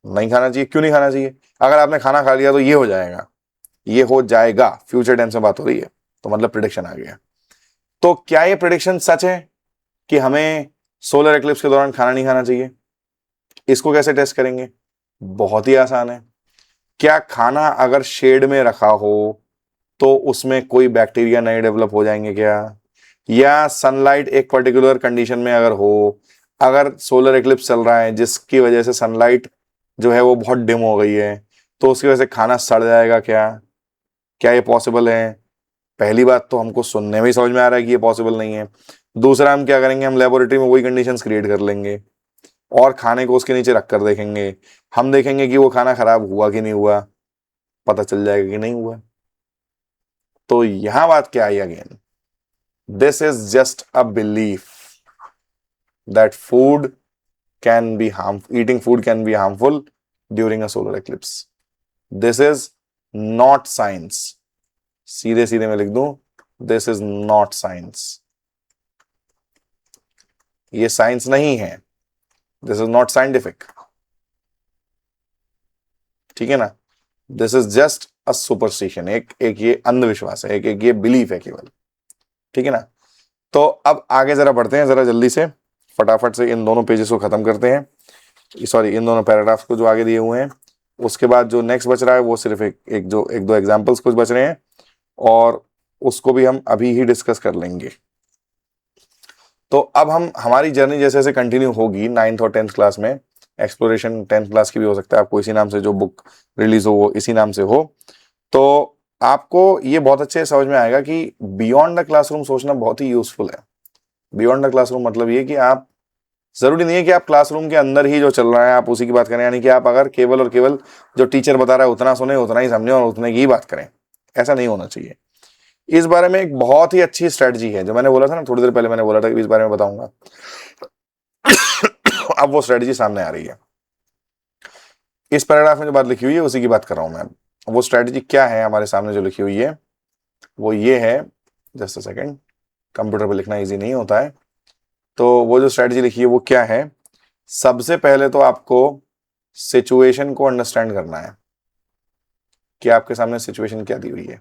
नहीं खाना चाहिए, क्यों नहीं खाना चाहिए? अगर आपने खाना खा लिया तो ये हो जाएगा, ये हो जाएगा, फ्यूचर टेंस में बात हो रही है, तो मतलब प्रिडिक्शन आ गया। तो क्या ये प्रिडिक्शन सच है कि हमें सोलर एक्लिप्स के दौरान खाना नहीं खाना चाहिए? इसको कैसे टेस्ट करेंगे? बहुत ही आसान है। क्या खाना अगर शेड में रखा हो तो उसमें कोई बैक्टीरिया नहीं डेवलप हो जाएंगे क्या? या सनलाइट एक पर्टिकुलर कंडीशन में अगर हो, अगर सोलर एक्लिप्स चल रहा है जिसकी वजह से सनलाइट जो है वो बहुत डिम हो गई है, तो उसकी वजह से खाना सड़ जाएगा क्या? क्या ये पॉसिबल है? पहली बात तो हमको सुनने में ही समझ में आ रहा है कि ये पॉसिबल नहीं है। दूसरा, हम क्या करेंगे, हम लेबोरेटरी में वही कंडीशंस क्रिएट कर लेंगे और खाने को उसके नीचे रख कर देखेंगे। हम देखेंगे कि वो खाना खराब हुआ कि नहीं हुआ, पता चल जाएगा कि नहीं हुआ। तो यहां बात क्या I again, this is just a belief that food can be eating food can be harmful during a solar eclipse. This is not science. सीधे सीधे मैं लिख दूं, दिस इज नॉट साइंस। ये साइंस नहीं है, दिस इज नॉट साइंटिफिक। ठीक है ना? This is just a superstition, एक ये अंधविश्वास है, एक ये बिलीफ है केवल। ठीक है ना? तो अब आगे जरा बढ़ते हैं, जरा जल्दी से फटाफट से इन दोनों पेजेस को खत्म करते हैं, सॉरी इन दोनों पैराग्राफ्स को जो आगे दिए हुए हैं। उसके बाद जो नेक्स्ट बच रहा है वो सिर्फ एक दो एग्जांपल्स कुछ बच रहे हैं, और उसको भी हम अभी ही डिस्कस कर लेंगे। तो अब हम हमारी जर्नी जैसे जैसे कंटिन्यू होगी 9th और 10th क्लास में, एक्सप्लोरेशन 10th क्लास की भी हो सकता है, आपको इसी नाम से जो बुक रिलीज हो वो इसी नाम से हो, तो आपको ये बहुत अच्छे से समझ में आएगा कि बियॉन्ड द क्लासरूम सोचना बहुत ही यूजफुल है। बियॉन्ड द क्लासरूम मतलब ये कि आप, जरूरी नहीं है कि आप क्लासरूम के अंदर ही जो चल रहा है आप उसी की बात करें, यानी कि आप अगर केवल और केवल जो टीचर बता रहा है उतना सुने, उतना ही समझें और उतने की ही बात करें, ऐसा नहीं होना चाहिए। इस बारे में एक बहुत ही अच्छी स्ट्रेटजी है, जो मैंने बोला था ना थोड़ी देर पहले, मैंने बोला था कि इस बारे में बताऊंगा। अब वो स्ट्रेटजी सामने आ रही है। इस पैराग्राफ में जो बात लिखी हुई है उसी की बात कर रहा हूं मैं। वो स्ट्रेटजी क्या है हमारे सामने जो लिखी हुई है, वो ये है, जस्ट अ सेकेंड, कंप्यूटर पर लिखना इजी नहीं होता है। तो वो जो स्ट्रेटजी लिखी है वो क्या है, सबसे पहले तो आपको सिचुएशन को अंडरस्टैंड करना है कि आपके सामने सिचुएशन क्या दी हुई है।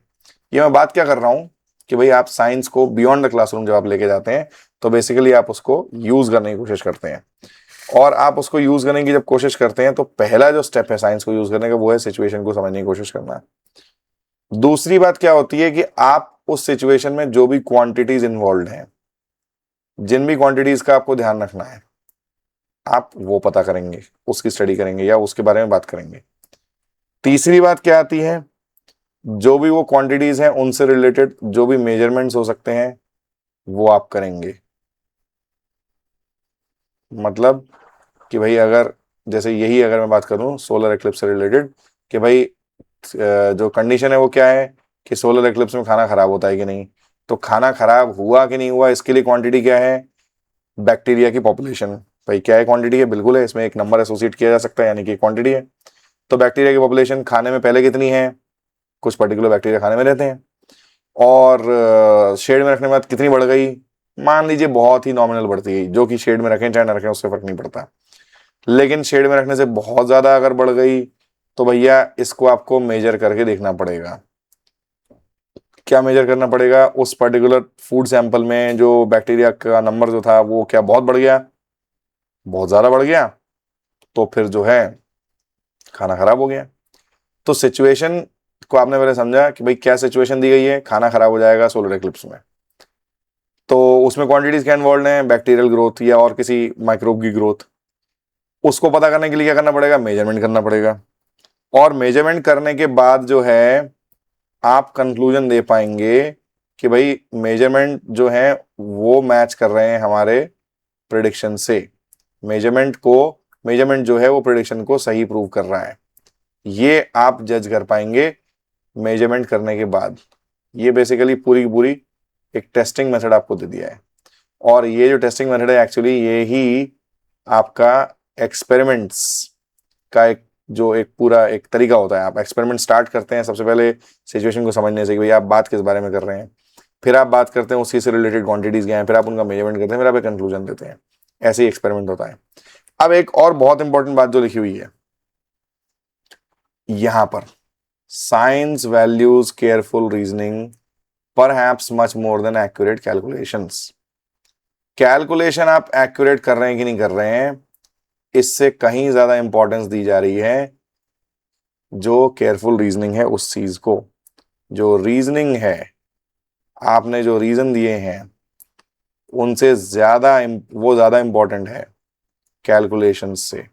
ये मैं बात क्या कर रहा हूं कि भाई आप साइंस को बियॉन्ड द क्लासरूम जब आप लेके जाते हैं तो बेसिकली आप उसको यूज करने की कोशिश करते हैं, और आप उसको यूज करने की जब कोशिश करते हैं तो पहला जो स्टेप है साइंस को यूज करने का वो है सिचुएशन को समझने की कोशिश करना। दूसरी बात क्या होती है कि आप उस सिचुएशन में जो भी क्वांटिटीज इन्वॉल्व हैं, जिन भी क्वांटिटीज का आपको ध्यान रखना है, आप वो पता करेंगे, उसकी स्टडी करेंगे या उसके बारे में बात करेंगे। तीसरी बात क्या आती है, जो भी वो क्वांटिटीज हैं उनसे रिलेटेड जो भी मेजरमेंट्स हो सकते हैं वो आप करेंगे। मतलब कि भाई अगर जैसे यही अगर मैं बात करूं सोलर एक्लिप्स से रिलेटेड कि भाई जो कंडीशन है वो क्या है कि सोलर एक्लिप्स में खाना खराब होता है कि नहीं, तो खाना खराब हुआ कि नहीं हुआ इसके लिए क्वांटिटी क्या है, बैक्टीरिया की पॉपुलेशन। भाई क्या है, क्वांटिटी है, बिल्कुल है, इसमें एक नंबर एसोसिएट किया जा सकता है, यानी कि क्वांटिटी है। तो बैक्टीरिया की पॉपुलेशन खाने में पहले कितनी है, कुछ पर्टिकुलर बैक्टीरिया खाने में रहते हैं, और शेड में रखने के बाद कितनी बढ़ गई, मान लीजिए बहुत ही नॉमिनल बढ़ती है, जो कि शेड में रखें चाहे ना रखें उससे फर्क नहीं पड़ता। लेकिन शेड में रखने से बहुत ज्यादा अगर बढ़ गई तो भैया इसको आपको मेजर करके देखना पड़ेगा। क्या मेजर करना पड़ेगा, उस पर्टिकुलर फूड सैंपल में जो बैक्टीरिया का नंबर जो था वो क्या बहुत बढ़ गया, बहुत ज्यादा बढ़ गया, तो फिर जो है खाना खराब हो गया। तो सिचुएशन को आपने पहले समझा कि भाई क्या सिचुएशन दी गई है, खाना खराब हो जाएगा सोलर एक्लिप्स में, तो उसमें क्वांटिटीज क्या इन्वॉल्व हैं, बैक्टीरियल ग्रोथ या और किसी माइक्रोब की ग्रोथ। उसको पता करने के लिए क्या करना पड़ेगा, मेजरमेंट करना पड़ेगा, और मेजरमेंट करने के बाद जो है आप कंक्लूजन दे पाएंगे कि भाई मेजरमेंट जो है वो मैच कर रहे हैं हमारे प्रिडिक्शन से, मेजरमेंट जो है वो प्रिडिक्शन को सही प्रूव कर रहा है, ये आप जज कर पाएंगे मेजरमेंट करने के बाद। ये बेसिकली पूरी की पूरी एक टेस्टिंग मेथड आपको दे दिया है, और ये जो टेस्टिंग मेथड है एक्चुअली ये ही आपका एक्सपेरिमेंट्स का एक जो एक पूरा एक तरीका होता है। आप एक्सपेरिमेंट स्टार्ट करते हैं सबसे पहले सिचुएशन को समझने से कि भाई आप बात किस बारे में कर रहे हैं, फिर आप बात करते हैं उसी से रिलेटेड क्वांटिटीज क्या हैं, फिर आप उनका मेजरमेंट करते हैं, फिर आप एक कंक्लूजन देते हैं। ऐसे ही एक्सपेरिमेंट होता है। अब एक और बहुत इंपॉर्टेंट बात जो लिखी हुई है यहां पर, science values careful reasoning perhaps much more than accurate calculations. Calculation आप एक्यूरेट कर रहे हैं कि नहीं कर रहे हैं, इससे कहीं ज्यादा इंपॉर्टेंस दी जा रही है जो केयरफुल रीजनिंग है उस चीज को। जो रीजनिंग है, आपने जो रीजन दिए हैं उनसे ज्यादा वो ज्यादा इंपॉर्टेंट है कैलकुलेशन से।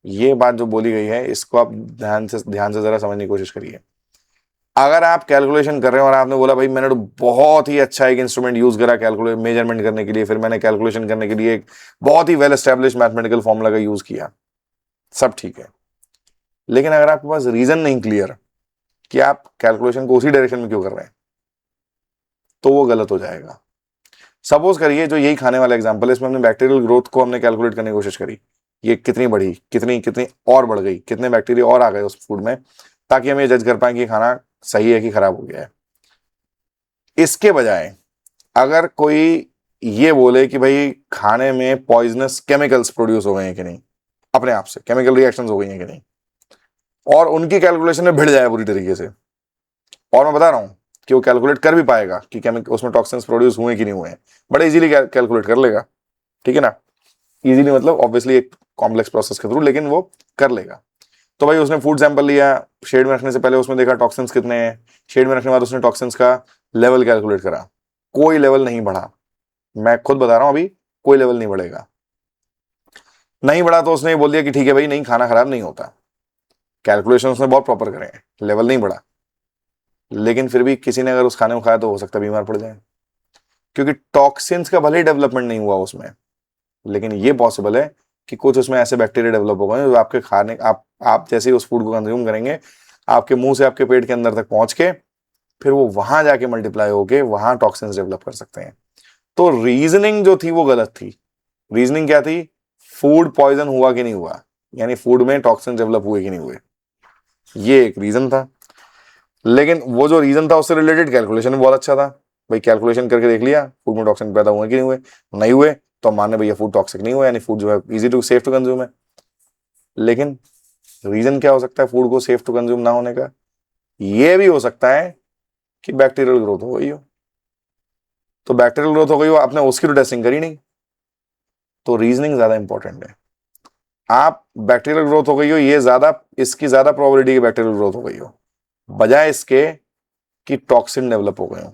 ये बात जो बोली गई है इसको आप ध्यान से जरा समझने की कोशिश करिए। अगर आप कैलकुलेशन कर रहे हो और आपने बोला भाई मैंने तो बहुत ही अच्छा एक इंस्ट्रूमेंट यूज करा कैलकुलेट मेजरमेंट करने के लिए, फिर मैंने कैलकुलेशन करने के लिए एक बहुत ही वेल एस्टेब्लिश मैथमेटिकल फॉर्मूला का यूज किया, सब ठीक है, लेकिन अगर आपके पास रीजन नहीं क्लियर कि आप कैलकुलेशन को उसी डायरेक्शन में क्यों कर रहे हैं, तो वो गलत हो जाएगा। सपोज करिए जो यही खाने वाला एग्जांपल है, इसमें हमने बैक्टीरियल ग्रोथ को हमने कैलकुलेट करने की कोशिश करी, ये कितनी बढ़ी, कितनी कितनी और बढ़ गई, कितने बैक्टीरिया और आ गए उस फूड में, ताकि हम ये जज कर पाए कि खाना सही है कि खराब हो गया है। इसके बजाय अगर कोई ये बोले कि भाई खाने में पॉइजनस केमिकल्स प्रोड्यूस हो गए हैं कि नहीं, अपने आप से केमिकल रिएक्शंस हो गई हैं कि नहीं, और उनकी कैलकुलेशन में भिड़ जाए पूरी तरीके से, और मैं बता रहा हूं कि वो कैलकुलेट कर भी पाएगा कि केमिकल उसमें टॉक्सिन्स प्रोड्यूस हुए कि नहीं हुए, बड़े इजीली कैलकुलेट कर लेगा, ठीक है ना। इजीली मतलब ऑब्वियसली एक कॉम्प्लेक्स प्रोसेस के थ्रू, लेकिन वो कर लेगा। तो भाई उसने फूड सैंपल लिया, शेड में रखने से पहले उसमें देखा टॉक्सिन्स कितने हैं, शेड में रखने के बाद उसने टॉक्सिन्स का लेवल कैलकुलेट करा, कोई लेवल नहीं बढ़ा, मैं खुद बता रहा हूं अभी कोई लेवल नहीं बढ़ेगा, नहीं बढ़ा तो उसने बोल दिया कि ठीक है भाई नहीं खाना खराब नहीं होता, कैलकुलेशन उसने बहुत प्रॉपर करे हैं, लेवल नहीं बढ़ा, लेकिन फिर भी किसी ने अगर उस खाने को खाया तो हो सकता है बीमार पड़ जाए, क्योंकि टॉक्सिन्स का भले ही डेवलपमेंट नहीं हुआ उसमें, लेकिन ये पॉसिबल है कि कुछ उसमें ऐसे बैक्टीरिया डेवलप हो गए जो आपके खाने आप जैसे ही उस फूड को कंज्यूम करेंगे आपके मुंह से आपके पेट के अंदर तक पहुंच के फिर वो वहां जाके मल्टीप्लाई होके वहां टॉक्सिन्स डेवलप कर सकते हैं। तो रीजनिंग जो थी वो गलत थी। रीजनिंग क्या थी, फूड पॉइजन हुआ कि नहीं हुआ, यानी फूड में टॉक्सिन डेवलप हुए कि नहीं हुए, ये एक रीजन था। लेकिन वो जो रीजन था उससे रिलेटेड कैलकुलेशन भी बहुत अच्छा था, भाई कैलकुलेशन करके देख लिया फूड में टॉक्सिन पैदा हुए कि नहीं हुए, नहीं हुए तो माने भैया फूड टॉक्सिक नहीं हुआ, यानी फूड जो है easy to safe to consume है। लेकिन रीजन क्या हो सकता है फूड को सेफ टू कंज्यूम ना होने का, ये भी हो सकता है कि बैक्टीरियल ग्रोथ हो गई हो, तो बैक्टीरियल ग्रोथ हो गई हो आपने उसकी तो टेस्टिंग करी नहीं, तो रीजनिंग ज्यादा इंपॉर्टेंट है। आप बैक्टीरियल ग्रोथ हो गई हो ये ज्यादा, इसकी ज्यादा प्रोबेबिलिटी की बैक्टीरियल ग्रोथ हो गई हो बजाय इसके कि टॉक्सिन डेवलप हो गए हो,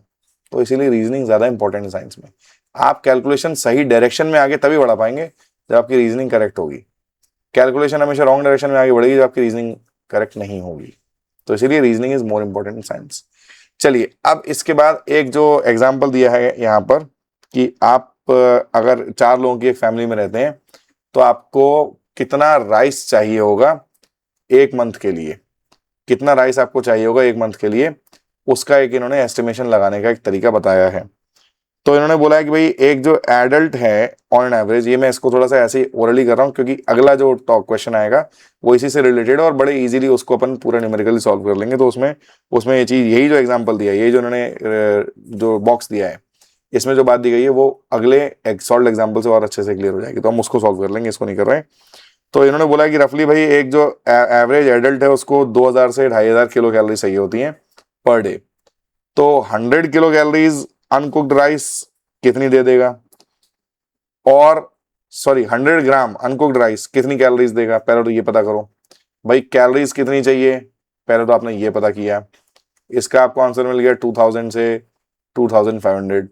तो इसीलिए रीजनिंग ज्यादा इंपॉर्टेंट है साइंस में। आप कैलकुलेशन सही डायरेक्शन में आगे तभी बढ़ा पाएंगे जब आपकी रीजनिंग करेक्ट होगी, कैलकुलेशन हमेशा रॉन्ग डायरेक्शन में आगे बढ़ेगी जब आपकी रीजनिंग करेक्ट नहीं होगी, तो इसीलिए reasoning is more important in science. चलिए अब इसके बाद एक जो एग्जाम्पल दिया है यहाँ पर कि आप अगर 4 लोगों की एक फैमिली में रहते हैं तो आपको कितना राइस चाहिए होगा एक मंथ के लिए, कितना राइस आपको चाहिए होगा एक मंथ के लिए, उसका एक इन्होंने एस्टिमेशन लगाने का एक तरीका बताया है। तो इन्होंने बोला है कि भाई एक जो एडल्ट है ऑन एन एवरेज, ये मैं इसको थोड़ा सा ऐसे ही ओरली कर रहा हूँ क्योंकि अगला जो टॉक क्वेश्चन आएगा वो इसी से रिलेटेड है और बड़े इजीली उसको अपन पूरा न्यूमेरिकली सॉल्व कर लेंगे। तो उसमें उसमें ये चीज, यही जो एग्जांपल दिया है, यही जो इन्होंने जो बॉक्स दिया है, इसमें जो बात दी गई है वो अगले सॉल्व एग्जाम्पल से और अच्छे से क्लियर हो जाएगी, तो हम उसको सॉल्व कर लेंगे, इसको नहीं कर रहे हैं। तो इन्होंने बोला कि रफली भाई एक जो एवरेज एडल्ट है उसको 2000 से 2500 किलो कैलोरी चाहिए होती हैं पर डे। तो 100 किलो कैलोरीज अनकुक्ड राइस कितनी दे देगा, और सॉरी 100 ग्राम अनकुक्ड राइस कितनी कैलोरीज देगा, पहले तो ये पता करो भाई कैलोरीज कितनी चाहिए। पहले तो आपने ये पता किया, इसका आपको आंसर मिल गया 2000 से 2500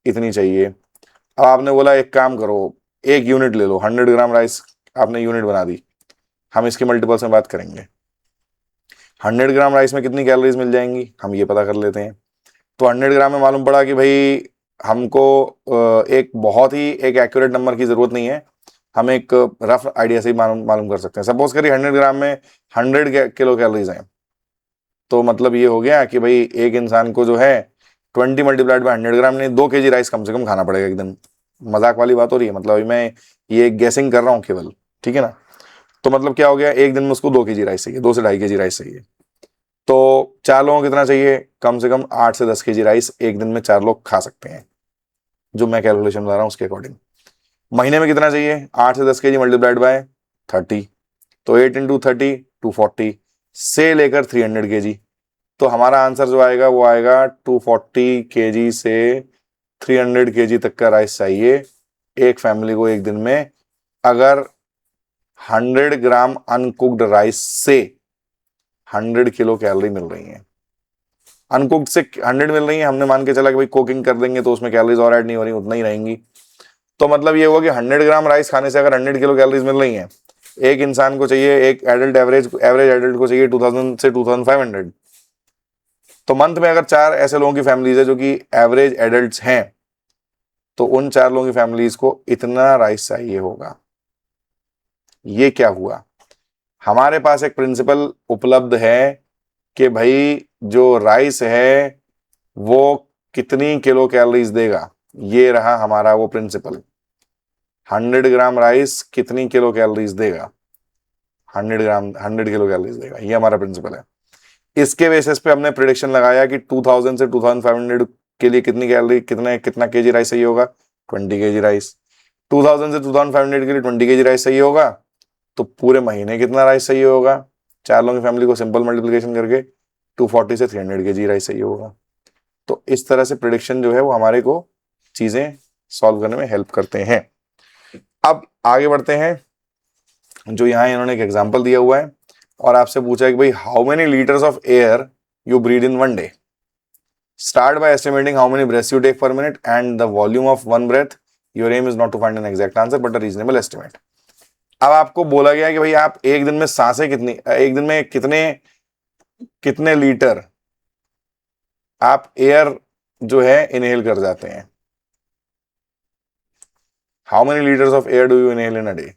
इतनी चाहिए। अब आपने बोला एक काम करो, एक यूनिट ले लो, 100 ग्राम राइस आपने यूनिट बना दी, हम इसके मल्टीपल्स में बात करेंगे। 100 ग्राम राइस में कितनी कैलोरीज मिल जाएंगी हम ये पता कर लेते हैं। तो 100 ग्राम में मालूम पड़ा कि भाई हमको एक बहुत ही एक एक्यूरेट नंबर की जरूरत नहीं है, हम एक रफ आइडिया से ही मालूम मालूम कर सकते हैं। सपोज करिए 100 ग्राम में 100 किलो कैलोरीज हैं, तो मतलब ये हो गया कि भाई एक इंसान को जो है 20 मल्टीप्लाइड बाय 100 ग्राम ने 2 kg राइस कम से कम खाना पड़ेगा एक दिन। मजाक वाली बात हो रही है, मतलब अभी मैं ये गेसिंग कर रहा हूँ केवल, ठीक है ना। तो मतलब क्या हो गया, एक दिन में उसको 2 kg राइस चाहिए, 2 से 2.5 kg राइस चाहिए। तो 4 लोगों को कितना चाहिए, कम से कम 8 से 10 kg राइस एक दिन में 4 लोग खा सकते हैं, जो मैं कैलकुलेशन बता रहा हूँ उसके अकॉर्डिंग। महीने में कितना चाहिए, 8 से 10 kg मल्टीप्लाइड बाय 30, तो 8 × 30 240 से लेकर 300 kg। तो हमारा आंसर जो आएगा वो आएगा 240 kg से 300 kg तक का राइस चाहिए एक फैमिली को एक दिन में, अगर 100 ग्राम अनकुक्ड राइस से 100 किलो कैलोरी मिल रही है। अनकुक्ड से 100 मिल रही है, हमने मान के चला कि भाई कुकिंग कर देंगे तो उसमें कैलोरीज और ऐड नहीं हो रही, उतना ही रहेंगी। तो मतलब ये हुआ कि 100 ग्राम राइस खाने से अगर 100 किलो कैलोरीज मिल रही हैं, एक इंसान को चाहिए, एक एडल्ट एवरेज एडल्ट को चाहिए 2000 से 2500। तो मंथ में अगर 4 ऐसे लोगों की फैमिलीज है जो कि एवरेज एडल्ट हैं, तो उन 4 लोगों की फैमिलीज को इतना राइस चाहिए होगा। ये क्या हुआ, हमारे पास एक प्रिंसिपल उपलब्ध है कि भाई जो राइस है वो कितनी किलो कैलोरीज देगा, ये रहा हमारा वो प्रिंसिपल। 100 ग्राम राइस कितनी किलो कैलोरीज देगा, 100 किलो कैलोरीज देगा, ये हमारा प्रिंसिपल है। इसके बेसिस पे हमने प्रिडिक्शन लगाया कि 2000 से 2500 के लिए कितनी कैलोरी कितना केजी राइस चाहिए होगा, 20 kg राइस। 2000 से 2500 के लिए 20 kg राइस चाहिए होगा, तो पूरे महीने कितना राइस चाहिए होगा, 4 लोगों की फैमिली को सिंपल मल्टीप्लिकेशन करके 240 से 300 kg राइस चाहिए होगा। तो इस तरह से प्रिडिक्शन जो है वो हमारे को चीजें सॉल्व करने में हेल्प करते हैं। अब आगे बढ़ते हैं, जो यहाँ इन्होंने एक एग्जांपल दिया हुआ है और आपसे पूछा है कि भाई how many litres of air you breathe in one day, start by estimating how many breaths you take per minute and the volume of one breath, your aim is not to find an exact answer but a reasonable estimate. अब आपको बोला गया है कि भाई आप एक दिन में सांसें कितनी, एक दिन में कितने कितने लीटर आप एयर जो है इनहेल कर जाते हैं, how many litres of air do you inhale in a day.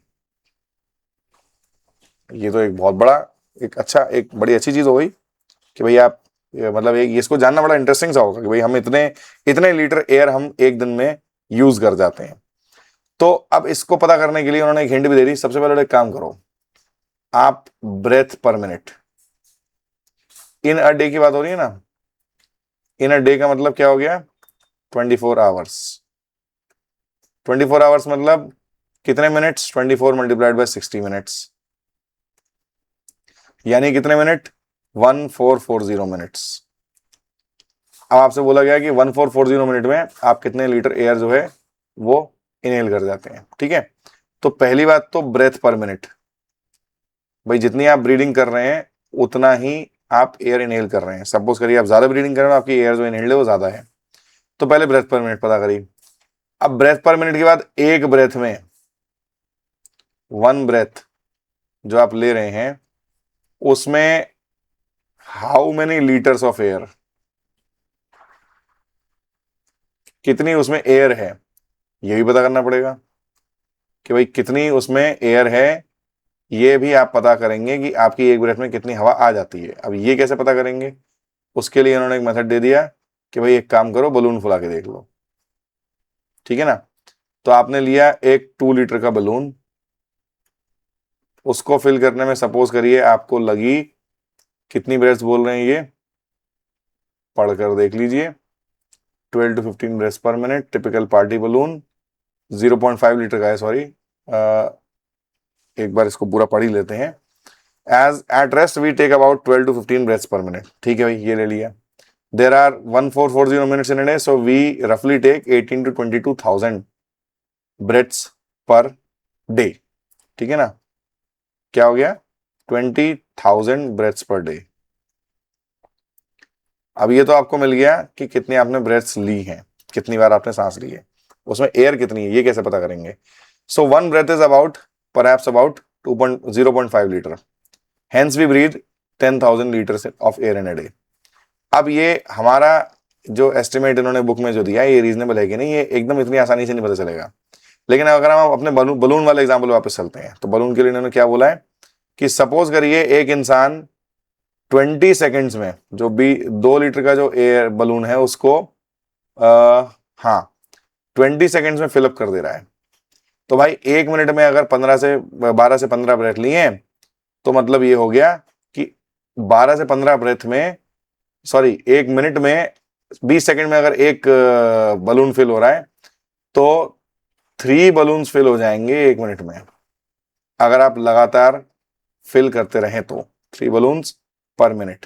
ये तो एक बहुत बड़ा एक बड़ी अच्छी चीज हो गई कि भाई आप मतलब एक इसको जानना बड़ा इंटरेस्टिंग सा होगा कि भाई हम इतने इतने लीटर एयर हम एक दिन में यूज कर जाते हैं। तो अब इसको पता करने के लिए उन्होंने एक हिंट भी दे दी। सबसे पहले एक काम करो, आप ब्रेथ पर मिनट इन अ डे की बात हो रही है ना, इन अ डे का मतलब क्या हो गया, 24 आवर्स। 24 आवर्स मतलब कितने मिनट्स, 24 मल्टीप्लाइड बाय 60 मिनट्स, यानी कितने मिनट, 1440 मिनट्स। अब आपसे बोला गया कि 1440 मिनट में आप कितने लीटर एयर जो है वो इनहेल कर जाते हैं, ठीक है। तो पहली बात तो ब्रेथ पर मिनट, भाई जितनी आप ब्रीदिंग कर रहे हैं उतना ही आप एयर इनहेल कर रहे हैं। सपोज करिए आप ज्यादा ब्रीदिंग कर रहे हो, आपकी एयर जो इनहेल्ड है वो ज्यादा है, तो पहले ब्रेथ पर मिनट पता करिए। अब ब्रेथ पर मिनट के बाद एक ब्रेथ में, वन ब्रेथ जो आप ले रहे हैं उसमें how many litres of air, कितनी उसमें एयर है, ये भी पता करना पड़ेगा कि भाई कितनी उसमें एयर है ये भी आप पता करेंगे कि आपकी एक ब्रेथ में कितनी हवा आ जाती है। अब ये कैसे पता करेंगे, उसके लिए उन्होंने एक मेथड दे दिया कि भाई एक काम करो, बलून फुला के देख लो। ठीक है ना। तो आपने लिया एक 2 लीटर का बलून, उसको फिल करने में सपोज करिए आपको लगी कितनी ब्रेथ्स बोल रहे हैं ये, पढ़कर देख लीजिए, 12 to 15 breaths per minute. Typical party balloon 0.5 litre का है, सॉरी, एक बार इसको पूरा पढ़ ही लेते हैं। As at rest we take about 12 to 15 breaths per minute. ठीक है भाई, ये ले लिया। There are 1440 minutes in day, so we रफली take 18 to 22,000 breaths per day. ठीक है ना, क्या हो गया, 20,000 ब्रेथ्स पर डे। अब ये तो आपको मिल गया कि कितनी आपने ब्रेथ्स ली हैं, कितनी बार आपने सांस ली है, उसमें एयर कितनी है, ये कैसे पता करेंगे। So one breath is about perhaps about 0.5 litre, hence we breathe 10,000 litre of air in a day. अब ये हमारा जो एस्टिमेट इन्होंने बुक में जो दिया है, ये रीजनेबल है कि नहीं, ये एकदम इतनी आसानी से नहीं पता चलेगा। लेकिन अगर हम अपने बलून वाले एग्जाम्पल वापस चलते हैं, तो बलून के लिए इन्होंने क्या बोला है कि सपोज करिए एक इंसान 20 सेकेंड्स में जो भी 2 लीटर का जो एयर बलून है उसको हाँ 20 सेकेंड्स में फिलअप कर दे रहा है। तो भाई 1 मिनट में अगर 12 से 15 ब्रेथ लिए हैं, तो मतलब ये हो गया कि 12 से 15 ब्रेथ में, सॉरी 1 मिनट में 20 सेकेंड में अगर एक बलून फिल हो रहा है, तो 3 बलून्स फिल हो जाएंगे 1 मिनट में, अगर आप लगातार फिल करते रहें तो 3 बलून्स पर मिनट।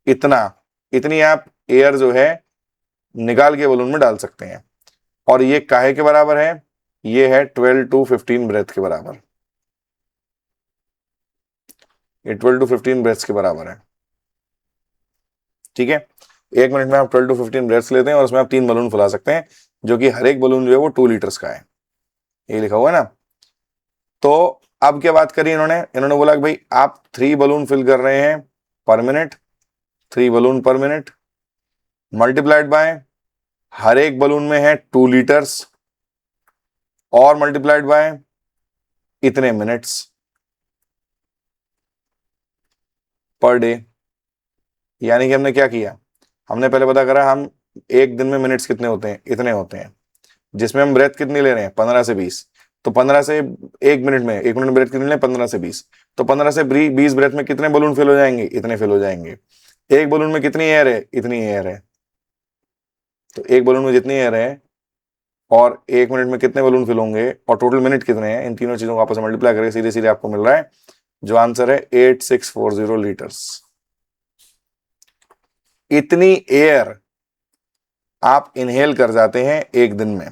इतनी आप एयर जो है निकाल के बलून में डाल सकते हैं। और ये काहे के बराबर है, ये है 12 to 15 ब्रेथ के बराबर। ये 12 to 15 ब्रेथ्स के बराबर है। ठीक है, 1 मिनट में आप 12 to 15 ब्रेथ्स लेते हैं और उसमें आप 3 बलून फुला सकते हैं, जो कि हर एक बलून जो है वो 2 लीटर्स का है, ये लिखा हुआ है ना। तो अब क्या बात करी इन्होंने बोला कि भाई आप 3 बलून फिल कर रहे हैं पर मिनट, 3 बलून पर मिनट मल्टीप्लाइड बाय हर एक बलून में है 2 लीटर्स और मल्टीप्लाइड बाय इतने मिनट्स पर डे। यानी कि हमने क्या किया, हमने पहले पता करा हम एक दिन में मिनट्स कितने होते हैं, इतने होते हैं, जिसमें हम ब्रेथ कितनी ले रहे हैं, 15 से 20। तो 15 से 1 मिनट में, 1 मिनट में ब्रेथ कितनी ले, 15 से 20। तो 15 से 20 ब्रेथ में कितने बलून फिल हो जाएंगे, इतने फिल हो जाएंगे। एक बलून में कितनी एयर है, इतनी एयर है। तो एक बलून में जितनी एयर है और 1 मिनट में कितने बलून फिल होंगे और टोटल मिनट कितने हैं, इन तीनों चीजों को आपस में मल्टीप्लाई करके सीधे सीधे आपको मिल रहा है जो आंसर है 8640 लीटर्स। इतनी एयर आप इनहेल कर जाते हैं एक दिन में,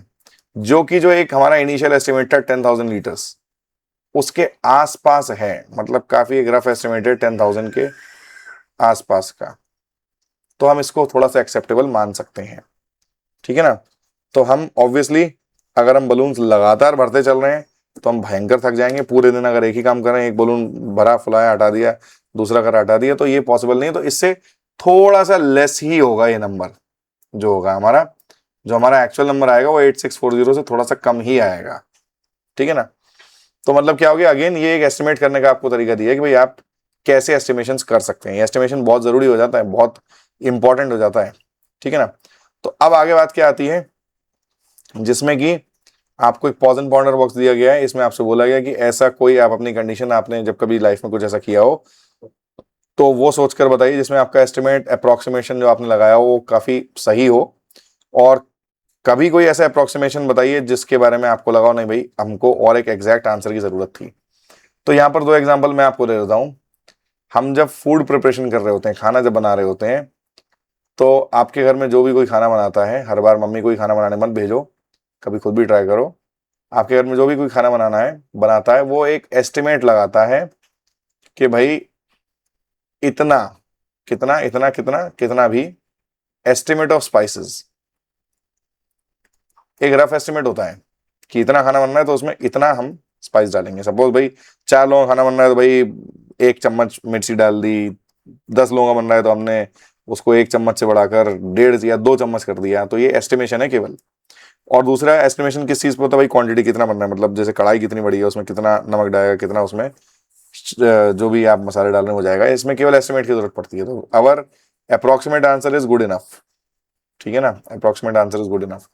जो एक हमारा इनिशियल एस्टिमेट था 10,000 लीटर्स, उसके आसपास है। मतलब काफी एक रफ एस्टिमेट है 10,000 के आसपास का, तो हम इसको थोड़ा सा एक्सेप्टेबल मान सकते हैं। ठीक है ना। तो हम ऑब्वियसली अगर हम बलून लगातार भरते चल रहे हैं तो हम भयंकर थक जाएंगे। पूरे दिन अगर एक ही काम कर रहे हैं, एक बलून भरा फुलाया हटा दिया, दूसरा कर हटा दिया, तो ये पॉसिबल नहीं है। तो इससे थोड़ा सा लेस ही होगा ये नंबर, जो होगा हमारा, जो हमारा एक्चुअल नंबर आएगा वो 8640 से थोड़ा सा कम ही आएगा। ठीक है ना। तो मतलब क्या हो गया, अगेन ये एक एस्टिमेट करने का आपको तरीका दिया है कि भाई आप कैसे एस्टिमेशंस कर सकते हैं। एस्टिमेशन बहुत जरूरी हो जाता है, बहुत इंपॉर्टेंट हो जाता है। ठीक है ना। तो अब आगे बात क्या आती है, जिसमें कि आपको एक पॉज एंड पॉन्डर बॉक्स दिया गया है। इसमें आपसे बोला गया कि ऐसा कोई आप अपनी कंडीशन, आपने जब कभी लाइफ में कुछ ऐसा किया हो तो वो सोचकर बताइए जिसमें आपका एस्टिमेट अप्रोक्सीमेशन जो आपने लगाया हो वो काफी सही हो, और कभी कोई ऐसा अप्रोक्सीमेशन बताइए जिसके बारे में आपको लगा हो नहीं भाई हमको और एक एग्जैक्ट आंसर की जरूरत थी। तो यहाँ पर 2 एग्जाम्पल मैं आपको दे देता हूं। हम जब फूड प्रिपरेशन कर रहे होते हैं, खाना जब बना रहे होते हैं, तो आपके घर में जो भी कोई खाना बनाता है, हर बार मम्मी कोई खाना बनाने मत भेजो, कभी खुद भी ट्राई करो। आपके घर में जो भी कोई खाना बनाता है वो एक एस्टिमेट लगाता है कि भाई इतना कितना इतना कितना कितना भी एस्टिमेट ऑफ स्पाइसेस, एक रफ एस्टिमेट होता है कि इतना खाना बन रहा है तो उसमें इतना हम स्पाइस डालेंगे। सपोज भाई 4 लोगों का खाना बन रहा है तो भाई 1 चम्मच मिर्ची डाल दी, 10 लोगों का बन रहा है तो हमने उसको 1 चम्मच से बढ़ाकर 1.5 या 2 चम्मच कर दिया। तो ये एस्टिमेशन है केवल। और दूसरा एस्टिमेशन किस चीज़ पे होता है भाई, क्वांटिटी कितना बनना है, मतलब जैसे कढ़ाई कितनी बड़ी है, उसमें कितना नमक डालेगा, कितना उसमें जो भी आप मसाले डालने हो जाएगा, इसमें केवल एस्टिमेट की जरूरत पड़ती है। तो our approximate answer is good enough, ठीक है ना, approximate answer is good enough.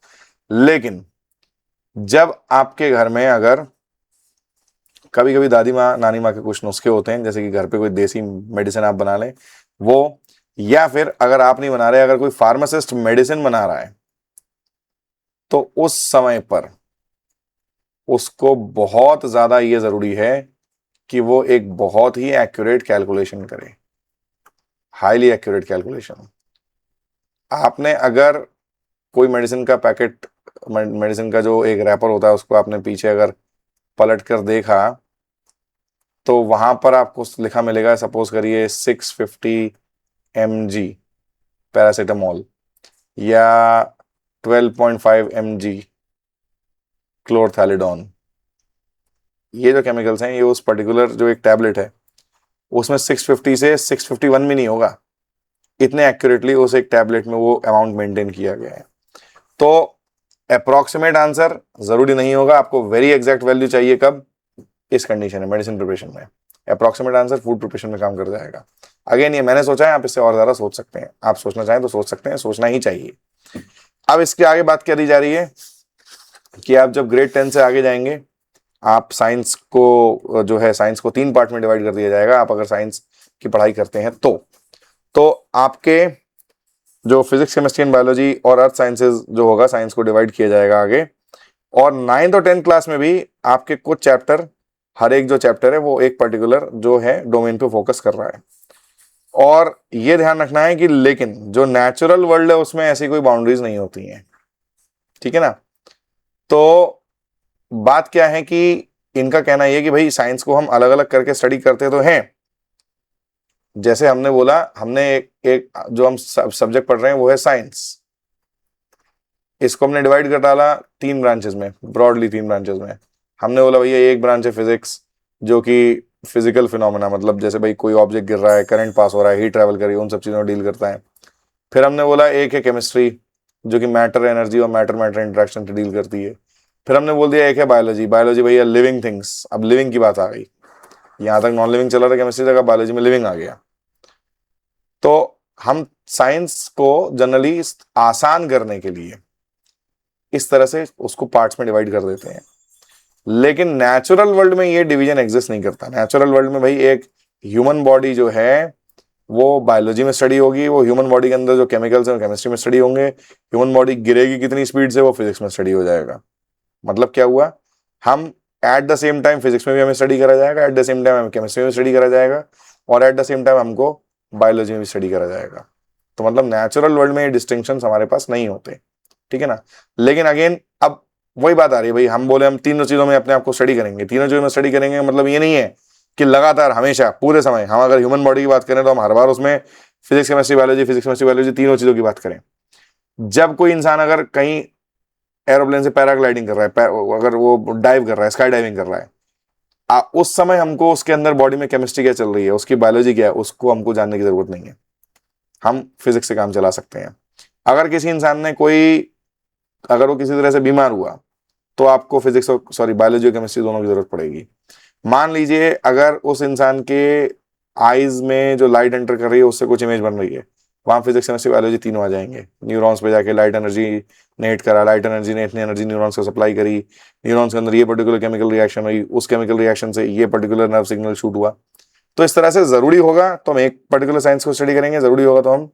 लेकिन जब आपके घर में अगर कभी कभी दादी माँ नानी माँ के कुछ नुस्खे होते हैं, जैसे कि घर पे कोई देसी मेडिसिन आप बना लें वो, या फिर अगर आप नहीं बना रहे, अगर कोई फार्मासिस्ट मेडिसिन बना रहा है, तो उस समय पर उसको बहुत ज्यादा ये जरूरी है कि वो एक बहुत ही एक्यूरेट कैलकुलेशन करे, हाईली एक्यूरेट कैलकुलेशन। आपने अगर कोई मेडिसिन का पैकेट, मेडिसिन का जो एक रैपर होता है, उसको आपने पीछे अगर पलट कर देखा, तो वहां पर आपको लिखा मिलेगा, सपोज करिए 650 mg पैरासीटामोल या 12.5 mg क्लोरथैलिडोन। ये जो केमिकल्स हैं, ये उस पर्टिकुलर जो एक टैबलेट है उसमें 650 से 651 भी नहीं होगा, इतने एक्यूरेटली उस एक टैबलेट में वो अमाउंट मेंटेन किया गया है। तो अप्रोक्सीमेट आंसर जरूरी नहीं होगा, आपको वेरी एग्जैक्ट वैल्यू चाहिए। कब? इस कंडीशन है, मेडिसिन प्रिपरेशन में। अप्रोक्सीमेट आंसर फूड प्रिपरेशन में काम कर जाएगा। अगेन ये मैंने सोचा है, आप इससे और ज्यादा सोच सकते हैं, आप सोचना चाहें तो सोच सकते हैं, सोचना ही चाहिए। अब इसके आगे बात करी जा रही है कि आप जब ग्रेड 10 से आगे जाएंगे, आप साइंस को जो है, साइंस को 3 पार्ट में डिवाइड कर दिया जाएगा। आप अगर साइंस की पढ़ाई करते हैं तो आपके जो फिजिक्स केमिस्ट्री एंड बायोलॉजी और अर्थ साइंसेज जो होगा, साइंस को डिवाइड किया जाएगा आगे। और 9th और 10th क्लास में भी आपके कुछ चैप्टर, हर एक जो चैप्टर है वो एक पर्टिकुलर जो है डोमेन पे फोकस कर रहा है। और ये ध्यान रखना है कि लेकिन जो नेचुरल वर्ल्ड है उसमें ऐसी कोई बाउंड्रीज नहीं होती हैं, ठीक है ना। तो बात क्या है कि इनका कहना यह कि भाई साइंस को हम अलग अलग करके स्टडी करते तो हैं। जैसे हमने बोला, हमने एक जो हम सब्जेक्ट पढ़ रहे हैं वो है साइंस, इसको हमने डिवाइड कर डाला 3 ब्रांचेस में, ब्रॉडली 3 ब्रांचेस में। हमने बोला भैया एक ब्रांच है फिजिक्स, जो कि फिजिकल फिनोमेना, मतलब जैसे भाई कोई ऑब्जेक्ट गिर रहा है, करंट पास हो रहा है, हीट ट्रैवल कर रही है, उन सब चीज़ों में डील करता है। फिर हमने बोला एक है केमिस्ट्री, जो कि मैटर एनर्जी और मैटर मैटर इंटरेक्शन से डील करती है। फिर हमने बोल दिया एक है बायोलॉजी, बायोलॉजी भैया लिविंग थिंग्स, अब लिविंग की बात आ गई। यहाँ तक नॉन लिविंग चला था केमिस्ट्री तक, अब बायोलॉजी में लिविंग आ गया। तो हम साइंस को जनरली आसान करने के लिए इस तरह से उसको पार्ट्स में डिवाइड कर देते हैं। लेकिन नेचुरल वर्ल्ड में ये डिवीजन एग्जिस्ट नहीं करता। नेचुरल वर्ल्ड में भाई एक ह्यूमन बॉडी जो है वो बायोलॉजी में स्टडी होगी, वो ह्यूमन बॉडी के अंदर जो केमिकल्स हैं वो केमिस्ट्री में स्टडी होंगे, ह्यूमन बॉडी गिरेगी कितनी स्पीड से वो फिजिक्स में स्टडी हो जाएगा। मतलब क्या हुआ, हम at the same time physics में भी हमें स्टडी करा जाएगा, एट द सेम टाइम हमें केमिस्ट्री में स्टडी करा जाएगा, और एट द सेम टाइम हमको बायोलॉजी में भी स्टडी करा जाएगा। तो मतलब नेचुरल वर्ल्ड में ये डिस्टिंक्शन हमारे पास नहीं होते, ठीक है ना। लेकिन अगेन अब वही बात आ रही है भाई, हम बोले हम तीनों चीजों में अपने आप को स्टडी करेंगे, तीनों चीजों में स्टडी करेंगे, मतलब ये नहीं है कि लगातार हमेशा पूरे समय। हम अगर ह्यूमन बॉडी की बात करें तो हम हर बार उसमें फिजिक्स केमिस्ट्री बायोलॉजी तीनों चीजों की बात करें। जब कोई इंसान अगर कहीं एरोप्लेन से पैराग्लाइडिंग कर रहा है, अगर वो डाइव कर रहा है, स्काई डाइविंग कर रहा है, उस समय हमको उसके अंदर बॉडी में केमिस्ट्री क्या चल रही है, उसकी बायोलॉजी क्या है, उसको हमको जानने की जरूरत नहीं है, हम फिजिक्स से काम चला सकते हैं। अगर किसी इंसान ने अगर वो किसी तरह से बीमार हुआ, तो आपको फिजिक्स और बायोलॉजी और केमिस्ट्री दोनों की जरूरत पड़ेगी। मान लीजिए अगर उस इंसान के आईज में जो लाइट एंटर कर रही है उससे कुछ इमेज बन रही है, वहां फिजिक्स केमिस्ट्री बायोलॉजी तीनों आ जाएंगे। न्यूरॉन्स पे जाके लाइट एनर्जी ने हिट करा, लाइट एनर्जी ने इतनी एनर्जी न्यूरॉन्स को सप्लाई करी, न्यूरॉन्स के अंदर ये पर्टिकुलर केमिकल रिएक्शन हुई, उस केमिकल रिएक्शन से ये पर्टिकुलर नर्व सिग्नल शूट हुआ। तो इस तरह से जरूरी होगा तो हम एक पर्टिकुलर साइंस को स्टडी करेंगे, जरूरी होगा तो हम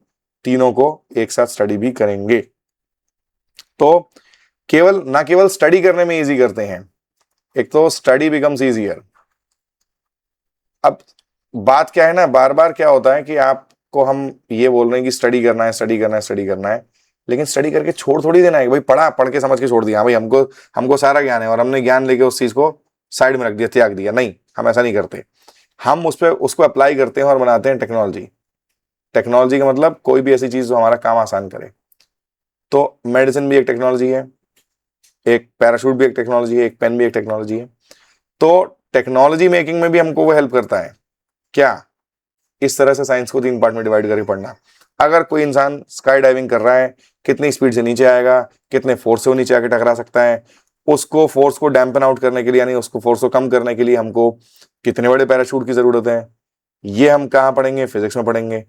तीनों को एक साथ स्टडी भी करेंगे। तो केवल स्टडी करने में इजी करते हैं, एक तो स्टडी बिकम्स इजियर। अब बात क्या है ना, बार बार क्या होता है कि आपको हम ये बोल रहे हैं कि स्टडी करना है, स्टडी करना है, स्टडी करना है, लेकिन स्टडी करके छोड़ थोड़ी देना है भाई। पढ़ के समझ के छोड़ दिया, भाई हमको सारा ज्ञान है और हमने ज्ञान लेके उस चीज को साइड में रख दिया, त्याग दिया। नहीं, हम ऐसा नहीं करते। हम उसको अप्लाई करते हैं और बनाते हैं टेक्नोलॉजी। टेक्नोलॉजी का मतलब कोई भी ऐसी चीज जो हमारा काम आसान करे। तो मेडिसिन भी एक टेक्नोलॉजी है, एक पैराशूट भी एक टेक्नोलॉजी है, एक पेन भी एक टेक्नोलॉजी है। तो टेक्नोलॉजी मेकिंग में भी हमको वो हेल्प करता है क्या, इस तरह से साइंस को 3 पार्ट में डिवाइड करके पढ़ना। अगर कोई इंसान स्काई डाइविंग कर रहा है, कितनी स्पीड से नीचे आएगा, कितने फोर्स से वो नीचे आके टकरा सकता है, उसको फोर्स को डैम्पन आउट करने के लिए, यानी उसको फोर्स को कम करने के लिए हमको कितने बड़े पैराशूट की जरूरत है, ये हम कहाँ पढ़ेंगे, फिजिक्स में पढ़ेंगे।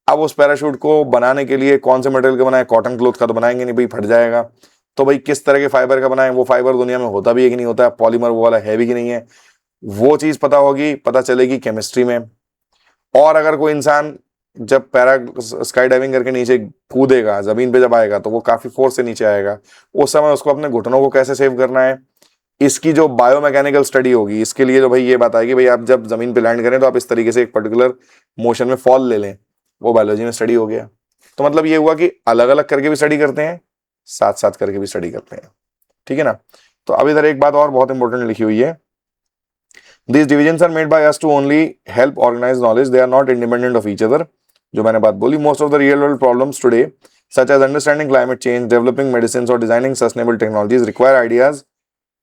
अब उस पैराशूट को बनाने के लिए कौन से मटेरियल का बनाए, कॉटन क्लोथ का तो बनाएंगे नहीं भाई, फट जाएगा। तो भाई किस तरह के फाइबर का बनाए, वो फाइबर दुनिया में होता भी है कि नहीं होता, पॉलीमर वो वाला है भी कि नहीं है, वो चीज पता होगी, पता चलेगी केमिस्ट्री में। और अगर कोई इंसान जब पैरा स्काई डाइविंग करके नीचे कूदेगा, जमीन पे जब आएगा, तो वो काफी फोर्स से नीचे आएगा, उस समय उसको अपने घुटनों को कैसे सेव करना है, इसकी जो बायोमैकेनिकल स्टडी होगी, इसके लिए जो भाई ये बात आएगी, भाई आप जब जमीन पे लैंड करें तो आप इस तरीके से एक पर्टिकुलर मोशन में फॉल ले लें, वो बायोलॉजी में स्टडी हो गया। तो मतलब ये हुआ कि अलग अलग करके भी स्टडी करते हैं, साथ साथ करके भी स्टडी करते हैं, ठीक है ना। तो अब इधर एक बात और बहुत इंपॉर्टेंट लिखी हुई है, These divisions are made by us to only help organize knowledge. They are not independent of each other. जो मैंने बात बोली, most of the real world problems today, such as understanding climate change, developing medicines, or designing sustainable technologies, require ideas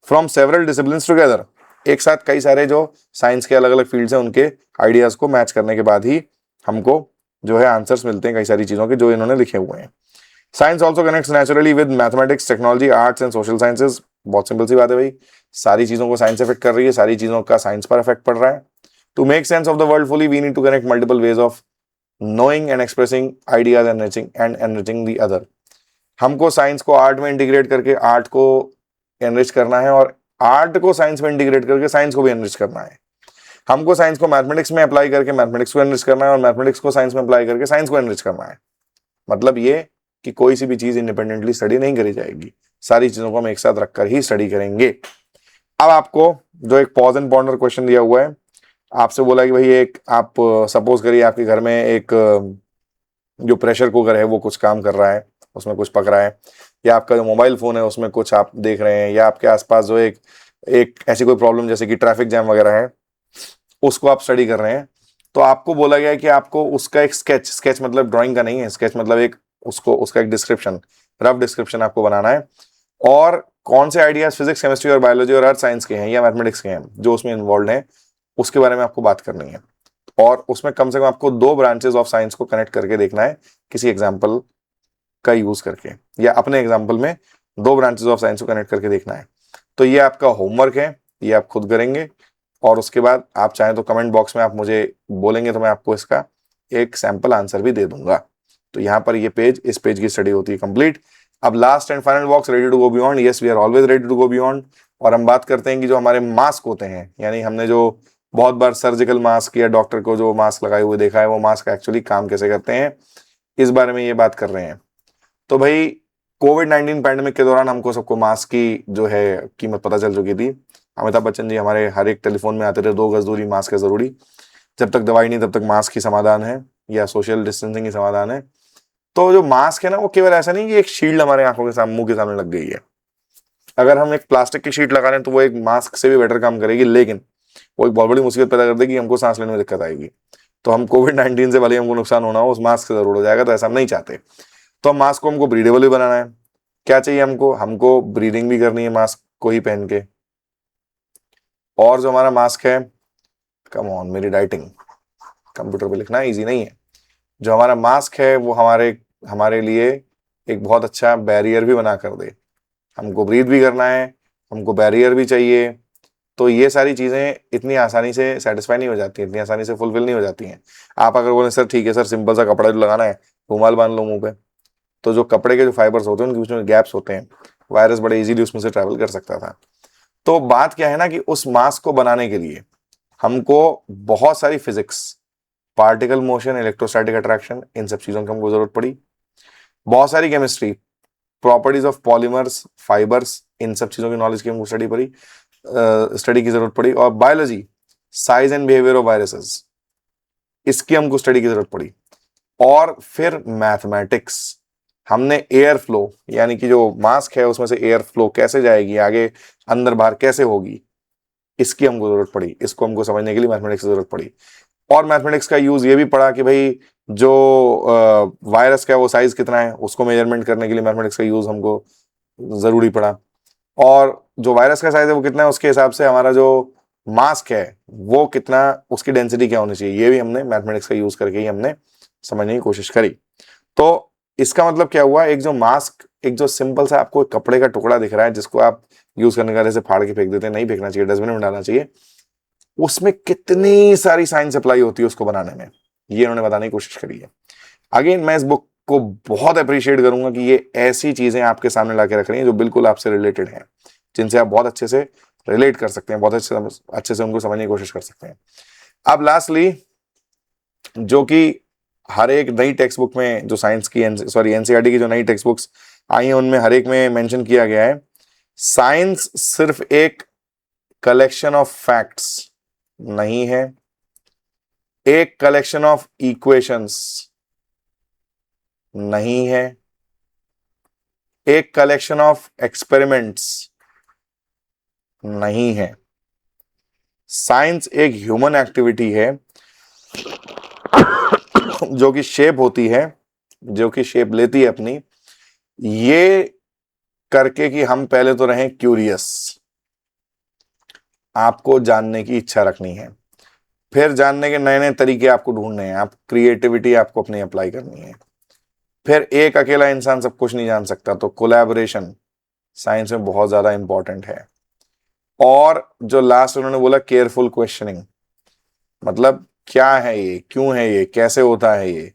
from several disciplines together. एक साथ कई सारे जो science के अलग अलग फील्ड्स हैं उनके आइडियाज को मैच करने के बाद ही हमको जो है आंसर्स मिलते हैं कई सारी चीजों के जो इन्होंने लिखे हुए हैं। Science also connects naturally with mathematics, technology, arts and social sciences. बहुत सिंपल सी बात है भाई, सारी चीजों को साइंस इफेक्ट कर रही है, सारी चीजों का साइंस पर इफेक्ट पड़ रहा है। To make sense of the world fully we need to connect multiple ways of knowing and expressing ideas and enriching the other. हमको साइंस को आर्ट में इंटीग्रेट करके आर्ट को एनरिच करना है, और आर्ट को साइंस में इंटीग्रेट करके साइंस को भी एनरिच करना है। हमको साइंस को मैथमेटिक्स में अप्लाई करके मैथमेटिक्स को एनरिच करना है, और मैथमेटिक्स को साइंस में अप्लाई करके साइंस को एनरिच करना है। मतलब ये कि कोई सी भी चीज इंडिपेंडेंटली स्टडी नहीं करी जाएगी, सारी चीजों को हम एक साथ रखकर ही स्टडी करेंगे। अब आपको जो एक पॉज एंड पॉन्डर क्वेश्चन दिया हुआ है, आपसे बोला कि भाई एक आप सपोज करिए आपके घर में एक जो प्रेशर कुकर है वो कुछ काम कर रहा है, उसमें कुछ पक रहा है, या आपका जो मोबाइल फोन है उसमें कुछ आप देख रहे हैं, या आपके आसपास जो एक ऐसी कोई प्रॉब्लम जैसे कि ट्रैफिक जैम वगैरह है उसको आप स्टडी कर रहे हैं। तो आपको बोला गया है कि आपको उसका एक स्केच मतलब ड्राइंग का नहीं है, स्केच मतलब एक उसका एक डिस्क्रिप्शन, रफ डिस्क्रिप्शन आपको बनाना है, और कौन से आइडियाज फिजिक्स, केमिस्ट्री और बायोलॉजी और अर्थ साइंस के हैं या मैथमेटिक्स के हैं जो उसमें इन्वॉल्व हैं, उसके बारे में आपको बात करनी है। और उसमें कम से कम आपको 2 ब्रांचेस ऑफ साइंस को कनेक्ट करके देखना है किसी एग्जाम्पल का यूज करके, या अपने एग्जाम्पल में 2 ब्रांचेस ऑफ साइंस को कनेक्ट करके देखना है। तो ये आपका होमवर्क है, ये आप खुद करेंगे, और उसके बाद आप चाहें तो कमेंट बॉक्स में आप मुझे बोलेंगे तो मैं आपको इसका एक सैंपल आंसर भी दे दूंगा। तो यहाँ पर ये पेज, इस पेज की स्टडी होती है कंप्लीट। अब last and final box, ready to go beyond. Yes, we are always ready to go beyond. और हम बात करते हैं कि जो हमारे मास्क होते हैं, यानी हमने जो बहुत बार सर्जिकल मास्क या डॉक्टर को जो मास्क लगाए हुए देखा है, वो मास्क एक्चुअली काम कैसे करते हैं, इस बारे में ये बात कर रहे हैं। तो भाई कोविड-19 पैंडेमिक के दौरान हमको सबको मास्क की जो है कीमत पता चल चुकी थी। अमिताभ बच्चन जी हमारे हर एक टेलीफोन में आते थे, 2 गज दूरी, मास्क है जरूरी, जब तक दवाई नहीं तब तक मास्क ही समाधान है, या सोशल डिस्टेंसिंग ही समाधान है। तो जो मास्क है ना, वो केवल ऐसा नहीं कि एक शील्ड हमारे आंखों के सामने, मुंह के सामने लग गई है। अगर हम एक प्लास्टिक की शीट लगा रहे हैं तो वो एक मास्क से भी बेटर काम करेगी, लेकिन वो एक बहुत बड़ी मुसीबत पैदा कर देगी, हमको सांस लेने में दिक्कत आएगी। तो हम कोविड-19 से भले हमको नुकसान होना हो, उस मास्क से जरूर हो जाएगा, तो ऐसा हम नहीं चाहते। तो हम मास्क को हमको ब्रीदेबल भी बनाना है। क्या चाहिए हमको ब्रीदिंग भी करनी है मास्क को ही पहन के। और जो हमारा मास्क है, कम ऑन, मेरी राइटिंग कंप्यूटर पे लिखना इजी नहीं है। जो हमारा मास्क है वो हमारे लिए एक बहुत अच्छा बैरियर भी बना कर दे। हमको ब्रीथ भी करना है, हमको बैरियर भी चाहिए। तो ये सारी चीजें इतनी आसानी से सेटिस्फाई नहीं हो जाती, इतनी आसानी से फुलफिल नहीं हो जाती हैं। आप अगर बोले सर ठीक है सर, सिंपल सा कपड़ा जो लगाना है, रुमाल बांध लो मुंह पे, तो जो कपड़े के जो फाइबर्स होते हैं उनके बीच में गैप्स होते हैं, वायरस बड़े इजीली उसमें से ट्रैवल कर सकता था। तो बात क्या है ना कि उस मास्क को बनाने के लिए हमको बहुत सारी physics, particle motion, electrostatic attraction, इन सब चीजों की हमको जरूरत पड़ी। बहुत सारी chemistry, properties of polymers, fibres, इन सब चीजों की नॉलेज की हमको स्टडी की जरूरत पड़ी। और biology, size and behaviour of viruses, इसकी हमको स्टडी की जरूरत पड़ी। और फिर मैथमेटिक्स, हमने एयर फ्लो, यानी कि जो मास्क है उसमें से एयर फ्लो कैसे जाएगी आगे, अंदर बाहर कैसे होगी, इसकी हमको जरूरत पड़ी। इसको हमको समझने के लिए मैथमेटिक्स की जरूरत पड़ी। और मैथमेटिक्स का यूज ये भी पड़ा कि भाई जो वायरस का वो साइज कितना है, उसको मेजरमेंट करने के लिए मैथमेटिक्स का यूज हमको जरूरी पड़ा। और जो वायरस का साइज है वो कितना है, उसके हिसाब से हमारा जो मास्क है वो कितना, उसकी डेंसिटी क्या होनी चाहिए, ये भी हमने मैथमेटिक्स का यूज करके ही हमने समझने की कोशिश करी। तो इसका मतलब क्या हुआ, एक जो मास्क, एक जो सिंपल सा आपको कपड़े का टुकड़ा दिख रहा है जिसको आप यूज करने का जैसे फाड़ के फेंक देते हैं, नहीं फेंकना चाहिए, डस्टबिन में डालना चाहिए, उसमें कितनी सारी साइंस अप्लाई होती है उसको बनाने में, ये उन्होंने बताने की कोशिश करी है। अगेन मैं इस बुक को बहुत अप्रिशिएट करूंगा कि ये ऐसी चीजें आपके सामने ला के रख रही हैं जो बिल्कुल आपसे रिलेटेड हैं, जिनसे आप बहुत अच्छे से रिलेट कर सकते हैं, बहुत अच्छे से उनको समझने की कोशिश कर सकते हैं। अब लास्टली, जो कि हर एक नई टेक्स्ट बुक में जो साइंस की एनसीईआरटी की जो नई टेक्स्ट बुक्स आई हैं उनमें हर एक में मेंशन किया गया है, साइंस सिर्फ एक कलेक्शन ऑफ फैक्ट्स नहीं है, एक कलेक्शन ऑफ इक्वेशंस नहीं है, एक कलेक्शन ऑफ एक्सपेरिमेंट्स नहीं है। साइंस एक ह्यूमन एक्टिविटी है जो कि शेप होती है, जो कि शेप लेती है अपनी, ये करके कि हम पहले तो रहें क्यूरियस, आपको जानने की इच्छा रखनी है, फिर जानने के नए नए तरीके आपको ढूंढने हैं, आप क्रिएटिविटी आपको अपनी अप्लाई करनी है, फिर एक अकेला इंसान सब कुछ नहीं जान सकता, तो कोलैबोरेशन साइंस में बहुत ज्यादा इंपॉर्टेंट है। और जो लास्ट उन्होंने बोला केयरफुल क्वेश्चनिंग, मतलब क्या है ये, क्यों है ये, कैसे होता है ये,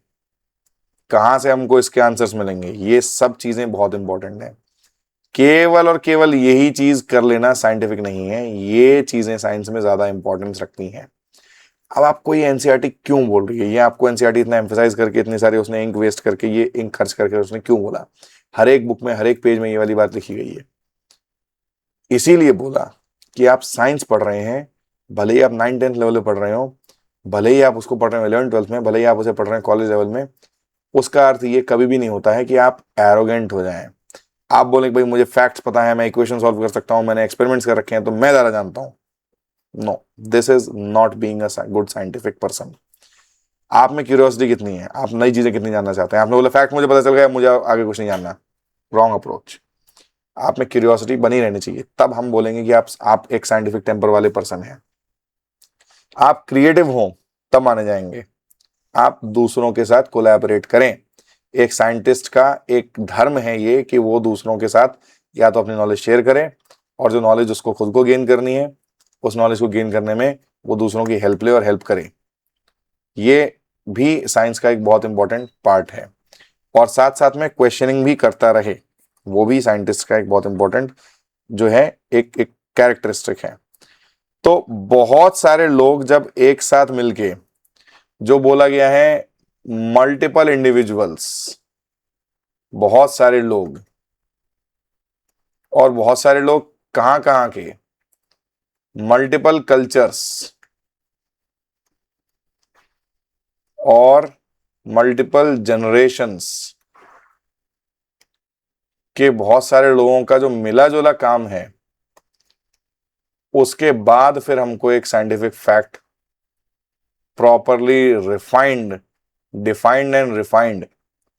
कहां से हमको इसके आंसर्स मिलेंगे, ये सब चीजें बहुत इंपॉर्टेंट है। केवल और केवल यही चीज कर लेना साइंटिफिक नहीं है, ये चीजें साइंस में ज्यादा इंपॉर्टेंस रखती हैं। अब आपको ये एनसीईआरटी क्यों बोल रही है, ये आपको एनसीईआरटी इतना एम्फेसाइज करके, इतने सारे उसने इंक वेस्ट करके, ये इंक खर्च करके उसने क्यों बोला, हर एक बुक में हर एक पेज में ये वाली बात लिखी गई है। इसीलिए बोला कि आप साइंस पढ़ रहे हैं, भले ही आप 9th-10th लेवल पे पढ़ रहे हो, भले ही आप उसको पढ़ रहे हो 11th-12th में, भले ही आप उसे पढ़ रहे हैं कॉलेज लेवल में, उसका अर्थ ये कभी भी नहीं होता है कि आप एरोगेंट हो जाएं। आप बोले कि भाई मुझे फैक्ट्स पता है, मैं इक्वेशन सॉल्व कर सकता हूं, मैंने एक्सपेरिमेंट्स कर रखे हैं, तो मैं ज्यादा जानता हूं। No, this is not being a good scientific person. आप में क्यूरियोसिटी कितनी है, आप नई चीजें कितनी जानना चाहते हैं। आपने बोला फैक्ट मुझे पता चल गया, मुझे आगे कुछ नहीं जानना, रॉन्ग अप्रोच। आप में क्यूरियोसिटी बनी रहनी चाहिए, तब हम बोलेंगे कि आप एक साइंटिफिक टेम्पर वाले पर्सन हैं। आप क्रिएटिव हो तब माने जाएंगे, आप दूसरों के साथ कोलैबोरेट करें। एक साइंटिस्ट का एक धर्म है ये कि वो दूसरों के साथ या तो अपनी नॉलेज शेयर करे, और जो नॉलेज उसको खुद को गेन करनी है, उस नॉलेज को गेन करने में वो दूसरों की हेल्प ले और हेल्प करे। ये भी साइंस का एक बहुत इंपॉर्टेंट पार्ट है। और साथ साथ में क्वेश्चनिंग भी करता रहे, वो भी साइंटिस्ट का एक बहुत इंपॉर्टेंट जो है एक एक कैरेक्टरिस्टिक है। तो बहुत सारे लोग जब एक साथ मिलके, जो बोला गया है मल्टीपल इंडिविजुअल्स, बहुत सारे लोग, और बहुत सारे लोग कहां के, मल्टीपल कल्चर्स और मल्टीपल जनरेशंस के बहुत सारे लोगों का जो मिला जुला काम है, उसके बाद फिर हमको एक scientific fact properly refined, defined and refined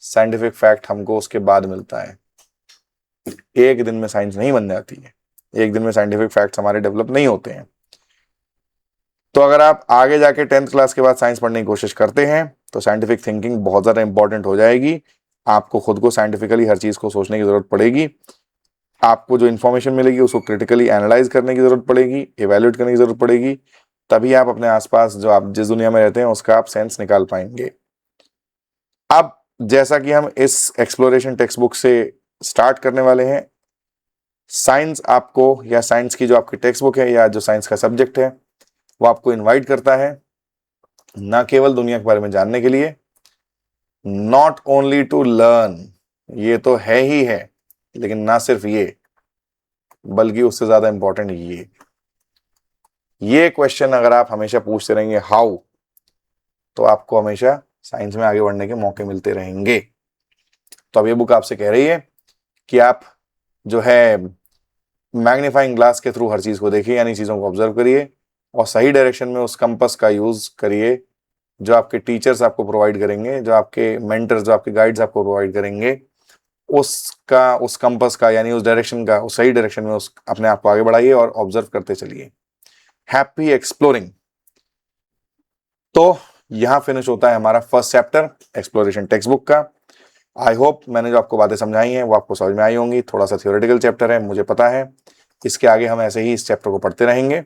scientific fact हमको उसके बाद मिलता है। एक दिन में साइंस नहीं बन जाती है, एक दिन में साइंटिफिक फैक्ट्स हमारे डेवलप नहीं होते हैं। तो अगर आप आगे जाके 10th क्लास के बाद साइंस पढ़ने की कोशिश करते हैं तो साइंटिफिक थिंकिंग बहुत ज़्यादा इंपॉर्टेंट हो जाएगी। आपको खुद को साइंटिफिकली हर चीज़ को सोचने की ज़रूरत पड़ेगी, आपको जो इन्फॉर्मेशन मिलेगी उसको क्रिटिकली एनालाइज करने की ज़रूरत पड़ेगी, एवेल्यूएट करने की ज़रूरत पड़ेगी, तभी आप अपने आसपास जो आप जिस दुनिया में रहते हैं उसका आप सेंस निकाल पाएंगे। अब जैसा कि हम इस एक्सप्लोरेशन टेक्स्ट बुक से स्टार्ट करने वाले हैं, साइंस आपको, या साइंस की जो आपकी टेक्स्ट बुक है या जो साइंस का सब्जेक्ट है, वो आपको इनवाइट करता है ना केवल दुनिया के बारे में जानने के लिए, नॉट ओनली टू लर्न, ये तो है ही है, लेकिन ना सिर्फ ये, बल्कि उससे ज्यादा इंपॉर्टेंट ये क्वेश्चन अगर आप हमेशा पूछते रहेंगे हाउ, तो आपको हमेशा साइंस में आगे बढ़ने के मौके मिलते रहेंगे। तो अब ये बुक आपसे कह रही है कि आप जो है मैग्नीफाइंग ग्लास के थ्रू हर चीज को देखिए, यानी चीजों को ऑब्जर्व करिए और सही डायरेक्शन में उस कंपस का यूज करिए जो आपके टीचर्स आपको प्रोवाइड करेंगे, जो आपके मेंटर्स, जो आपके गाइड्स आपको प्रोवाइड करेंगे, उसका, उस कंपस का, यानी उस डायरेक्शन का, उस सही डायरेक्शन में उस अपने आप को आगे बढ़ाइए और ऑब्जर्व करते चलिए। Happy exploring. तो यहां फिनिश होता है हमारा first chapter exploration text book का। आई होप मैंने जो आपको बातें समझाई हैं वो आपको समझ में आई होंगी। थोड़ा सा थियोरेटिकल चैप्टर है, मुझे पता है। इसके आगे हम ऐसे ही इस चैप्टर को पढ़ते रहेंगे,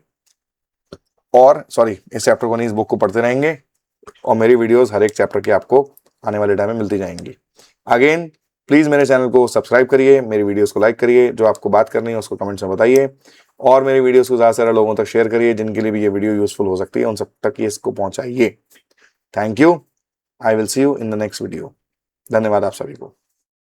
और सॉरी, इस चैप्टर को नहीं, इस बुक को पढ़ते रहेंगे, और मेरी वीडियोस हर एक चैप्टर की आपको आने वाले टाइम में मिलती जाएंगी। अगेन प्लीज़ मेरे चैनल को सब्सक्राइब करिए, मेरी वीडियोस को लाइक करिए, जो आपको बात करनी है उसको कमेंट्स में बताइए, और मेरी वीडियोस को ज़्यादा से ज़्यादा लोगों तक शेयर करिए जिनके लिए भी ये वीडियो यूजफुल हो सकती है, उन सब तक ये इसको पहुंचाइए। Thank you. I will see you in the next video. धन्यवाद आप सभी को।